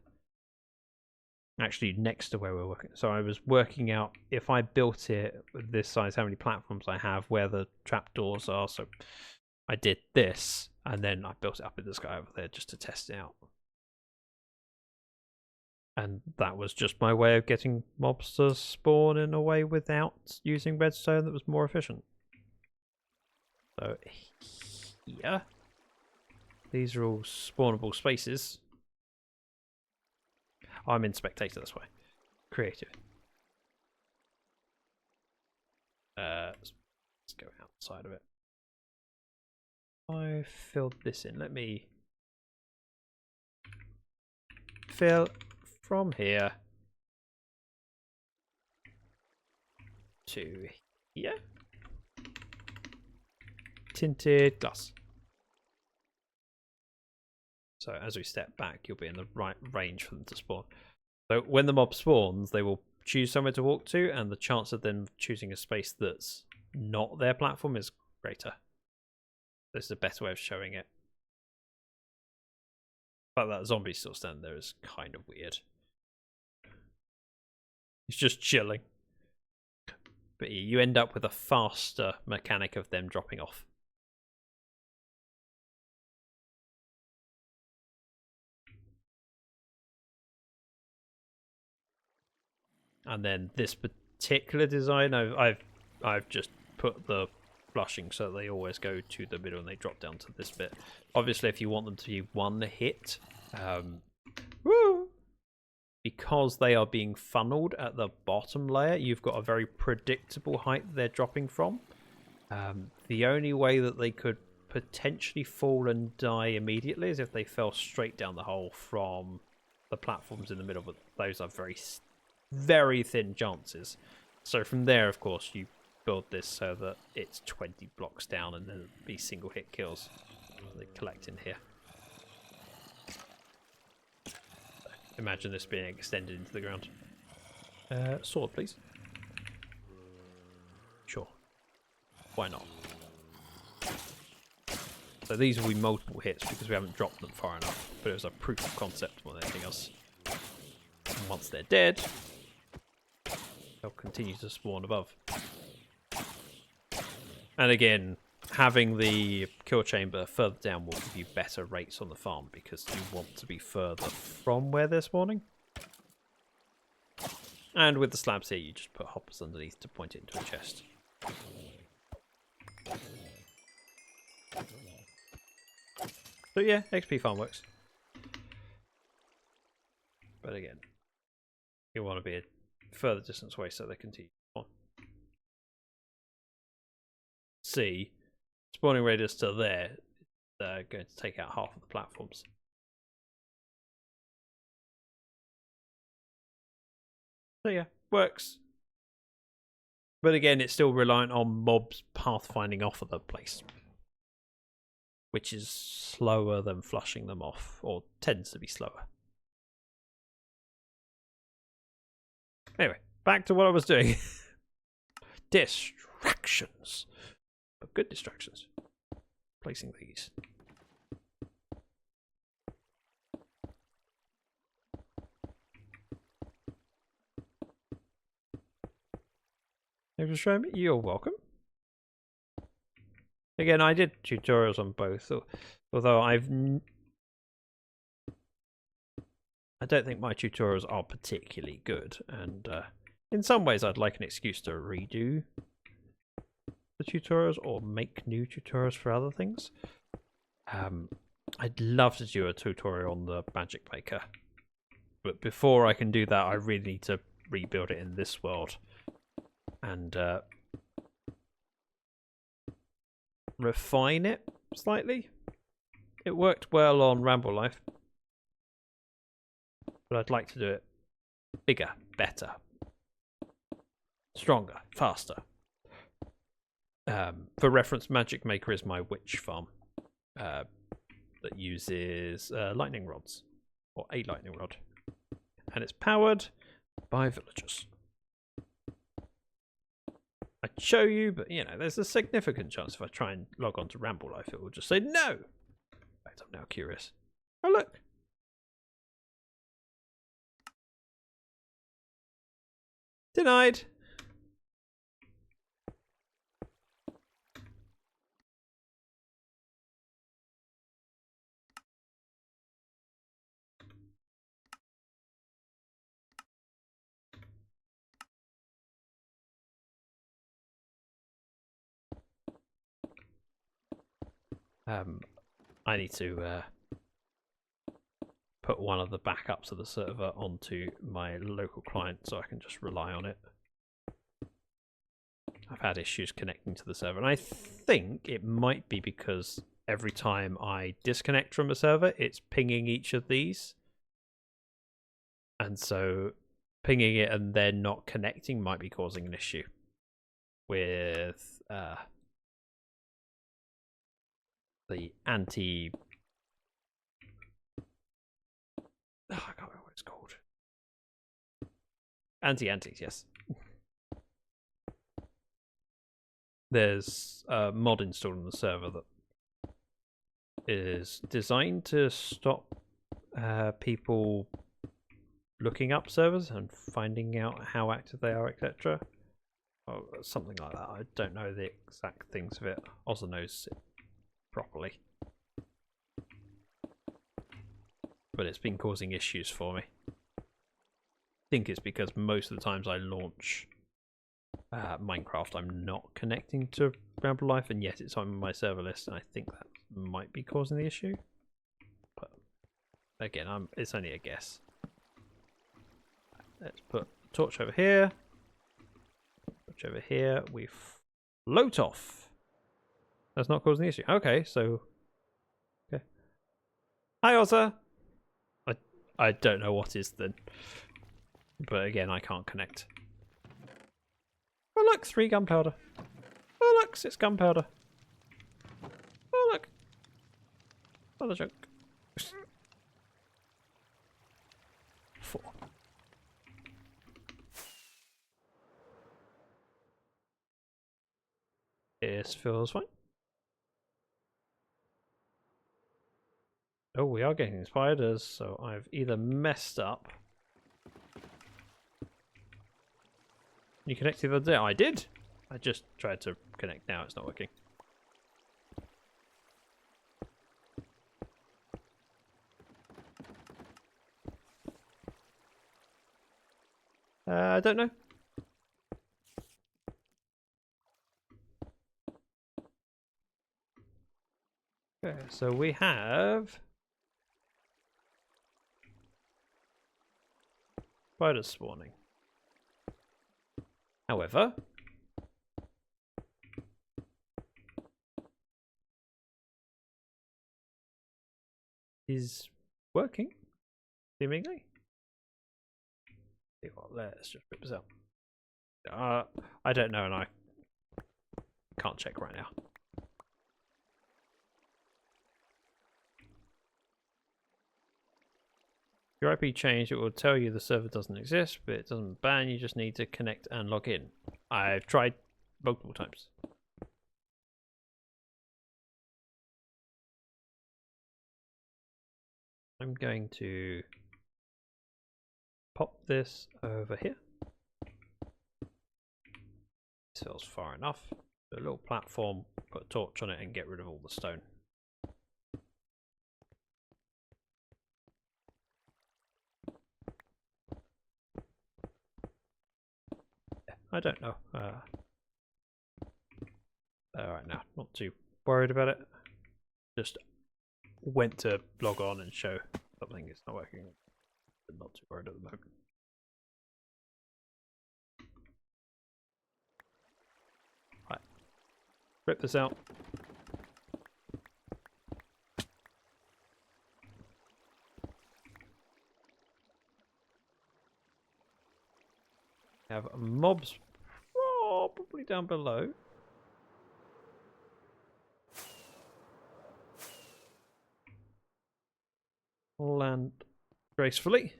Actually next to where we're working. So I was working out if I built it with this size, how many platforms I have, where the trapdoors are. So I did this, and then I built it up in the sky over there just to test it out. And that was just my way of getting mobs to spawn in a way without using redstone that was more efficient. So here, these are all spawnable spaces. I'm in spectator this way. Creative. Let's go outside of it. I filled this in. Let me fill from here to here. Tinted glass. So as we step back, you'll be in the right range for them to spawn. So when the mob spawns, they will choose somewhere to walk to, and the chance of them choosing a space that's not their platform is greater. This is a better way of showing it. But that zombie still standing there is kind of weird. He's just chilling. But you end up with a faster mechanic of them dropping off. And then this particular design, I've just put the flushing so they always go to the middle and they drop down to this bit. Obviously, if you want them to be one hit, because they are being funneled at the bottom layer, you've got a very predictable height they're dropping from. The only way that they could potentially fall and die immediately is if they fell straight down the hole from the platforms in the middle, but those are very thin chances. So from there, of course, you build this so that it's 20 blocks down and then it'll be single hit kills. They collect in here. So imagine this being extended into the ground. Sword, please. Sure. Why not? So these will be multiple hits because we haven't dropped them far enough, but it was a proof of concept more than anything else. And once they're dead, they'll continue to spawn above. And again, having the kill chamber further down will give you better rates on the farm because you want to be further from where they're spawning. And with the slabs here, you just put hoppers underneath to point it into a chest. So yeah, XP farm works. But again, you want to be a further distance away so they continue on. See, spawning radius to there, they're going to take out half of the platforms. So yeah, works. But again, it's still reliant on mobs pathfinding off of the place, which is slower than flushing them off, or tends to be slower. Anyway, back to what I was doing. Distractions. But good distractions. Placing these. Thanks for showing me. You're welcome. Again, I did tutorials on both, although I don't think my tutorials are particularly good, and in some ways I'd like an excuse to redo the tutorials or make new tutorials for other things. I'd love to do a tutorial on the magic maker, but before I can do that I really need to rebuild it in this world and refine it slightly. It worked well on Ramble Life, but I'd like to do it bigger, better, stronger, faster. For reference, Magic Maker is my witch farm that uses lightning rods, or a lightning rod, and it's powered by villagers. I'd show you, but you know, there's a significant chance if I try and log on to Ramble Life, it will just say no. In fact, I'm now curious. Oh look. Denied. I need to put one of the backups of the server onto my local client so I can just rely on it. I've had issues connecting to the server, and I think it might be because every time I disconnect from a server, it's pinging each of these. And so pinging it and then not connecting might be causing an issue with the anti... Oh, I can't remember what it's called. Anti-antis, yes. There's a mod installed on the server that is designed to stop people looking up servers and finding out how active they are, etc. Or something like that. I don't know the exact things of it. Ozza knows it properly. But it's been causing issues for me. I think it's because most of the times I launch Minecraft, I'm not connecting to Ramble Life, and yet it's on my server list, and I think that might be causing the issue. But again, it's only a guess. Let's put a torch over here. Torch over here. We float off. That's not causing the issue. Okay, so... Okay. Hi, Ozza! I don't know what is then. But again, I can't connect. Oh look, 3 gunpowder. Oh look, 6 gunpowder. Oh look. Another junk. 4. This feels fine. Oh, we are getting spiders, so I've either messed up. You connected the other day? I did! I just tried to connect now, it's not working. I don't know. Okay, so we have spiders spawning. However, is working, seemingly. Let's just rip this out. I don't know, and I can't check right now. If your IP changed, it will tell you the server doesn't exist, but it doesn't ban, you just need to connect and log in. I've tried multiple times. I'm going to pop this over here. This feels far enough. A little platform, put a torch on it and get rid of all the stone. I don't know. Alright, now, not too worried about it. Just went to log on and show something is not working. I'm not too worried at the moment. Right. Rip this out. Have mobs probably down below. Land gracefully.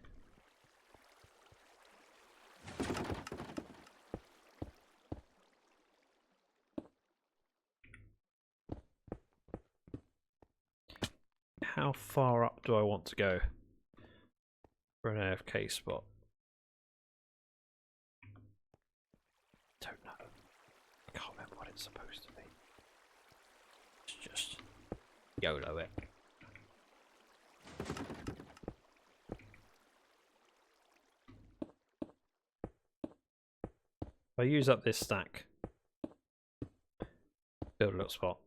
How far up do I want to go for an AFK spot? Don't know. I can't remember what it's supposed to be. It's just YOLO it. If I use up this stack, build a little spot.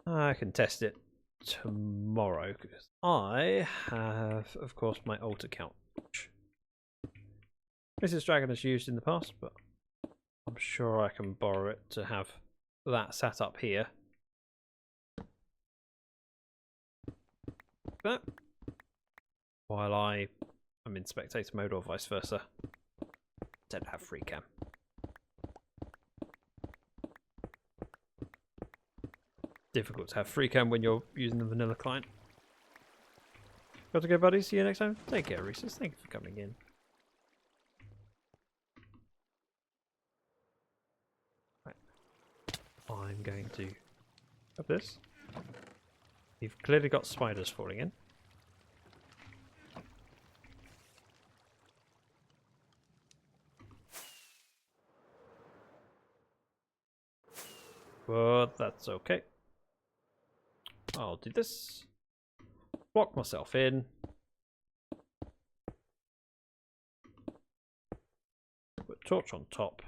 I can test it tomorrow because I have, of course, my alt account, which ZactheDragon has used in the past, but I'm sure I can borrow it to have that set up here. That while I'm in spectator mode or vice versa. Don't have free cam. Difficult to have free cam when you're using the vanilla client. Got to go, buddy. See you next time. Take care, Reese's. Thank you for coming in. Right. I'm going to have this. You've clearly got spiders falling in. But that's okay. I'll do this. Block myself in. Put torch on top.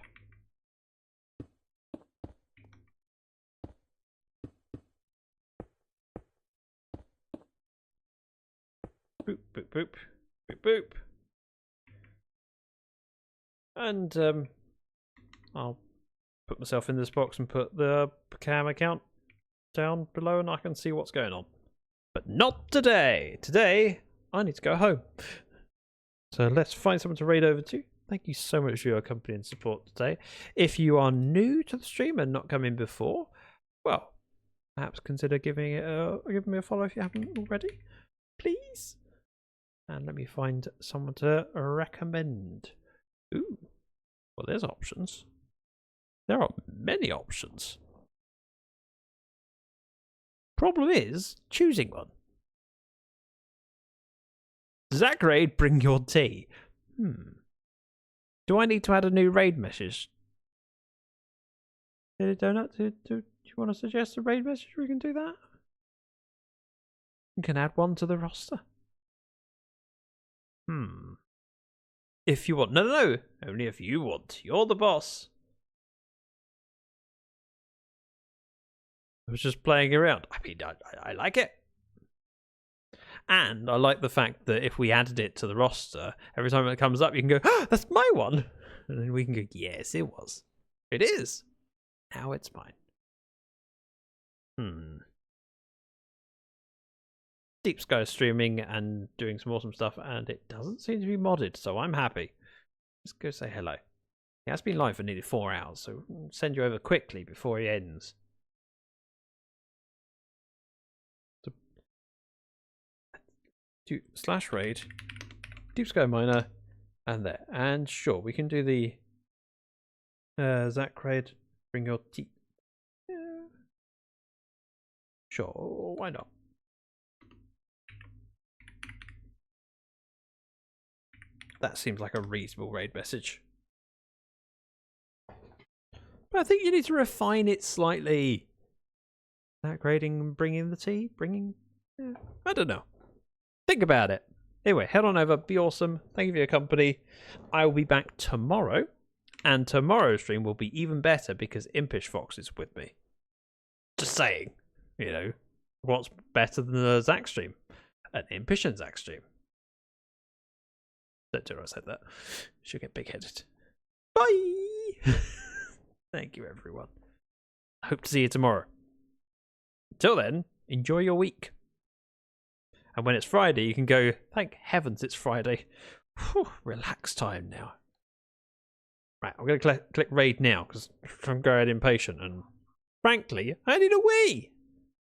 Boop, boop, boop. Boop, boop. And I'll put myself in this box and put the cam account down below and I can see what's going on. But not today. Today, I need to go home. So let's find someone to raid over to. Thank you so much for your company and support today. If you are new to the stream and not come in before, well, perhaps consider giving me a follow if you haven't already. Please. And let me find someone to recommend. Ooh. Well, there's options. There are many options. Problem is choosing one. Zach raid, bring your tea. Do I need to add a new raid message? Daily Donut, do you want to suggest a raid message? We can do that. You can add one to the roster. If you want. No. Only if you want. You're the boss. I was just playing around. I mean, I like it. And I like the fact that if we added it to the roster, every time it comes up, you can go, oh, that's my one. And then we can go, yes, it was. It is. Now it's mine. Deep Sky streaming and doing some awesome stuff, and it doesn't seem to be modded, so I'm happy. Let's go say hello. He has been live for nearly 4 hours, so we'll send you over quickly before he ends. Do /raid Deep Sky Miner and there. And sure, we can do the Zach raid, bring your tea. Yeah. Sure, why not? That seems like a reasonable raid message. But I think you need to refine it slightly. Zach raiding and bringing the tea, yeah, I don't know. Think about it. Anyway, head on over. Be awesome. Thank you for your company. I will be back tomorrow. And tomorrow's stream will be even better because Impish Fox is with me. Just saying. You know, what's better than a Zach stream? An Impish and Zach stream. Don't do I said that. She'll get big-headed. Bye! Thank you, everyone. I hope to see you tomorrow. Until then, enjoy your week. And when it's Friday, you can go, thank heavens it's Friday. Whew, relax time now. Right, I'm going to click raid now because I'm growing impatient and frankly, I need a wee.